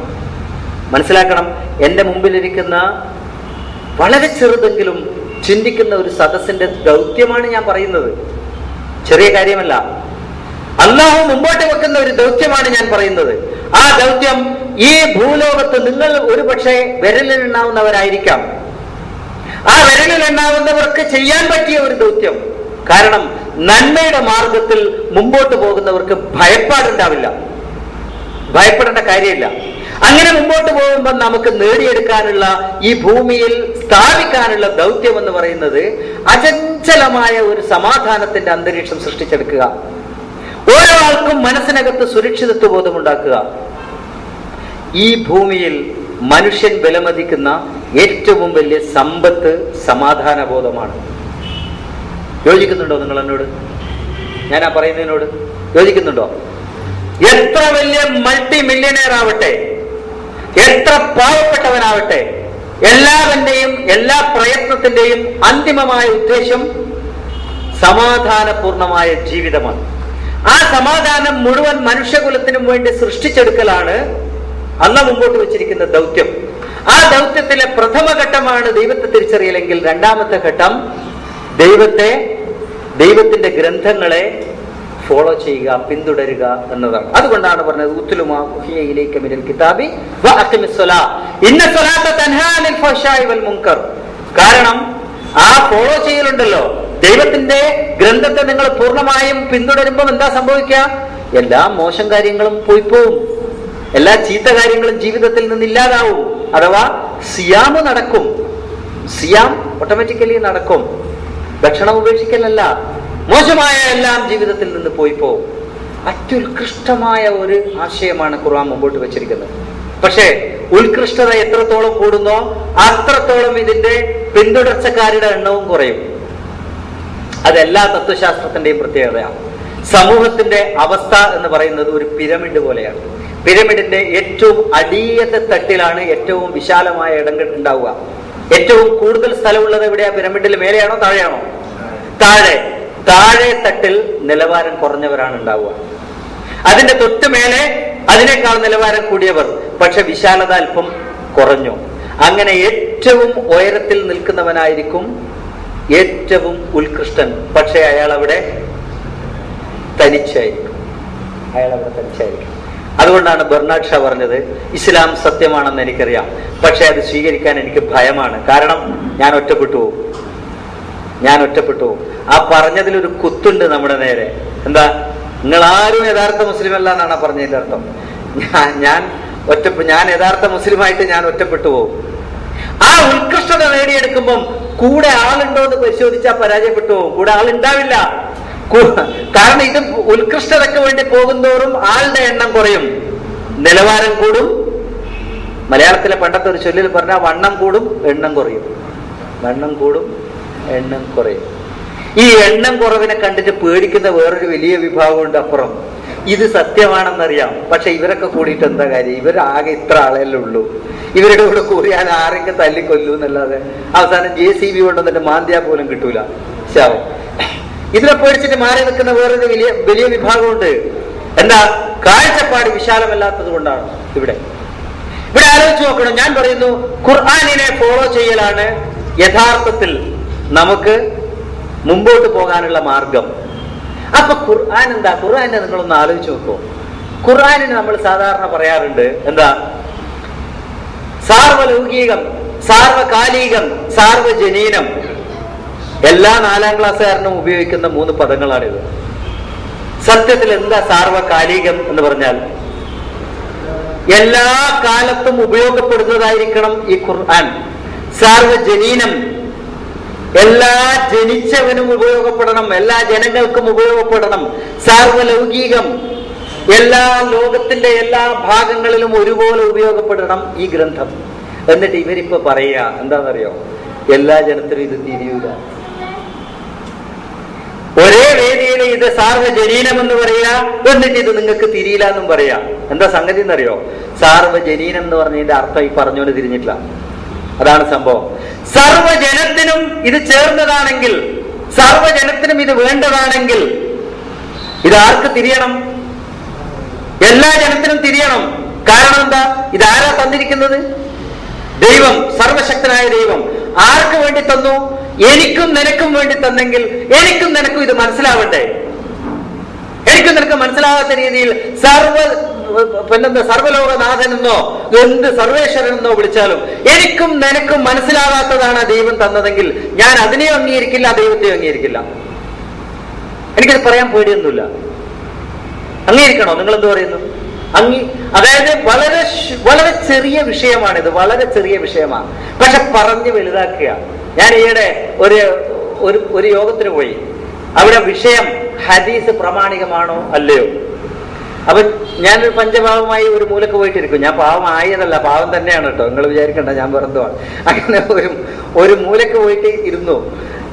മനസ്സിലാക്കണം, എന്റെ മുമ്പിലിരിക്കുന്ന വളരെ ചെറുതെങ്കിലും ചിന്തിക്കുന്ന ഒരു സദസ്സിന്റെ ദൗത്യമാണ് ഞാൻ പറയുന്നത്. ചെറിയ കാര്യമല്ല. അല്ലാഹു മുമ്പോട്ട് വെക്കുന്ന ഒരു ദൗത്യമാണ് ഞാൻ പറയുന്നത്. ആ ദൗത്യം ഈ ഭൂലോകത്ത് നിങ്ങൾ ഒരു പക്ഷേ വിരലിലെണ്ണാവുന്നവരായിരിക്കാം. ആ വിരലിലെണ്ണാവുന്നവർക്ക് ചെയ്യാൻ പറ്റിയ ഒരു ദൗത്യം. കാരണം നന്മയുടെ മാർഗത്തിൽ മുമ്പോട്ട് പോകുന്നവർക്ക് ഭയപ്പാടുണ്ടാവില്ല, ഭയപ്പെടേണ്ട കാര്യമില്ല. അങ്ങനെ മുമ്പോട്ട് പോകുമ്പോൾ നമുക്ക് നേടിയെടുക്കാനുള്ള, ഈ ഭൂമിയിൽ സ്ഥാപിക്കാനുള്ള ദൗത്യം എന്ന് പറയുന്നത് അചഞ്ചലമായ ഒരു സമാധാനത്തിന്റെ അന്തരീക്ഷം സൃഷ്ടിച്ചെടുക്കുക. ഓരോ ആൾക്കും മനസ്സിനകത്ത് സുരക്ഷിതത്വ ബോധമുണ്ടാക്കുക. ഈ ഭൂമിയിൽ മനുഷ്യൻ വിലമതിക്കുന്ന ഏറ്റവും വലിയ സമ്പത്ത് സമാധാന ബോധമാണ്. യോജിക്കുന്നുണ്ടോ നിങ്ങൾ എന്നോട്? ഞാൻ ആ പറയുന്നതിനോട് യോജിക്കുന്നുണ്ടോ? എത്ര വലിയ മൾട്ടി മില്യനെയർ ആവട്ടെ, എത്ര പാവപ്പെട്ടവനാവട്ടെ, എല്ലാവന്റെയും എല്ലാ പ്രയത്നത്തിന്റെയും അന്തിമമായ ഉദ്ദേശം സമാധാനപൂർണമായ ജീവിതമാണ്. ആ സമാധാനം മുഴുവൻ മനുഷ്യകുലത്തിനും വേണ്ടി സൃഷ്ടിച്ചെടുക്കലാണ് അള്ളാഹു മുമ്പോട്ട് വെച്ചിരിക്കുന്ന ദൗത്യം. ആ ദൗത്യത്തിലെ പ്രഥമ ഘട്ടമാണ് ദൈവത്തെ തിരിച്ചറിയലെങ്കിൽ, രണ്ടാമത്തെ ഘട്ടം ദൈവത്തിന്റെ ഗ്രന്ഥങ്ങളെ ഫോളോ ചെയ്യുക, പിന്തുടരുക എന്നതാണ്. അതുകൊണ്ടാണ് പറഞ്ഞത് ഉത്ലുമാ ഉഹിയ ഇലൈക മിനൽ കിതാബി വ അഖിമിസ് സ്വലാ ഇന്ന സ്വലാത്ത തൻഹാ അനിൽ ഫഹ്ശാഇ വൽ മുൻകർ. കാരണം ആ ഫോളോ ചെയ്യലുണ്ടല്ലോ, ദൈവത്തിന്റെ ഗ്രന്ഥത്തെ നിങ്ങൾ പൂർണ്ണമായും പിന്തുടരുമ്പോൾ എന്താ സംഭവിക്കുക? എല്ലാ മോശം കാര്യങ്ങളും പോയി പോവും, എല്ലാ ചീത്ത കാര്യങ്ങളും ജീവിതത്തിൽ നിന്ന് ഇല്ലാതാവും. അഥവാ സിയാമ് നടക്കും, സിയാം ഓട്ടോമാറ്റിക്കലി നടക്കും. ഭക്ഷണം ഉപേക്ഷിക്കലല്ല, മോശമായ എല്ലാം ജീവിതത്തിൽ നിന്ന് പോയി പോകും. അത്യുത്കൃഷ്ടമായ ഒരു ആശയമാണ് ഖുർആൻ മുമ്പോട്ട് വെച്ചിരിക്കുന്നത്. പക്ഷേ ഉത്കൃഷ്ടത എത്രത്തോളം കൂടുന്നോ അത്രത്തോളം ഇതിന്റെ പിന്തുടർച്ചക്കാരുടെ എണ്ണവും കുറയും. അതെല്ലാ തത്വശാസ്ത്രത്തിന്റെയും പ്രത്യേകതയാണ്. സമൂഹത്തിന്റെ അവസ്ഥ എന്ന് പറയുന്നത് ഒരു പിരമിഡ് പോലെയാണ്. പിരമിഡിന്റെ ഏറ്റവും അടിയത്തെ തട്ടിലാണ് ഏറ്റവും വിശാലമായ ഇടങ്ങൾ ഉണ്ടാവുക. ഏറ്റവും കൂടുതൽ സ്ഥലമുള്ളത് എവിടെയാ? പിരമിഡിൽ മേലെയാണോ താഴെയാണോ? താഴെ തട്ടിൽ നിലവാരം കുറഞ്ഞവരാണ് ഉണ്ടാവുക. അതിന്റെ തൊട്ട് മേലെ അതിനേക്കാൾ നിലവാരം കൂടിയവർ, പക്ഷെ വിശാലത അല്പം കുറഞ്ഞു. അങ്ങനെ ഏറ്റവും ഉയരത്തിൽ നിൽക്കുന്നവനായിരിക്കും ഏറ്റവും ഉത്കൃഷ്ടൻ, പക്ഷെ അയാൾ അവിടെ തനിച്ചായിരിക്കും. അയാൾ അവിടെ തനിച്ചായിരിക്കും. അതുകൊണ്ടാണ് ബെർണാഡ് ഷാ പറഞ്ഞത്, ഇസ്ലാം സത്യമാണെന്ന് എനിക്കറിയാം, പക്ഷെ അത് സ്വീകരിക്കാൻ എനിക്ക് ഭയമാണ്. കാരണം ഞാൻ ഒറ്റപ്പെട്ടു പോകും. ആ പറഞ്ഞതിലൊരു കുത്തുണ്ട് നമ്മുടെ നേരെ. എന്താ? നിങ്ങൾ ആരും യഥാർത്ഥ മുസ്ലിം അല്ല എന്നാണ് പറഞ്ഞതിന്റെ അർത്ഥം. ഞാൻ യഥാർത്ഥ മുസ്ലിമായിട്ട് ഞാൻ ഒറ്റപ്പെട്ടു പോകും. ആ ഉത്കൃഷ്ടത നേടിയെടുക്കുമ്പം കൂടെ ആളുണ്ടോ എന്ന് പരിശോധിച്ചാൽ പരാജയപ്പെട്ടു പോകും. കൂടെ ആളുണ്ടാവില്ല. കാരണം ഇത് ഉത്കൃഷ്ടതയ്ക്ക് വേണ്ടി പോകുന്തോറും ആളുടെ എണ്ണം കുറയും, നിലവാരം കൂടും. മലയാളത്തിലെ പണ്ടത്തെ ഒരു ചൊല്ലിൽ പറഞ്ഞാൽ വണ്ണം കൂടും എണ്ണം കുറയും. ഈ എണ്ണം കുറവിനെ കണ്ടിട്ട് പേടിക്കുന്ന വേറൊരു വലിയ വിഭാഗമുണ്ട് അപ്പുറം. ഇത് സത്യമാണെന്നറിയാം, പക്ഷെ ഇവരൊക്കെ കൂടിയിട്ട് എന്താ കാര്യം? ഇവരാകെ ഇത്ര ആളല്ലേ ഉള്ളൂ. ഇവരുടെ കൂടെ കൂടിയാൽ ആരെങ്കിലും തല്ലിക്കൊല്ലൂ എന്നല്ലാതെ അവസാനം JCB കൊണ്ടുവന്നിട്ട് മാന്തിയാ പോലും കിട്ടൂല. ശാവം. ഇതിനെ പേടിച്ചിട്ട് മാറി നിൽക്കുന്ന വേറൊരു വലിയ വിഭാഗമുണ്ട്. എന്താ? കാഴ്ചപ്പാട് വിശാലമല്ലാത്തത് കൊണ്ടാണ്. ഇവിടെ ആലോചിച്ച് നോക്കണം. ഞാൻ പറയുന്നു, ഖുർആനിനെ ഫോളോ ചെയ്യലാണ് യഥാർത്ഥത്തിൽ നമുക്ക് മുമ്പോട്ട് പോകാനുള്ള മാർഗം. അപ്പൊ ഖുർആൻ എന്താ? ഖുർആനെ നിങ്ങളൊന്ന് ആലോചിച്ച് നോക്കൂ. ഖുർആനിന് നമ്മൾ സാധാരണ പറയാറുണ്ട് എന്താ? സാർവലൗകികം, സാർവകാലികം, സാർവജനീനം. എല്ലാ 4ാം ക്ലാസ്സുകാരനും ഉപയോഗിക്കുന്ന 3 പദങ്ങളാണിത്. സത്യത്തിൽ എന്താ സാർവകാലികം എന്ന് പറഞ്ഞാൽ? എല്ലാ കാലത്തും ഉപയോഗപ്പെടുന്നതായിരിക്കണം ഈ ഖുർആൻ. സാർവജനീനം, എല്ലാ ജനിച്ചവനും ഉപയോഗപ്പെടണം, എല്ലാ ജനങ്ങൾക്കും ഉപയോഗപ്പെടണം. സാർവലൗകികം, എല്ലാ ലോകത്തിന്റെ എല്ലാ ഭാഗങ്ങളിലും ഒരുപോലെ ഉപയോഗപ്പെടണം ഈ ഗ്രന്ഥം. എന്നിട്ട് ഇവരിപ്പോ പറയുക എന്താണെന്നറിയോ? എല്ലാ ജനത്തിനും ഇത് തിരിയൂല. ഒരേ വേദിയിൽ ഇത് സാർവജനീനം എന്ന് പറയാ, എന്നിട്ട് ഇത് നിങ്ങൾക്ക് തിരിയില്ല എന്നും പറയാ. എന്താ സംഗതി എന്നറിയോ? സാർവജനീനം എന്ന് പറഞ്ഞതിന്റെ അർത്ഥം ഈ പറഞ്ഞുകൊണ്ട് തിരിഞ്ഞിട്ടില്ല. അതാണ് സംഭവം. സർവജനത്തിനും ഇത് ചേർന്നതാണെങ്കിൽ, സർവജനത്തിനും ഇത് വേണ്ടതാണെങ്കിൽ ഇത് ആർക്ക് തിരിയണം? എല്ലാ ജനത്തിനും തിരിയണം. കാരണം എന്താ? ഇതാരാ തന്നിരിക്കുന്നത്? ദൈവം, സർവശക്തനായ ദൈവം. ആർക്ക് വേണ്ടി തന്നു? എനിക്കും നിനക്കും വേണ്ടി തന്നെങ്കിൽ എനിക്കും നിനക്കും ഇത് മനസ്സിലാവണ്ടേ? എനിക്കും നിനക്ക് മനസ്സിലാകാത്ത രീതിയിൽ സർവലോകനാഥനെന്നോ എന്ത് സർവേശ്വരനെന്നോ വിളിച്ചാലും എനിക്കും നിനക്കും മനസ്സിലാകാത്തതാണ് ദൈവം തന്നതെങ്കിൽ ഞാൻ അതിനെയും അംഗീകരിക്കില്ല, ദൈവത്തെയും അംഗീകരിക്കില്ല. എനിക്കത് പറയാൻ പേടിയൊന്നുമില്ല. അംഗീകരിക്കണോ? നിങ്ങൾ എന്ത് പറയുന്നു? അതായത് വളരെ ചെറിയ വിഷയമാണിത്, വളരെ ചെറിയ വിഷയമാണ്. പക്ഷെ പറഞ്ഞ് വലുതാക്കുക. ഞാൻ ഈയിടെ ഒരു യോഗത്തിന് പോയി. അവിടെ വിഷയം ഹദീസ് പ്രാമാണികമാണോ അല്ലയോ. അപ്പൊ ഞാനൊരു പഞ്ചപാവമായി ഒരു മൂലക്ക് പോയിട്ടിരിക്കും. ഞാൻ പാവമായതല്ല, പാവം തന്നെയാണ് കേട്ടോ, നിങ്ങൾ വിചാരിക്കണ്ട ഞാൻ വെറുതുമാണ്. അങ്ങനെ ഒരു മൂലക്ക് പോയിട്ട് ഇരുന്നു.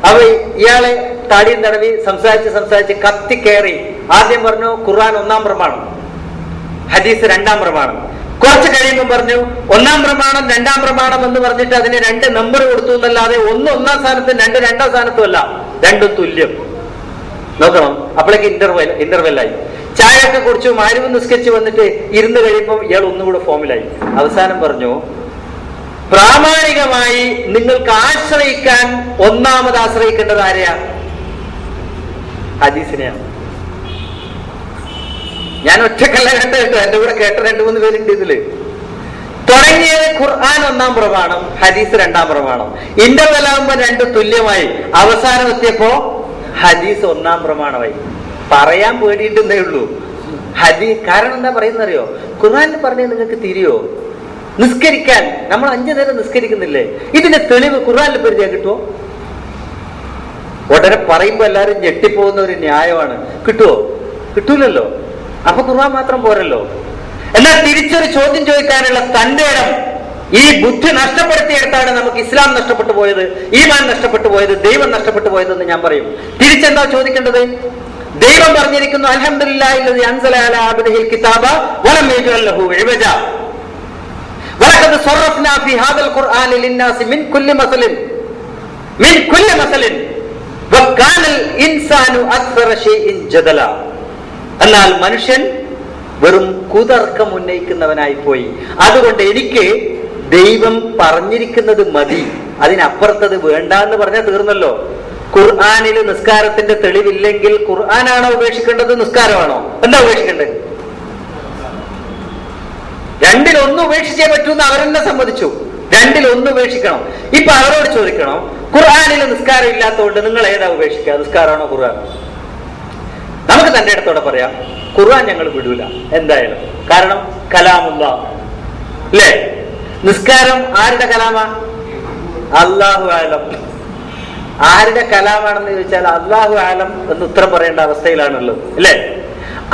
അപ്പൊ ഇയാളെ താടിയും തടവി സംസാരിച്ച് കത്തിക്കേറി ആദ്യം പറഞ്ഞു ഖുർആൻ 1-ാം പ്രമാണം, ഹദീസ് 2-ാം പ്രമാണം. കുറച്ച് കഴിയുമ്പോൾ പറഞ്ഞു 1-ാം പ്രമാണം 2-ാം പ്രമാണം എന്ന് പറഞ്ഞിട്ട് അതിന് 2 നമ്പർ കൊടുത്തു എന്നല്ലാതെ 1 1-ാം സ്ഥാനത്തും 2 2-ാം സ്ഥാനത്തും അല്ല, 2ഉം തുല്യം. നോക്കണം. അപ്പോഴേക്ക് ഇന്റർവെല്ലായി. ചായയൊക്കെ കുടിച്ചു, മഗ്‌രിബ് നിസ്കരിച്ച് വന്നിട്ട് ഇരുന്ന് കഴിയുമ്പോൾ ഇയാൾ ഒന്നുകൂടെ ഫോമിലായി. അവസാനം പറഞ്ഞു, പ്രാമാണികമായി നിങ്ങൾക്ക് ആശ്രയിക്കാൻ ഒന്നാമത് ആശ്രയിക്കേണ്ടത് ആരെയാ? ഹദീസിനെയാണ്. ഞാൻ ഒറ്റക്കല്ല കേട്ടോ, എന്റെ കൂടെ കേട്ട 2-3 പേരുണ്ട് ഇതില്. തുടങ്ങിയത് ഖുർആൻ 1-ാം പ്രമാണം, ഹദീസ് 2-ാം പ്രമാണം. ഇന്റർവെല്ലാകുമ്പോ 2 തുല്യമായി. അവസാനം എത്തിയപ്പോ ഹദീസ് 1-ാം പ്രമാണമായി. പറയാൻ പേടിയിട്ടേ ഉള്ളൂ. കാരണം എന്താ പറയുന്നറിയോ? ഖുർആനിൽ പറഞ്ഞത് നിങ്ങൾക്ക് തിരിയോ? നിസ്കരിക്കാൻ നമ്മൾ 5 നേരം നിസ്കരിക്കുന്നില്ലേ? ഇതിന്റെ തെളിവ് ഖുർആനിൽ പരിചയം കിട്ടുമോ? ഉടനെ പറയുമ്പോ എല്ലാവരും ഞെട്ടിപ്പോകുന്ന ഒരു ന്യായമാണ്. കിട്ടുമോ? കിട്ടൂലല്ലോ. അപ്പൊ ഖുർആൻ മാത്രം പോരല്ലോ. എന്നാൽ തിരിച്ചൊരു ചോദ്യം ചോദിക്കാനുള്ള തന്റെ ഇടം ഈ ബുദ്ധി നഷ്ടപ്പെടുത്തിയെടുത്താണ് നമുക്ക് ഇസ്ലാം നഷ്ടപ്പെട്ടു പോയത്, ഈമാൻ നഷ്ടപ്പെട്ടു പോയത്, ദൈവം നഷ്ടപ്പെട്ടു പോയതെന്ന് ഞാൻ പറയും. തിരിച്ചെന്താ ചോദിക്കേണ്ടത്? ദൈവം പറഞ്ഞിരിക്കുന്നു അൽഹംദുലില്ലാഹില്ലദീ അൻസല അലാ അബ്ദിഹിൽ കിതാബ വലം യജ്അൽ ലഹു ഇവജ വലഖദ് സർറഫ്നാ ഫീ ഹാദൽ ഖുർആനി ലിന്നാസി മിൻ കുല്ലി മസലിൻ വകാനൽ ഇൻസാനു അക്സറ ഷൈഇൻ ജദല. എന്നാൽ മനുഷ്യൻ വെറും കുതർക്കം ഉന്നയിക്കുന്നവനായി പോയി. അതുകൊണ്ട് എനിക്ക് ദൈവം പറഞ്ഞിരിക്കുന്നത് മതി, അതിനപ്പുറത്തത് വേണ്ട എന്ന് പറഞ്ഞാൽ തീർന്നല്ലോ. ഖുർആനിൽ നിസ്കാരത്തിന്റെ തെളിവില്ലെങ്കിൽ ഖുർആനാണോ ഉപേക്ഷിക്കേണ്ടത്, നിസ്കാരമാണോ? എന്താ ഉപേക്ഷിക്കേണ്ടത്? രണ്ടിലൊന്ന് ഉപേക്ഷിച്ചേ പറ്റൂന്ന് അവരെന്നെ സമ്മതിച്ചു. രണ്ടിലൊന്ന് ഉപേക്ഷിക്കണം. ഇപ്പൊ അവരോട് ചോദിക്കണം, ഖുർആനിൽ നിസ്കാരം ഇല്ലാത്തതുകൊണ്ട് നിങ്ങൾ ഏതാ ഉപേക്ഷിക്കുക, നിസ്കാരമാണോ ഖുർആൻ? നമുക്ക് തന്റെ അടുത്തോടെ പറയാം, ഖുർആൻ ഞങ്ങൾ വിടൂല എന്തായാലും. കാരണം കലാമുല്ലാഹ് അല്ലേ? നിസ്കാരം ആരുടെ കലാമാ? അല്ലാഹു ആലം. ആരുടെ കലാമാണെന്ന് ചോദിച്ചാൽ അല്ലാഹു ആലം എന്ന് ഉത്തരം പറയേണ്ട അവസ്ഥയിലാണുള്ളത് അല്ലേ?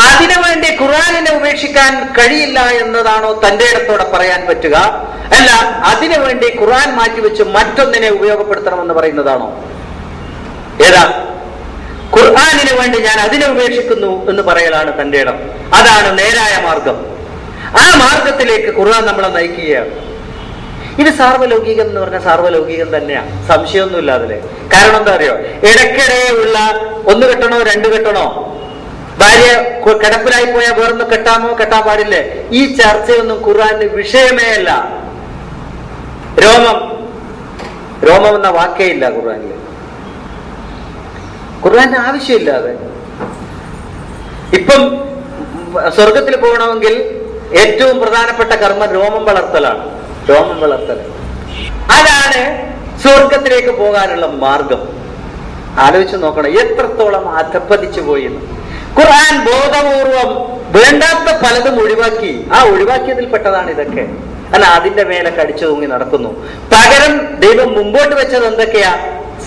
അതിനു വേണ്ടി ഖുർആനിനെ ഉപേക്ഷിക്കാൻ കഴിയില്ല എന്നതാണോ തന്റെ ഇടത്തോടെ പറയാൻ പറ്റുക? അല്ല, അതിനു വേണ്ടി ഖുർആൻ മാറ്റിവെച്ച് മറ്റൊന്നിനെ ഉപയോഗപ്പെടുത്തണമെന്ന് പറയുന്നതാണോ? ഏതാ? ഖുർആനിന് വേണ്ടി ഞാൻ അതിനെ ഉപേക്ഷിക്കുന്നു എന്ന് പറയലാണ് തന്റെ ഇടം. അതാണ് നേരായ മാർഗം. ആ മാർഗത്തിലേക്ക് ഖുർആൻ നമ്മളെ നയിക്കുകയാണ്. ഇത് സാർവലൗകികം എന്ന് പറഞ്ഞാൽ സാർവലൗകികം തന്നെയാണ്, സംശയമൊന്നുമില്ല അതില്. കാരണം എന്താ അറിയോ? ഇടയ്ക്കിടെ ഉള്ള 1 കെട്ടണോ 2 കെട്ടണോ, ഭാര്യ കിടപ്പിലായി പോയാൽ വേറൊന്ന് കെട്ടാമോ കെട്ടാൻ പാടില്ലേ, ഈ ചർച്ചയൊന്നും ഖുർആന് വിഷയമേ അല്ല. രോമം എന്ന വാക്കേ ഇല്ല ഖുർആനില്. ഖുർആന് ആവശ്യമില്ലാതെ ഇപ്പം സ്വർഗത്തിൽ പോകണമെങ്കിൽ ഏറ്റവും പ്രധാനപ്പെട്ട കർമ്മം രോമം വളർത്തലാണ്. രോമം വളർത്തൽ അതാണ് സ്വർഗത്തിലേക്ക് പോകാനുള്ള മാർഗം. ആലോചിച്ച് നോക്കണം എത്രത്തോളം അധപ്പതിച്ചു പോയി. ഖുർആൻ ബോധപൂർവം വേണ്ടാത്ത പലതും ഒഴിവാക്കി. ആ ഒഴിവാക്കിയതിൽ പെട്ടതാണ് ഇതൊക്കെ. അല്ല, അതിന്റെ മേലെ കടിച്ചു തൂങ്ങി നടക്കുന്നു. പകരം ദൈവം മുമ്പോട്ട് വെച്ചത് എന്തൊക്കെയാ?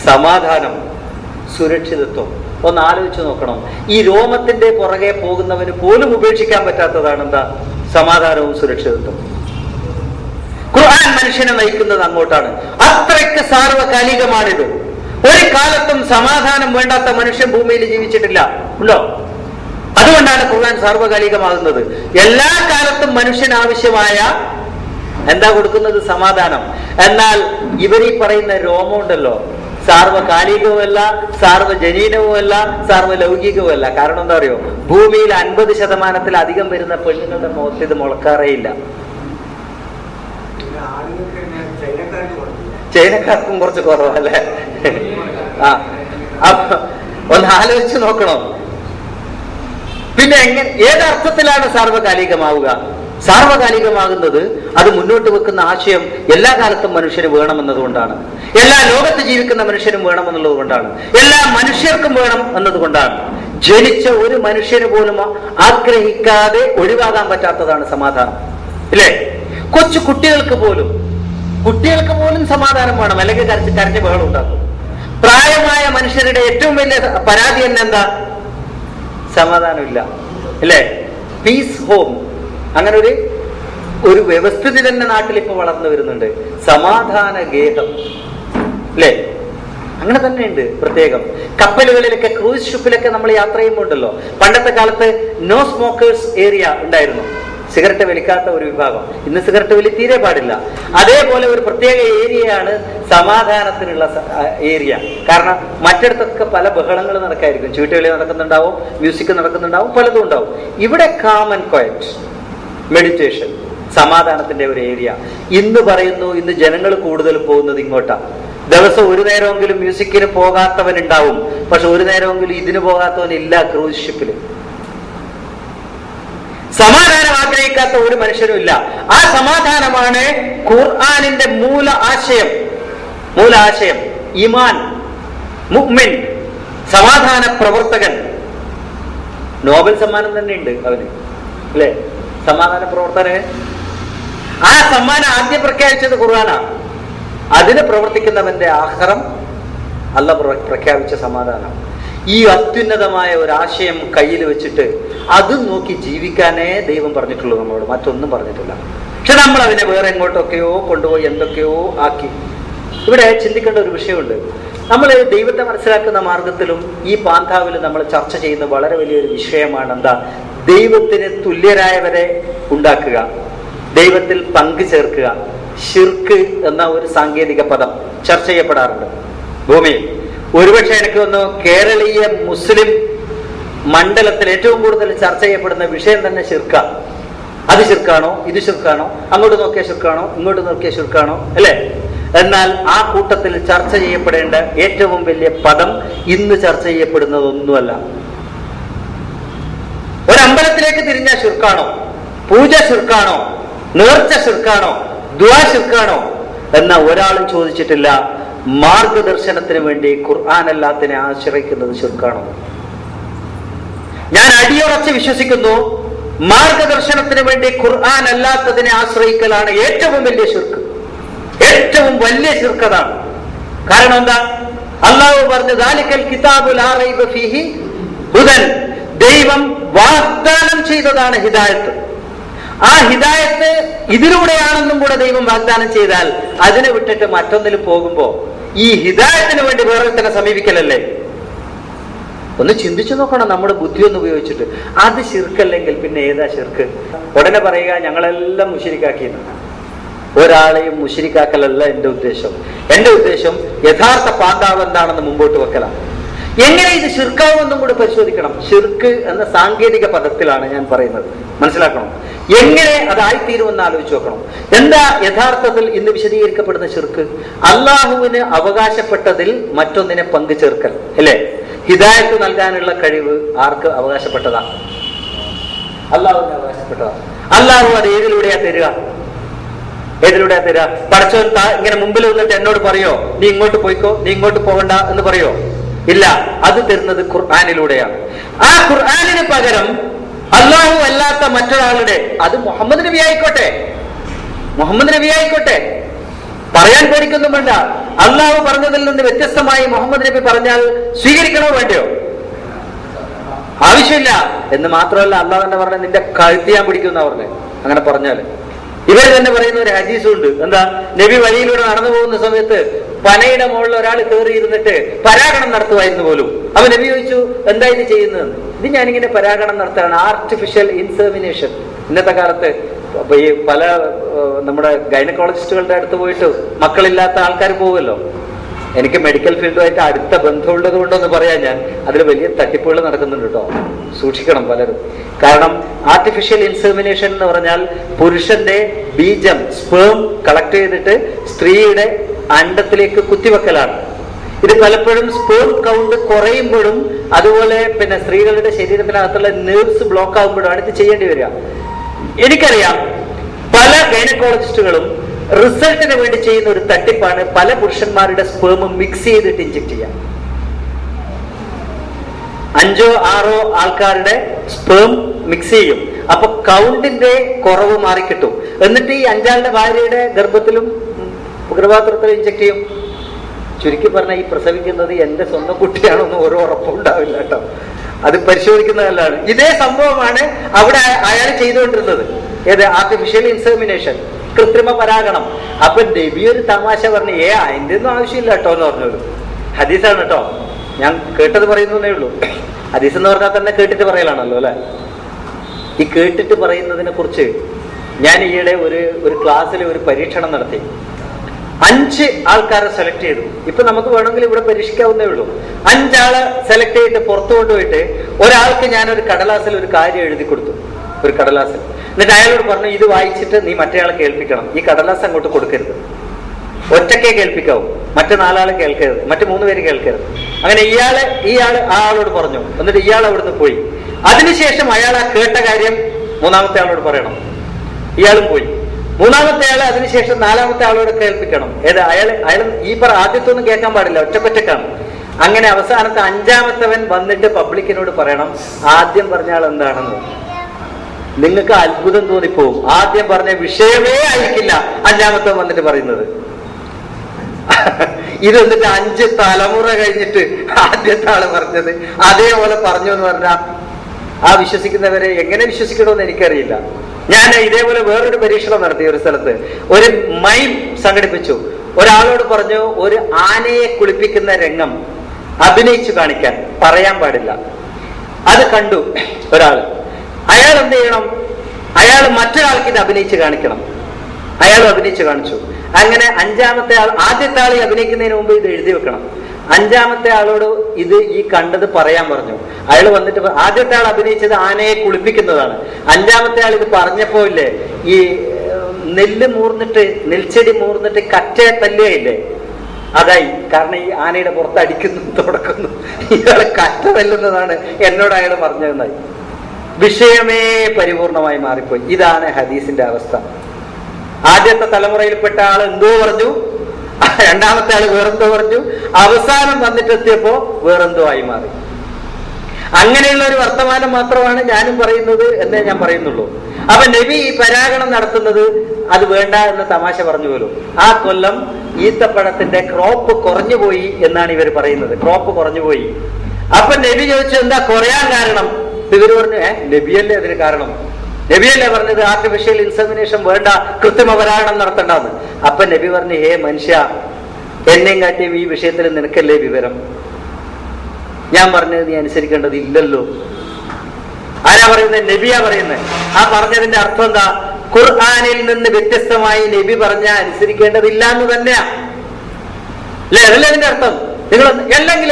സമാധാനം, സുരക്ഷിതത്വം. ഒന്ന് ആലോചിച്ച് നോക്കണം. ഈ രോമത്തിന്റെ പുറകെ പോകുന്നവന് പോലും ഉപേക്ഷിക്കാൻ പറ്റാത്തതാണ് എന്താ? സമാധാനവും സുരക്ഷിതത്വം. ഖുർആൻ മനുഷ്യനെ നയിക്കുന്നത് അങ്ങോട്ടാണ്. അത്രയ്ക്ക് സാർവകാലികമാണിത്. ഒരു കാലത്തും സമാധാനം വേണ്ടാത്ത മനുഷ്യൻ ഭൂമിയിൽ ജീവിച്ചിട്ടില്ല, ഉണ്ടോ? അതുകൊണ്ടാണ് ഖുർആൻ സാർവകാലികമാകുന്നത്. എല്ലാ കാലത്തും മനുഷ്യന് ആവശ്യമായ എന്താ കൊടുക്കുന്നത്? സമാധാനം. എന്നാൽ ഇവരീ പറയുന്ന രോമം ഉണ്ടല്ലോ, സാർവകാലികവുമല്ല, സാർവജനീനവുമല്ല, സാർവലൗകികവുമല്ല. കാരണം എന്താ അറിയോ? ഭൂമിയിൽ 50% വരുന്ന പെണ്ണുങ്ങളുടെ മുഖത്ത് ഇത് മുളക്കാറേയില്ല. ചൈനക്കാർക്കും കുറച്ച് കുറവല്ലേ? ഒന്ന് ആലോചിച്ച് നോക്കണം. പിന്നെ ഏതർത്ഥത്തിലാണ് സാർവകാലികമാവുക? സാർവകാലികമാകുന്നത് അത് മുന്നോട്ട് വെക്കുന്ന ആശയം എല്ലാ കാലത്തും മനുഷ്യന് വേണമെന്നതുകൊണ്ടാണ്. എല്ലാ ലോകത്ത് ജീവിക്കുന്ന മനുഷ്യനും വേണമെന്നുള്ളത് കൊണ്ടാണ്. എല്ലാ മനുഷ്യർക്കും വേണം എന്നതുകൊണ്ടാണ്. ജനിച്ച ഒരു മനുഷ്യന് പോലും ആഗ്രഹിക്കാതെ ഒഴിവാകാൻ പറ്റാത്തതാണ് സമാധാനം, ഇല്ലേ? കൊച്ചു കുട്ടികൾക്ക് പോലും സമാധാനം വേണം, അല്ലെങ്കിൽ കരഞ്ഞ് ബഹളം ഉണ്ടാക്കും. പ്രായമായ മനുഷ്യരുടെ ഏറ്റവും വലിയ പരാതി തന്നെ എന്താ? സമാധാനമില്ല, അല്ലേ? പീസ് ഹോം, അങ്ങനെ ഒരു വ്യവസ്ഥിതി തന്നെ നാട്ടിൽ ഇപ്പൊ വളർന്നു വരുന്നുണ്ട്. സമാധാന ഗേഹം, അല്ലേ? അങ്ങനെ തന്നെയുണ്ട്. പ്രത്യേകം കപ്പലുകളിലൊക്കെ, ക്രൂസ് ഷിപ്പിലൊക്കെ നമ്മൾ യാത്ര ചെയ്യുമ്പോണ്ടല്ലോ, പണ്ടത്തെ കാലത്ത് നോ സ്മോക്കേഴ്സ് ഏരിയ ഉണ്ടായിരുന്നു, സിഗരറ്റ് വലിക്കാത്ത ഒരു വിഭാഗം. ഇന്ന് സിഗരറ്റ് വലി തീരെ പാടില്ല. അതേപോലെ ഒരു പ്രത്യേക ഏരിയയാണ് സമാധാനത്തിനുള്ള ഏരിയ. കാരണം മറ്റിടത്തൊക്കെ പല ബഹളങ്ങൾ നടക്കായിരിക്കും, ചീട്ടുകളി നടക്കുന്നുണ്ടാവും, മ്യൂസിക് നടക്കുന്നുണ്ടാവും, പലതും ഉണ്ടാവും. ഇവിടെ കാം ആൻഡ് ക്വയറ്റ്, മെഡിറ്റേഷൻ, സമാധാനത്തിന്റെ ഒരു ഏരിയ. ഇന്ന് പറയുന്നു, ഇന്ന് ജനങ്ങൾ കൂടുതൽ പോകുന്നത് ഇങ്ങോട്ടാ. ദിവസം ഒരു നേരമെങ്കിലും മ്യൂസിക്കിന് പോകാത്തവനുണ്ടാവും, പക്ഷെ ഒരു നേരമെങ്കിലും ഇതിന് പോകാത്തവനില്ല ക്രൂസ് ഷിപ്പിൽ. സമാധാനം ആഗ്രഹിക്കാത്ത ഒരു മനുഷ്യനും ഇല്ല. ആ സമാധാനമാണ് ഖുർആനിന്റെ മൂല ആശയം. ഈമാൻ, മുഅ്മിൻ, സമാധാന പ്രവർത്തകൻ. നോബൽ സമ്മാനം തന്നെ ഉണ്ട് അവന്, അല്ലേ? സമാധാന പ്രവർത്തകന്. ആ സമ്മാനം ആദ്യം പ്രഖ്യാപിച്ചത് ഖുർആനാണ്. അതിന് പ്രവർത്തിക്കുന്നവന്റെ ആഖിറം അല്ലാഹു പ്രഖ്യാപിച്ച സമാധാനം. ഈ അത്യുന്നതമായ ഒരു ആശയം കയ്യിൽ വെച്ചിട്ട് അതും നോക്കി ജീവിക്കാനേ ദൈവം പറഞ്ഞിട്ടുള്ളൂ നമ്മളോട്, മറ്റൊന്നും പറഞ്ഞിട്ടില്ല. പക്ഷെ നമ്മൾ അതിനെ വേറെ എങ്ങോട്ടൊക്കെയോ കൊണ്ടുപോയി എന്തൊക്കെയോ ആക്കി. ഇവിടെ ചിന്തിക്കേണ്ട ഒരു വിഷയമുണ്ട്. നമ്മൾ ദൈവത്തെ മനസ്സിലാക്കുന്ന മാർഗത്തിലും ഈ പാന്താവിലും നമ്മൾ ചർച്ച ചെയ്യുന്ന വളരെ വലിയൊരു വിഷയമാണ് എന്താ? ദൈവത്തിന് തുല്യരായവരെ ഉണ്ടാക്കുക, ദൈവത്തിൽ പങ്കു ചേർക്കുക. ഷിർക്ക് എന്ന ഒരു സാങ്കേതിക പദം ചർച്ച ചെയ്യപ്പെടാറുണ്ട് ഭൂമിയിൽ. ഒരുപക്ഷെ എനിക്ക് തോന്നുന്നു കേരളീയ മുസ്ലിം മണ്ഡലത്തിൽ ഏറ്റവും കൂടുതൽ ചർച്ച ചെയ്യപ്പെടുന്ന വിഷയം തന്നെ ഷിർക്കാണ്. അത് ഷിർക്കാണോ, ഇത് ഷിർക്കാണോ, അങ്ങോട്ട് നോക്കിയ ഷിർക്കാണോ, ഇങ്ങോട്ട് നോക്കിയ ഷിർക്കാണോ, അല്ലേ? എന്നാൽ ആ കൂട്ടത്തിൽ ചർച്ച ചെയ്യപ്പെടേണ്ട ഏറ്റവും വലിയ പദം ഇന്ന് ചർച്ച ചെയ്യപ്പെടുന്നതൊന്നുമല്ല. ഒരമ്പലത്തിലേക്ക് തിരിഞ്ഞ ശിർക്കാണോ, പൂജ ശിർക്കാണോ, നേർച്ച ശിർക്കാണോ, ദുആ ശിർക്കാണോ എന്ന ഒരാളും ചോദിച്ചിട്ടില്ല. മാർഗദർശനത്തിന് വേണ്ടി ഖുർആൻ അല്ലാത്തിനെ ആശ്രയിക്കുന്നത് ശിർക്കാണോ? ഞാൻ അടിയുറച്ച് വിശ്വസിക്കുന്നു, മാർഗദർശനത്തിന് വേണ്ടി ഖുർആൻ അല്ലാത്തതിനെ ആശ്രയിക്കലാണ് ഏറ്റവും വലിയ ശിർക്ക്, ഏറ്റവും വലിയ ശിർക്ക്. അതാണ് കാരണം. എന്താ അള്ളാഹു പറഞ്ഞു, ദാലിക്കൽ കിതാബു ലാ റൈബ ഫീഹി ഹുദൻ. ദൈവം വാഗ്ദാനം ചെയ്തതാണ് ഹിദായത്ത്. ആ ഹിദായത്ത് ഇതിലൂടെയാണെന്നും കൂടെ ദൈവം വാഗ്ദാനം ചെയ്താൽ അതിനെ വിട്ടിട്ട് മറ്റൊന്നിൽ പോകുമ്പോ ഈ ഹിദായത്തിന് വേണ്ടി വേറെ തന്നെ സമീപിക്കലല്ലേ? ഒന്ന് ചിന്തിച്ചു നോക്കണം, നമ്മുടെ ബുദ്ധി ഒന്ന് ഉപയോഗിച്ചിട്ട്. അത് ശിർക്കല്ലെങ്കിൽ പിന്നെ ഏതാ ശിർക്ക്? ഉടനെ പറയുക ഞങ്ങളെല്ലാം മുശ്രിക്കാക്കിയെന്ന്. ഒരാളെയും മുശ്രിക്കാക്കലല്ല എന്റെ ഉദ്ദേശം. എന്റെ ഉദ്ദേശം യഥാർത്ഥ പാണ്ഡാവ് എന്താണെന്ന് മുമ്പോട്ട് വെക്കലാണ്. എങ്ങനെ ഇത് ശിർക്കാവുമെന്നും കൂടെ പരിശോധിക്കണം. ശിർക്ക് എന്ന സാങ്കേതിക പദത്തിലാണ് ഞാൻ പറയുന്നത്, മനസ്സിലാക്കണം. എങ്ങനെ അതായിത്തീരുമെന്ന് ആലോചിച്ച് നോക്കണം. എന്താ യഥാർത്ഥത്തിൽ ഇന്ന് വിശദീകരിക്കപ്പെടുന്ന ശിർക്ക്? അള്ളാഹുവിന് അവകാശപ്പെട്ടതിൽ മറ്റൊന്നിനെ പങ്കു ചേർക്കൽ, അല്ലേ? ഹിദായത്ത് നൽകാനുള്ള കഴിവ് ആർക്ക് അവകാശപ്പെട്ടതാ? അള്ളാഹുവിന് അവകാശപ്പെട്ടതാ. അള്ളാഹു അത് ഏതിലൂടെയാ തരിക? ഏതിലൂടെയാ തരിക? പടച്ചോൻ ഇങ്ങനെ മുമ്പിൽ വന്നിട്ട് എന്നോട് പറയോ നീ ഇങ്ങോട്ട് പോയിക്കോ, നീ ഇങ്ങോട്ട് പോകണ്ട എന്ന് പറയോ? ഇല്ല. അത് തരുന്നത് ഖുർആനിലൂടെയാണ്. ആ ഖുർആനിന് പകരം അള്ളാഹു അല്ലാത്ത മറ്റൊരാളുടെ, അത് മുഹമ്മദ് നബി ആയിക്കോട്ടെ, മുഹമ്മദ് നബി ആയിക്കോട്ടെ, പറയാൻ പേടിക്കൊന്നും വേണ്ട. അള്ളാഹു പറഞ്ഞതിൽ നിന്ന് വ്യത്യസ്തമായി മുഹമ്മദ് നബി പറഞ്ഞാൽ സ്വീകരിക്കണോ വേണ്ടയോ? ആവശ്യമില്ല എന്ന് മാത്രമല്ല, അള്ളാഹു തന്നെ പറഞ്ഞ നിന്റെ കഴുത്തിയാൻ പിടിക്കുന്ന പറഞ്ഞ്. അങ്ങനെ പറഞ്ഞാല് ഇവർ തന്നെ പറയുന്ന ഒരു ഹദീസുണ്ട്. എന്താ? നബി വഴിയിലൂടെ നടന്നു പോകുന്ന സമയത്ത് പനയുടെ മുകളിൽ ഒരാൾ കയറി ഇരുന്നിട്ട് പരാഗണം നടത്തുമായിരുന്നു പോലും. അപ്പൊ നബി ചോദിച്ചു, എന്താ ഇത് ചെയ്യുന്നത്? ഇത് ഞാനിങ്ങനെ പരാഗണം നടത്തുകയാണ്, ആർട്ടിഫിഷ്യൽ ഇൻസെമിനേഷൻ. ഇന്നത്തെ കാലത്ത് ഈ പല നമ്മുടെ ഗൈനക്കോളജിസ്റ്റുകളുടെ അടുത്ത് പോയിട്ട് മക്കളില്ലാത്ത ആൾക്കാർ പോകുമല്ലോ. എനിക്ക് മെഡിക്കൽ ഫീൽഡുമായിട്ട് അടുത്ത ബന്ധമുള്ളത് കൊണ്ടൊന്ന് പറയാൻ, ഞാൻ അതിൽ വലിയ തട്ടിപ്പുകൾ നടക്കുന്നുണ്ട് കേട്ടോ, സൂക്ഷിക്കണം പലരും. കാരണം ആർട്ടിഫിഷ്യൽ ഇൻസെമിനേഷൻ എന്ന് പറഞ്ഞാൽ പുരുഷന്റെ ബീജം, സ്പേം കളക്ട് ചെയ്തിട്ട് സ്ത്രീയുടെ അണ്ടത്തിലേക്ക് കുത്തിവെക്കലാണ്. ഇത് പലപ്പോഴും സ്പേം കൗണ്ട് കുറയുമ്പോഴും അതുപോലെ പിന്നെ സ്ത്രീകളുടെ ശരീരത്തിനകത്തുള്ള നെർവ്സ് ബ്ലോക്ക് ആകുമ്പോഴാണ് ഇത് ചെയ്യേണ്ടി വരിക. എനിക്കറിയാം പല ഗൈനക്കോളജിസ്റ്റുകളും റിസൾട്ടിന് വേണ്ടി ചെയ്യുന്ന ഒരു തട്ടിപ്പാണ് പല പുരുഷന്മാരുടെ സ്പേം മിക്സ് ചെയ്തിട്ട് ഇഞ്ചെക്ട് ചെയ്യാം. 5 or 6 ആൾക്കാരുടെ സ്പേം മിക്സ് ചെയ്യും. അപ്പൊ കൗണ്ടിന്റെ കുറവ് മാറിക്കിട്ടും. എന്നിട്ട് ഈ 5 ഭാര്യയുടെ ഗർഭത്തിലും ഗർഭപാത്രത്തിലും ഇഞ്ചെക്ട് ചെയ്യും. ചുരുക്കി പറഞ്ഞാൽ ഈ പ്രസവിക്കുന്നത് എന്റെ സ്വന്തം കുട്ടിയാണെന്ന് ഓരോ ഉറപ്പുണ്ടാവില്ല കേട്ടോ. അത് പരിശോധിക്കുന്നതല്ലാണ്. ഇതേ സംഭവമാണ് അവിടെ അയാൾ ചെയ്തുകൊണ്ടിരുന്നത്. ഏത്? ആർട്ടിഫിഷ്യൽ ഇൻസെമിനേഷൻ, കൃത്രിമ പരാഗണം. അപ്പൊ നബി ഒരു തമാശ പറഞ്ഞു, അതിന്റെ ഒന്നും ആവശ്യമില്ല കേട്ടോ എന്ന് പറഞ്ഞോളൂ. ഹദീസാണ് കേട്ടോ, ഞാൻ കേട്ടത് പറയുന്നേ ഉള്ളൂ. ഹദീസ് എന്ന് പറഞ്ഞാൽ തന്നെ കേട്ടിട്ട് പറയലാണല്ലോ അല്ലെ. ഈ കേട്ടിട്ട് പറയുന്നതിനെ കുറിച്ച് ഞാൻ ഈയിടെ ഒരു ക്ലാസ്സിൽ ഒരു പരീക്ഷണം നടത്തി. 5 ആൾക്കാരെ സെലക്ട് ചെയ്തു. ഇപ്പൊ നമുക്ക് വേണമെങ്കിൽ ഇവിടെ പരീക്ഷിക്കാവുന്നേ ഉള്ളൂ. 5 ആളെ സെലക്ട് ചെയ്തിട്ട് പുറത്തു കൊണ്ടുപോയിട്ട് ഒരാൾക്ക് ഞാനൊരു കടലാസിൽ ഒരു കാര്യം എഴുതി കൊടുത്തു, ഒരു കടലാസിൽ. എന്നിട്ട് അയാളോട് പറഞ്ഞു, ഇത് വായിച്ചിട്ട് നീ മറ്റേയാളെ കേൾപ്പിക്കണം, ഈ കടലാസ് അങ്ങോട്ട് കൊടുക്കരുത്, ഒറ്റയ്ക്കേ കേൾപ്പിക്കാവൂ, മറ്റു 4 ആൾ കേൾക്കരുത്, മറ്റു 3 പേര് കേൾക്കരുത്. അങ്ങനെ ഇയാള് ആ ആളോട് പറഞ്ഞു. എന്നിട്ട് ഇയാൾ അവിടുന്ന് പോയി. അതിനുശേഷം അയാൾ ആ കേട്ട കാര്യം 3ാമത്തെ ആളോട് പറയണം. ഇയാളും പോയി. 3ാമത്തെ ആള് അതിനുശേഷം 4ാമത്തെ ആളോട് കേൾപ്പിക്കണം. അയാൾ ഈ ആദ്യത്തെ ഒന്നും കേൾക്കാൻ പാടില്ല, ഒറ്റക്കൊറ്റക്കാണ്. അങ്ങനെ അവസാനത്തെ 5ാമത്തവൻ വന്നിട്ട് പബ്ലിക്കിനോട് പറയണം, ആദ്യം പറഞ്ഞ ആൾ എന്താണെന്ന്. നിങ്ങൾക്ക് അത്ഭുതം തോന്നിപ്പോവും. ആദ്യം പറഞ്ഞ വിഷയമേ ആയിരിക്കില്ല 5ാമത്തവൻ വന്നിട്ട് പറയുന്നത്. ഇത് എന്നിട്ട് 5 തലമുറ കഴിഞ്ഞിട്ട് ആദ്യത്തെ ആള് പറഞ്ഞത് അതേപോലെ പറഞ്ഞു എന്ന് പറഞ്ഞാൽ ആ വിശ്വസിക്കുന്നവരെ എങ്ങനെ വിശ്വസിക്കണമെന്ന് എനിക്കറിയില്ല. ഞാൻ ഇതേപോലെ വേറൊരു പരീക്ഷണം നടത്തി. ഒരു സ്ഥലത്ത് ഒരു മൈം സംഘടിപ്പിച്ചു. ഒരാളോട് പറഞ്ഞു, ഒരു ആനയെ കുളിപ്പിക്കുന്ന രംഗം അഭിനയിച്ചു കാണിക്കാൻ, പറയാൻ പാടില്ല. അത് കണ്ടു ഒരാള്. അയാൾ എന്ത് ചെയ്യണം? അയാൾ മറ്റൊരാൾക്ക് ഇത് അഭിനയിച്ച് കാണിക്കണം. അയാൾ അഭിനയിച്ച് കാണിച്ചു. അങ്ങനെ 5ാമത്തെ ആൾ, ആദ്യത്തെ ആൾ അഭിനയിക്കുന്നതിന് മുമ്പ് ഇത് എഴുതി വെക്കണം. 5ാമത്തെ ആളോട് ഈ കണ്ടത് പറയാൻ പറഞ്ഞു. അയാൾ വന്നിട്ട്, ആദ്യത്തെ ആൾ അഭിനയിച്ചത് ആനയെ കുളിപ്പിക്കുന്നതാണ്. 5ാമത്തെ ആൾ ഇത് പറഞ്ഞപ്പോ ഇല്ലേ, ഈ നെല്ല് മൂർന്നിട്ട്, നെൽച്ചെടി മൂർന്നിട്ട് കറ്റയെ തല്ലുകയില്ലേ, അതായി. കാരണം ഈ ആനയുടെ പുറത്ത് അടിക്കുന്നു, തുടക്കുന്നു, ഇയാള് കറ്റ തല്ലുന്നതാണ് എന്നോട് അയാൾ പറഞ്ഞതെന്നായി. വിഷയമേ പരിപൂർണമായി മാറിപ്പോയി. ഇതാണ് ഹദീസിന്റെ അവസ്ഥ. ആദ്യത്തെ തലമുറയിൽപ്പെട്ട ആൾ എന്തോ പറഞ്ഞു, രണ്ടാമത്തെ ആള് വേറെന്തോ പറഞ്ഞു, അവസാനം വന്നിട്ടെത്തിയപ്പോ വേറെന്തോ ആയി മാറി. അങ്ങനെയുള്ള ഒരു വർത്തമാനം മാത്രമാണ് ഞാനും പറയുന്നത് എന്നേ ഞാൻ പറയുന്നുള്ളൂ. അപ്പൊ നബി ഈ പരാഗണം നടത്തുന്നത് അത് വേണ്ട എന്ന് തമാശ പറഞ്ഞു പോലും. ആ കൊല്ലം ഈത്തപ്പഴത്തിന്റെ ക്രോപ്പ് കുറഞ്ഞുപോയി എന്നാണ് ഇവർ പറയുന്നത്. ക്രോപ്പ് കുറഞ്ഞുപോയി. അപ്പൊ നബി ചോദിച്ചു എന്താ കുറയാൻ കാരണം? ഇവര് പറഞ്ഞു നബിയല്ലേ അതിന് കാരണം, നബിയല്ലേ പറഞ്ഞത് ആർട്ടിഫിഷ്യൽ ഇൻസെമിനേഷൻ വേണ്ട, കൃത്രിമ പരാഗണം നടത്തണ്ടെന്ന്. അപ്പൊ നബി പറഞ്ഞു, ഹേ മനുഷ്യ, എന്നെയും കാട്ടിയും ഈ വിഷയത്തിൽ നിനക്കല്ലേ വിവരം, ഞാൻ പറഞ്ഞത് നീ അനുസരിക്കേണ്ടത് ഇല്ലല്ലോ. ആരാ പറയുന്നത്? നബിയാ പറയുന്നത്. ആ പറഞ്ഞതിന്റെ അർത്ഥം എന്താ? ഖുർആനിൽ നിന്ന് വ്യത്യസ്തമായി നബി പറഞ്ഞ അനുസരിക്കേണ്ടതില്ല എന്ന് തന്നെയാ അല്ലേ? അതല്ലേ അതിന്റെ അർത്ഥം? നിങ്ങൾ അല്ലെങ്കിൽ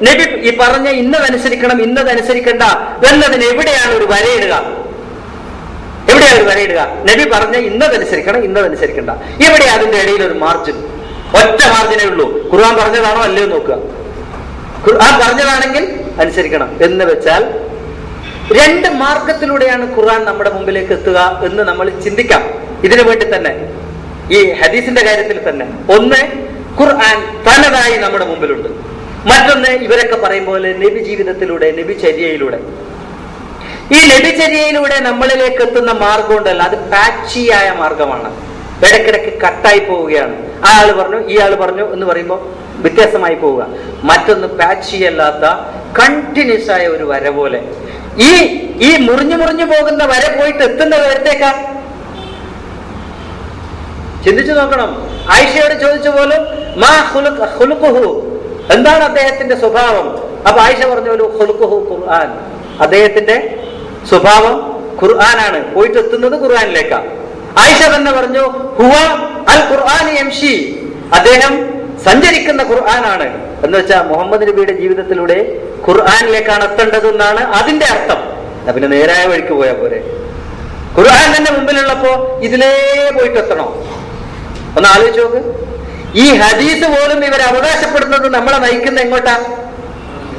നബി ഈ പറഞ്ഞ ഇന്നതനുസരിക്കണം ഇന്നതനുസരിക്കണ്ട എന്നതിന് എവിടെയാണ് ഒരു വരയിടുക? എവിടെയാണ് ഒരു വരയിടുക? നബി പറഞ്ഞ ഇന്നതനുസരിക്കണം ഇന്നതനുസരിക്കണ്ട, എവിടെയാ അതിന്റെ ഇടയിൽ ഒരു മാർജിൻ? ഒറ്റ മാർജിനേ ഉള്ളൂ. ഖുർആൻ പറഞ്ഞതാണോ അല്ലയോ നോക്കുക. ഖുർആൻ പറഞ്ഞതാണെങ്കിൽ അനുസരിക്കണം എന്ന് വെച്ചാൽ രണ്ട് മാർഗത്തിലൂടെയാണ് ഖുർആൻ നമ്മുടെ മുമ്പിലേക്ക് എത്തുക എന്ന് നമ്മൾ ചിന്തിക്കാം. ഇതിനു വേണ്ടി തന്നെ ഈ ഹദീസിന്റെ കാര്യത്തിൽ തന്നെ ഒന്ന്, ഖുർആൻ തനതായി നമ്മുടെ മുമ്പിലുണ്ട്. മറ്റൊന്ന്, ഇവരൊക്കെ പറയും പോലെ നബി ജീവിതത്തിലൂടെ, നബിചര്യയിലൂടെ. ഈ നബിചര്യയിലൂടെ നമ്മളിലേക്ക് എത്തുന്ന മാർഗം ഉണ്ടല്ലോ, അത് പാച്ചിയായ മാർഗമാണ്. ഇടയ്ക്കിടയ്ക്ക് കട്ടായി പോവുകയാണ്. ആ ആള് പറഞ്ഞു, ഈ ആള് പറഞ്ഞു എന്ന് പറയുമ്പോൾ വ്യത്യാസമായി പോവുക. മറ്റൊന്ന് പാച്ചിയല്ലാത്ത കണ്ടിന്യൂസ് ആയ ഒരു വര പോലെ. ഈ മുറിഞ്ഞു മുറിഞ്ഞു പോകുന്ന വര പോയിട്ട് എത്തുന്ന വരത്തേക്കാ ചിന്തിച്ചു നോക്കണം. ആയിഷയോട് ചോദിച്ച പോലും മാ ഖുലുഖുഹു, എന്താണ് അദ്ദേഹത്തിന്റെ സ്വഭാവം? അപ്പൊ ആയിഷ പറഞ്ഞു പോലും ഖുലുഖുഹു ഖുർആൻ, അദ്ദേഹത്തിന്റെ സ്വഭാവം ഖുർആനാണ്. പോയിട്ട് എത്തുന്നത് ഖുർആനിലേക്കാ. ആയിഷ തന്നെ പറഞ്ഞു ഹുവ അൽ ഖുർആൻ യംശി, അദ്ദേഹം സഞ്ചരിക്കുന്ന ഖുർആനാണ്. എന്ന് വെച്ചാൽ മുഹമ്മദ് നബിയുടെ ജീവിതത്തിലൂടെ ഖുർആനിലേക്കാണ് എത്തേണ്ടതെന്നാണ് അതിന്റെ അർത്ഥം. പിന്നെ നേരായ വഴിക്ക് പോയാൽ പോരെ? ഖുർആൻ തന്നെ മുമ്പിലുള്ളപ്പോ ഇതിലേ പോയിട്ട് എത്തണോ? ഒന്ന് ആലോചിച്ച് നോക്ക്. ഈ ഹദീസ് പോലും ഇവർ അവകാശപ്പെടുന്നത് നമ്മളെ നയിക്കുന്ന എങ്ങോട്ടാ?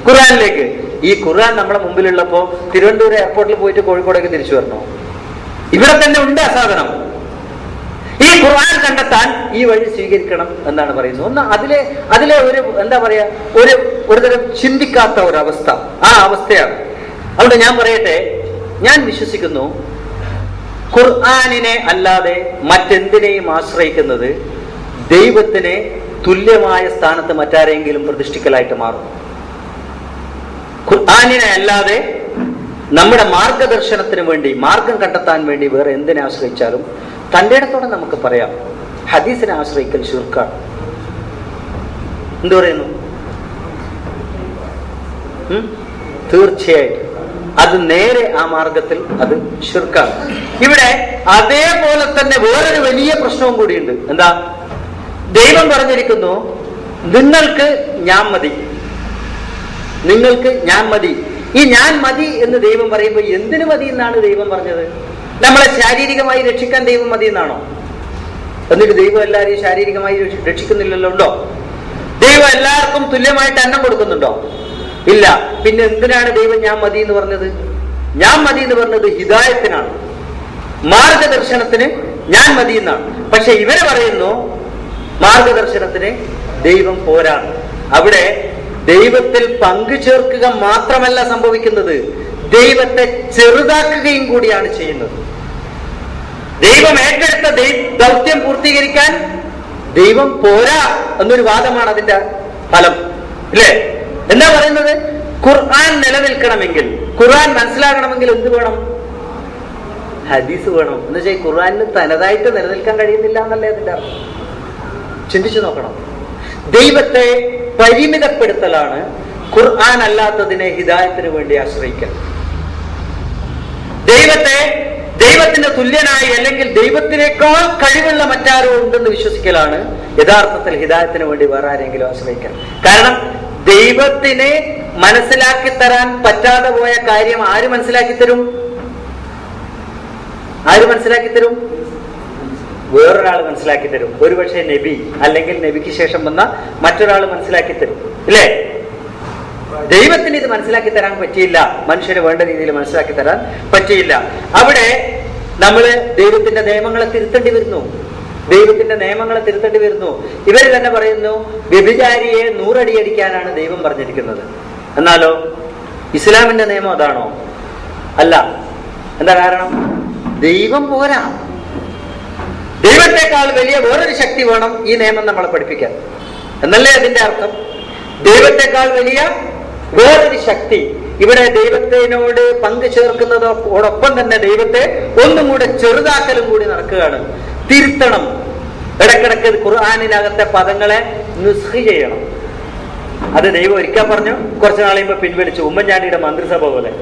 ഖുർആനിലേക്ക്. ഈ ഖുർആൻ നമ്മളെ മുമ്പിലുള്ളപ്പോ തിരുവനന്തപുരം എയർപോർട്ടിൽ പോയിട്ട് കോഴിക്കോടേക്ക് തിരിച്ചു വരണോ? ഇവിടെ തന്നെ ഉണ്ട് ആ സാധനം. ഈ ഖുർആൻ കണ്ടെത്താൻ ഈ വഴി സ്വീകരിക്കണം എന്നാണ് പറയുന്നത്. ഒന്ന് അതിലെ ഒരു എന്താ പറയാ, ഒരു തരം ചിന്തിക്കാത്ത ഒരവസ്ഥ, ആ അവസ്ഥയാണ്. അതുകൊണ്ട് ഞാൻ പറയട്ടെ, ഞാൻ വിശ്വസിക്കുന്നു ഖുർആനിനെ അല്ലാതെ മറ്റെന്തിനേയും ആശ്രയിക്കുന്നത് ദൈവത്തിന് തുല്യമായ സ്ഥാനത്ത് മറ്റാരെങ്കിലും പ്രതിഷ്ഠിക്കലായിട്ട് മാറും. ഖുർആനിനെ അല്ലാതെ നമ്മുടെ മാർഗദർശനത്തിന് വേണ്ടി, മാർഗം കണ്ടെത്താൻ വേണ്ടി വേറെ എന്തിനെ ആശ്രയിച്ചാലും തന്റെ ഇടത്തോടെ നമുക്ക് പറയാം ഹദീസിനെ ആശ്രയിക്കൽ ശിർക്കാണ്. എന്തു പറയുന്നു? തീർച്ചയായിട്ടും അത് നേരെ ആ മാർഗത്തിൽ അത് ശിർക്കാണ്. ഇവിടെ അതേപോലെ തന്നെ വേറൊരു വലിയ പ്രശ്നവും കൂടിയുണ്ട്. എന്താ? ദൈവം പറഞ്ഞിരിക്കുന്നു നിങ്ങൾക്ക് ഞാൻ മതി, നിങ്ങൾക്ക് ഞാൻ മതി. ഈ ഞാൻ മതി എന്ന് ദൈവം പറയുമ്പോൾ എന്തിനു മതി എന്നാണ് ദൈവം പറഞ്ഞത്? നമ്മളെ ശാരീരികമായി രക്ഷിക്കാൻ ദൈവം മതി എന്നാണോ? എന്നിട്ട് ദൈവം എല്ലാവരെയും ശാരീരികമായി രക്ഷിക്കുന്നില്ലല്ലോ. ഉണ്ടോ? ദൈവം എല്ലാവർക്കും തുല്യമായിട്ട് അന്നം കൊടുക്കുന്നുണ്ടോ? ഇല്ല. പിന്നെ എന്തിനാണ് ദൈവം ഞാൻ മതി എന്ന് പറഞ്ഞത്? ഞാൻ മതി എന്ന് പറഞ്ഞത് ഹിദായത്തിനാണ്, മാർഗദർശനത്തിന് ഞാൻ മതി എന്നാണ്. പക്ഷെ ഇവര് പറയുന്നു മാർഗദർശനത്തിന് ദൈവം പോരാണ്. അവിടെ ദൈവത്തിൽ പങ്കു ചേർക്കുക മാത്രമല്ല സംഭവിക്കുന്നത്, ദൈവത്തെ ചെറുതാക്കുകയും കൂടിയാണ് ചെയ്യുന്നത്. ദൈവം ഏറ്റെടുത്ത ദൗത്യം പൂർത്തീകരിക്കാൻ ദൈവം പോരാ എന്നൊരു വാദമാണ് അതിന്റെ ഫലം, ഇല്ലേ? എന്താ പറയുന്നത്? ഖുർആൻ നിലനിൽക്കണമെങ്കിൽ, ഖുർആൻ മനസ്സിലാകണമെങ്കിൽ എന്ത് വേണം? ഹദീസ് വേണം. എന്ന് വെച്ചാൽ ഖുർആനിന് തനതായിട്ട് നിലനിൽക്കാൻ കഴിയുന്നില്ല എന്നല്ലേ അതിന്റെ അർത്ഥം. ചിന്തിച്ചു നോക്കണം. ദൈവത്തെ പരിമിതപ്പെടുത്തലാണ് ഖുർആൻ അല്ലാത്തതിനെ ഹിദായത്തിന് വേണ്ടി ആശ്രയിക്കാൻ. ദൈവത്തിന്റെ തുല്യനായി അല്ലെങ്കിൽ ദൈവത്തിനേക്കാൾ കഴിവുള്ള മറ്റാരോ ഉണ്ടെന്ന് വിശ്വസിക്കലാണ് യഥാർത്ഥത്തിൽ ഹിദായത്തിന് വേണ്ടി വേറെ ആരെങ്കിലും ആശ്രയിക്കാൻ. കാരണം ദൈവത്തിനെ മനസ്സിലാക്കി തരാൻ പറ്റാതെ പോയ കാര്യം ആര് മനസ്സിലാക്കി തരും? ആര് മനസ്സിലാക്കി തരും? വേറൊരാൾ മനസ്സിലാക്കി തരും. ഒരുപക്ഷെ നബി അല്ലെങ്കിൽ നബിക്ക് ശേഷം വന്ന മറ്റൊരാൾ മനസ്സിലാക്കി തരും, ഇല്ലേ? ദൈവത്തിന് ഇത് മനസ്സിലാക്കി തരാൻ പറ്റിയില്ല, മനുഷ്യന് വേണ്ട രീതിയിൽ മനസ്സിലാക്കി തരാൻ പറ്റിയില്ല. അവിടെ നമ്മള് ദൈവത്തിന്റെ നിയമങ്ങളെ തിരുത്തേണ്ടി വരുന്നു, ദൈവത്തിന്റെ നിയമങ്ങളെ തിരുത്തേണ്ടി വരുന്നു. ഇവർ തന്നെ പറയുന്നു വ്യഭിചാരിയെ 100 അടി അടിക്കാനാണ് ദൈവം പറഞ്ഞിരിക്കുന്നത്. എന്നാലോ ഇസ്ലാമിന്റെ നിയമം അതാണോ? അല്ല. എന്താ കാരണം? ദൈവം പോരാ, ദൈവത്തെക്കാൾ വലിയ വേറൊരു ശക്തി വേണം ഈ നിയമം നമ്മളെ പഠിപ്പിക്കാൻ എന്നല്ലേ അതിന്റെ അർത്ഥം? ദൈവത്തെക്കാൾ വലിയ വേറൊരു ശക്തി. ഇവിടെ ദൈവത്തിനോട് പങ്കു ചേർക്കുന്നതോടൊപ്പം തന്നെ ദൈവത്തെ ഒന്നും കൂടെ ചെറുതാക്കലും കൂടി നടക്കുകയാണ്. തിരുത്തണം, ഇടക്കിടക്ക് ഖുർആനിനകത്തെ പദങ്ങളെ നുസ്ഖ് ചെയ്യണം. അത് ദൈവം ഒരിക്കൽ പറഞ്ഞു, കുറച്ചു നാളെയുമ്പോ പിൻവലിച്ചു. ഉമ്മൻചാണ്ടിയുടെ മന്ത്രിസഭ പോലെ.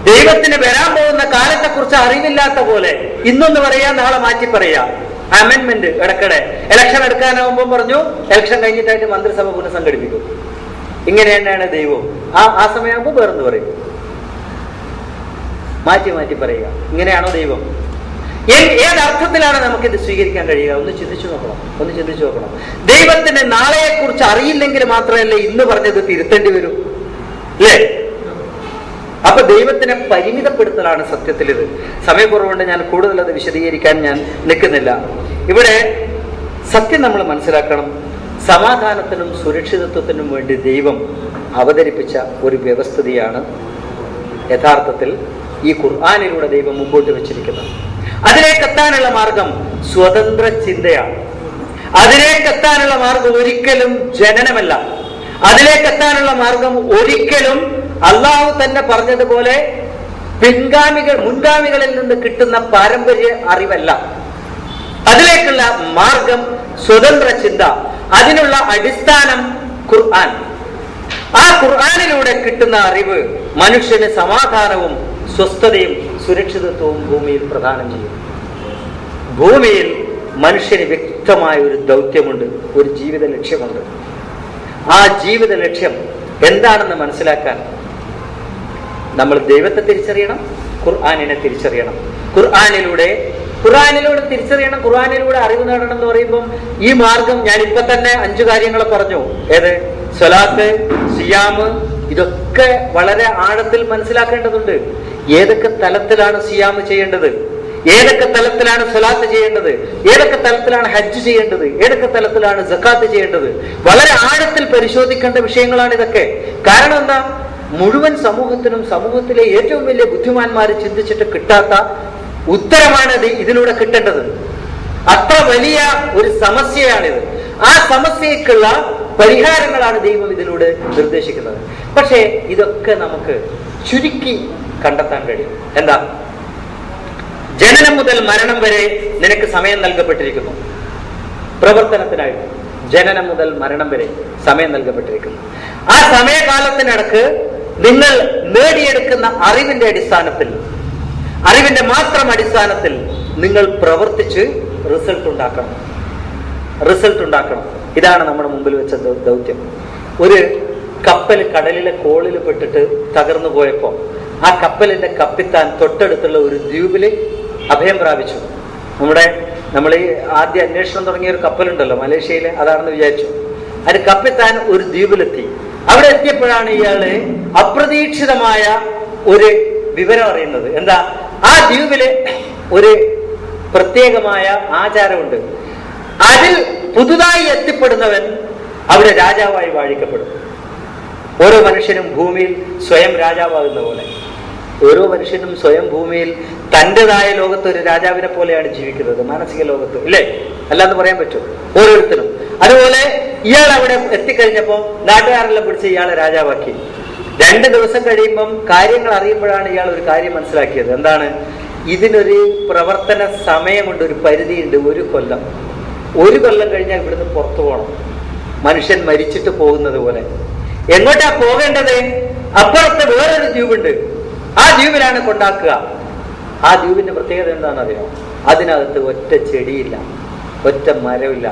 ദൈവത്തിന് വരാൻ പോകുന്ന കാലത്തെ കുറിച്ച് അറിവില്ലാത്ത പോലെ ഇന്നൊന്ന് പറയാ, നാളെ മാറ്റി പറയാ. അമെന്റ്മെന്റ് ഇടക്കിടെ ഇലക്ഷൻ എടുക്കാനാവുമ്പോൾ പറഞ്ഞു ഇലക്ഷൻ കഴിഞ്ഞിട്ടായിട്ട് മന്ത്രിസഭ പുനഃസംഘടിപ്പിക്കും. ഇങ്ങനെ തന്നെയാണ് ദൈവവും. ആ സമയമാകുമ്പോൾ വേറെന്ന് പറയും, മാറ്റി മാറ്റി പറയുക. ഇങ്ങനെയാണോ ദൈവം? ഏതർത്ഥത്തിലാണ് നമുക്കിത് സ്വീകരിക്കാൻ കഴിയുക? ഒന്ന് ചിന്തിച്ചു നോക്കണം. ദൈവത്തിന് നാളെയെ കുറിച്ച് അറിയില്ലെങ്കിൽ മാത്രമല്ല ഇന്ന് പറഞ്ഞത് തിരുത്തേണ്ടി വരും, അല്ലേ? അപ്പൊ ദൈവത്തിനെ പരിമിതപ്പെടുത്തലാണ് സത്യത്തിൽ ഇത്. സമയക്കുറവുകൊണ്ട് ഞാൻ കൂടുതൽ അത് വിശദീകരിക്കാൻ ഞാൻ നിൽക്കുന്നില്ല. ഇവിടെ സത്യം നമ്മൾ മനസ്സിലാക്കണം. സമാധാനത്തിനും സുരക്ഷിതത്വത്തിനും വേണ്ടി ദൈവം അവതരിപ്പിച്ച ഒരു വ്യവസ്ഥിതിയാണ് യഥാർത്ഥത്തിൽ ഈ ഖുർആനിലൂടെ ദൈവം മുമ്പോട്ട് വെച്ചിരിക്കുന്നത്. അതിലേക്കെത്താനുള്ള മാർഗം സ്വതന്ത്ര ചിന്തയാണ്. അതിലേക്കെത്താനുള്ള മാർഗം ഒരിക്കലും ജനനമല്ല. അതിലേക്കെത്താനുള്ള മാർഗം ഒരിക്കലും അള്ളാഹു തന്നെ പറഞ്ഞതുപോലെ മുൻഗാമികളിൽ നിന്ന് കിട്ടുന്ന പാരമ്പര്യ അറിവല്ല. അതിലേക്കുള്ള മാർഗം സ്വതന്ത്ര ചിന്ത. അതിനുള്ള അടിസ്ഥാനം ഖുർആൻ. ആ ഖുർആനിലൂടെ കിട്ടുന്ന അറിവ് മനുഷ്യന് സമാധാനവും സ്വസ്ഥതയും സുരക്ഷിതത്വവും ഭൂമിയിൽ പ്രദാനം ചെയ്യും. ഭൂമിയിൽ മനുഷ്യന് വ്യക്തമായ ഒരു ദൗത്യമുണ്ട്, ഒരു ജീവിത ലക്ഷ്യമുണ്ട്. ആ ജീവിത ലക്ഷ്യം എന്താണെന്ന് മനസ്സിലാക്കാൻ നമ്മൾ ദൈവത്തെ തിരിച്ചറിയണം, ഖുർആനിനെ തിരിച്ചറിയണം. ഖുർആനിലൂടെ തിരിച്ചറിയണം, ഖുർആനിലൂടെ അറിവ് നേടണം എന്ന് പറയുമ്പം ഈ മാർഗം ഞാൻ ഇപ്പൊ തന്നെ 5 കാര്യങ്ങൾ പറഞ്ഞു. ഏത്? സ്വലാത്ത്, സിയാമ്, ഇതൊക്കെ വളരെ ആഴത്തിൽ മനസ്സിലാക്കേണ്ടതുണ്ട്. ഏതൊക്കെ തലത്തിലാണ് സിയാമ് ചെയ്യേണ്ടത്, ഏതൊക്കെ തലത്തിലാണ് സ്വലാത്ത് ചെയ്യേണ്ടത്, ഏതൊക്കെ തലത്തിലാണ് ഹജ്ജ് ചെയ്യേണ്ടത്, ഏതൊക്കെ തലത്തിലാണ് സക്കാത്ത് ചെയ്യേണ്ടത്, വളരെ ആഴത്തിൽ പരിശോധിക്കേണ്ട വിഷയങ്ങളാണ് ഇതൊക്കെ. കാരണം എന്താ? മുഴുവൻ സമൂഹത്തിനും സമൂഹത്തിലെ ഏറ്റവും വലിയ ബുദ്ധിമാന്മാർ ചിന്തിച്ചിട്ട് കിട്ടാത്ത ഉത്തരമാണ് ഇതിലൂടെ കിട്ടേണ്ടത്. അത്ര വലിയ ഒരു സമസ്യയാണിത്. ആ സമസ്യക്കുള്ള പരിഹാരങ്ങളാണ് ദൈവം ഇതിലൂടെ നിർദ്ദേശിക്കുന്നത്. പക്ഷേ ഇതൊക്കെ നമുക്ക് ചുരുക്കി കണ്ടെത്താൻ കഴിയും. എന്താ? ജനനം മുതൽ മരണം വരെ നിനക്ക് സമയം നൽകപ്പെട്ടിരിക്കുന്നു പ്രവർത്തനത്തിനായിട്ട്. ജനനം മുതൽ മരണം വരെ സമയം നൽകപ്പെട്ടിരിക്കുന്നു. ആ സമയകാലത്തിനിടക്ക് നിങ്ങൾ നേടിയെടുക്കുന്ന അറിവിന്റെ അടിസ്ഥാനത്തിൽ, അറിവിന്റെ മാത്രം അടിസ്ഥാനത്തിൽ നിങ്ങൾ പ്രവർത്തിച്ച് റിസൾട്ട് ഉണ്ടാക്കണം. ഇതാണ് നമ്മുടെ മുമ്പിൽ വെച്ച ദൗത്യം. ഒരു കപ്പൽ കടലിലെ കോളിൽ പെട്ടിട്ട് തകർന്നു പോയപ്പോ ആ കപ്പലിന്റെ കപ്പിത്താൻ തൊട്ടടുത്തുള്ള ഒരു ദ്വീപില് അഭയം പ്രാപിച്ചു. നമ്മൾ ഈ ആദ്യ അന്വേഷണം തുടങ്ങിയ ഒരു കപ്പലുണ്ടല്ലോ മലേഷ്യയില്, അതാണെന്ന് വിചാരിച്ചു. അത് കപ്പിത്താൻ ഒരു ദ്വീപിലെത്തി. അവിടെ എത്തിയപ്പോഴാണ് ഇയാള് അപ്രതീക്ഷിതമായ ഒരു വിവരം അറിയുന്നത്. എന്താ? ആ ദ്വീപില് ഒരു പ്രത്യേകമായ ആചാരമുണ്ട്. അതിൽ പുതുതായി എത്തിപ്പെടുന്നവൻ അവിടെ രാജാവായി വാഴിക്കപ്പെടും. ഓരോ മനുഷ്യനും ഭൂമിയിൽ സ്വയം രാജാവാകുന്ന പോലെ ഓരോ മനുഷ്യനും സ്വയം ഭൂമിയിൽ തൻ്റെതായ ലോകത്ത് ഒരു രാജാവിനെ പോലെയാണ് ജീവിക്കുന്നത്, മാനസിക ലോകത്ത്, ഇല്ലേ? അല്ലാന്ന് പറയാൻ പറ്റും ഓരോരുത്തരും. അതുപോലെ ഇയാൾ അവിടെ എത്തിക്കഴിഞ്ഞപ്പോ നാട്ടുകാരെല്ലാം പിടിച്ച് ഇയാളെ രാജാവാക്കി. 2 ദിവസം കഴിയുമ്പം കാര്യങ്ങൾ അറിയുമ്പോഴാണ് ഇയാൾ ഒരു കാര്യം മനസ്സിലാക്കിയത്. എന്താണ്? ഇതിനൊരു പ്രവർത്തന സമയമുണ്ട്, ഒരു പരിധിയുണ്ട്. 1 കൊല്ലം. 1 കൊല്ലം കഴിഞ്ഞാൽ ഇവിടുന്ന് പുറത്തു പോകണം. മനുഷ്യൻ മരിച്ചിട്ട് പോകുന്നത് പോലെ. എങ്ങോട്ടാ പോകേണ്ടത്? അപ്പുറത്ത് വേറൊരു ദ്വീപുണ്ട്, ആ ദ്വീപിലാണ് കൊണ്ടാക്കുക. ആ ദ്വീപിന്റെ പ്രത്യേകത എന്താണെന്നറിയാമോ? അതിനകത്ത് ഒറ്റ ചെടിയില്ല, ഒറ്റ മരമില്ല,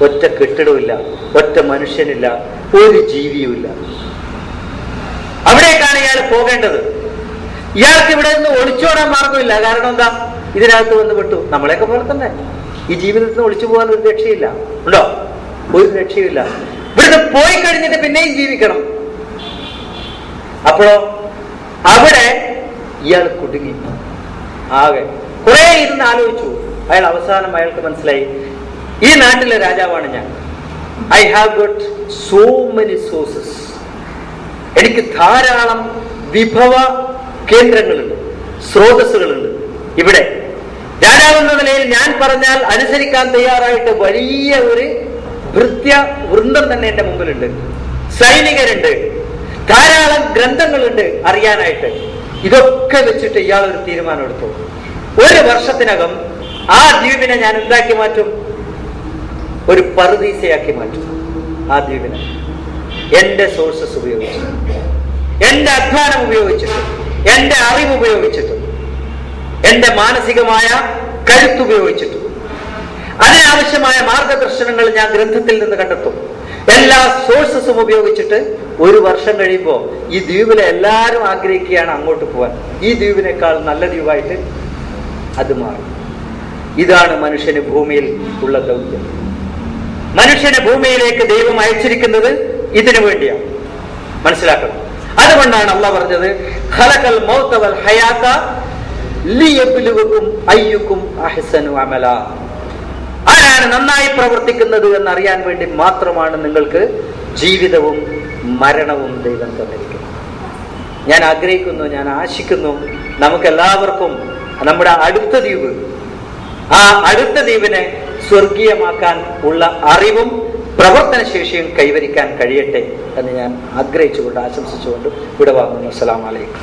ഒറ്റ കെട്ടിടമില്ല, ഒറ്റ മനുഷ്യനില്ല, ഒരു ജീവിയുമില്ല. അവിടേക്കാണ് ഇയാൾ പോകേണ്ടത്. ഇയാൾക്ക് ഇവിടെ നിന്ന് ഒളിച്ചോടാൻ മാർഗമില്ല. കാരണം എന്താ? ഇതിനകത്ത് വന്ന് പെട്ടു. നമ്മളെയൊക്കെ പോലെ തന്നെ ഈ ജീവിതത്തിൽ നിന്ന് ഒളിച്ചു പോകാൻ ഒരു രക്ഷയില്ല. ഉണ്ടോ? ഒരു രക്ഷയില്ല. ഇവിടുന്ന് പോയി കഴിഞ്ഞിട്ട് പിന്നെയും ജീവിക്കണം. അപ്പോഴോ അവിടെ ഇയാൾ കുടുങ്ങി. ആകെ കുറെ ഇരുന്ന് ആലോചിച്ചു. അവസാനം അയാൾക്ക് മനസ്സിലായി, ഈ നാട്ടിലെ രാജാവാണ് ഞാൻ. I have got so many sources. എനിക്ക് ധാരാളം വിഭവ കേന്ദ്രങ്ങളുണ്ട്, സ്രോതസ്സുകളുണ്ട്. ഇവിടെ രാജാവെന്ന നിലയിൽ ഞാൻ പറഞ്ഞാൽ അനുസരിക്കാൻ തയ്യാറായിട്ട് വലിയ ഒരു വൃന്ദം തന്നെ എന്റെ മുമ്പിലുണ്ട്. സൈനികരുണ്ട്, ധാരാളം ഗ്രന്ഥങ്ങളുണ്ട് അറിയാനായിട്ട്. ഇതൊക്കെ വെച്ചിട്ട് ഇയാൾ ഒരു തീരുമാനം എടുത്തു. 1 വർഷത്തിനകം ആ ദ്വീപിനെ ഞാൻ എന്താക്കി മാറ്റും? ഒരു പറുദീസയാക്കി മാറ്റും. ആ ദ്വീപിനെ എന്റെ സോഴ്സസ് ഉപയോഗിച്ചിട്ട്, എന്റെ അധ്വാനം ഉപയോഗിച്ചിട്ട്, എന്റെ അറിവ് ഉപയോഗിച്ചിട്ടും, എന്റെ മാനസികമായ കരുത്തുപയോഗിച്ചിട്ടും, അതിനാവശ്യമായ മാർഗദർശനങ്ങൾ ഞാൻ ഗ്രന്ഥത്തിൽ നിന്ന് കണ്ടെത്തും. എല്ലാ സോഴ്സസും ഉപയോഗിച്ചിട്ട് 1 വർഷം കഴിയുമ്പോൾ ഈ ദ്വീപിലെ എല്ലാവരും ആഗ്രഹിക്കുകയാണ് അങ്ങോട്ട് പോവാൻ. ഈ ദ്വീപിനേക്കാൾ നല്ല ദ്വീപായിട്ട് അത് മാറും. ഇതാണ് മനുഷ്യന് ഭൂമിയിൽ ഉള്ള ദൗത്യം. മനുഷ്യനെ ഭൂമിയിലേക്ക് ദൈവം അയച്ചിരിക്കുന്നത് ഇതിനു വേണ്ടിയാണ്. മനസ്സിലാക്കണം. അതുകൊണ്ടാണ് അള്ളാഹ് പറഞ്ഞത്, ഖലഖൽ മൗത വൽ ഹയാത ലിയബ്ലുവകും അയ്യുക്കും അഹ്സനു അമല. ആരാണ് നന്നായി പ്രവർത്തിക്കുന്നത് എന്നറിയാൻ വേണ്ടി മാത്രമാണ് നിങ്ങൾക്ക് ജീവിതവും മരണവും ദൈവം തന്നിരിക്കുന്നത്. ഞാൻ ആഗ്രഹിക്കുന്നു, ഞാൻ ആശിക്കുന്നു, നമുക്കെല്ലാവർക്കും നമ്മുടെ അടുത്ത ദ്വീപ്, ആ അടുത്ത ദ്വീപിനെ സ്വർഗീയമാക്കാൻ ഉള്ള അറിവും പ്രവർത്തനശേഷിയും കൈവരിക്കാൻ കഴിയട്ടെ എന്ന് ഞാൻ ആഗ്രഹിച്ചുകൊണ്ട്, ആശംസിച്ചുകൊണ്ട് വിടവാങ്ങുന്നു. അസ്സലാമു അലൈക്കും.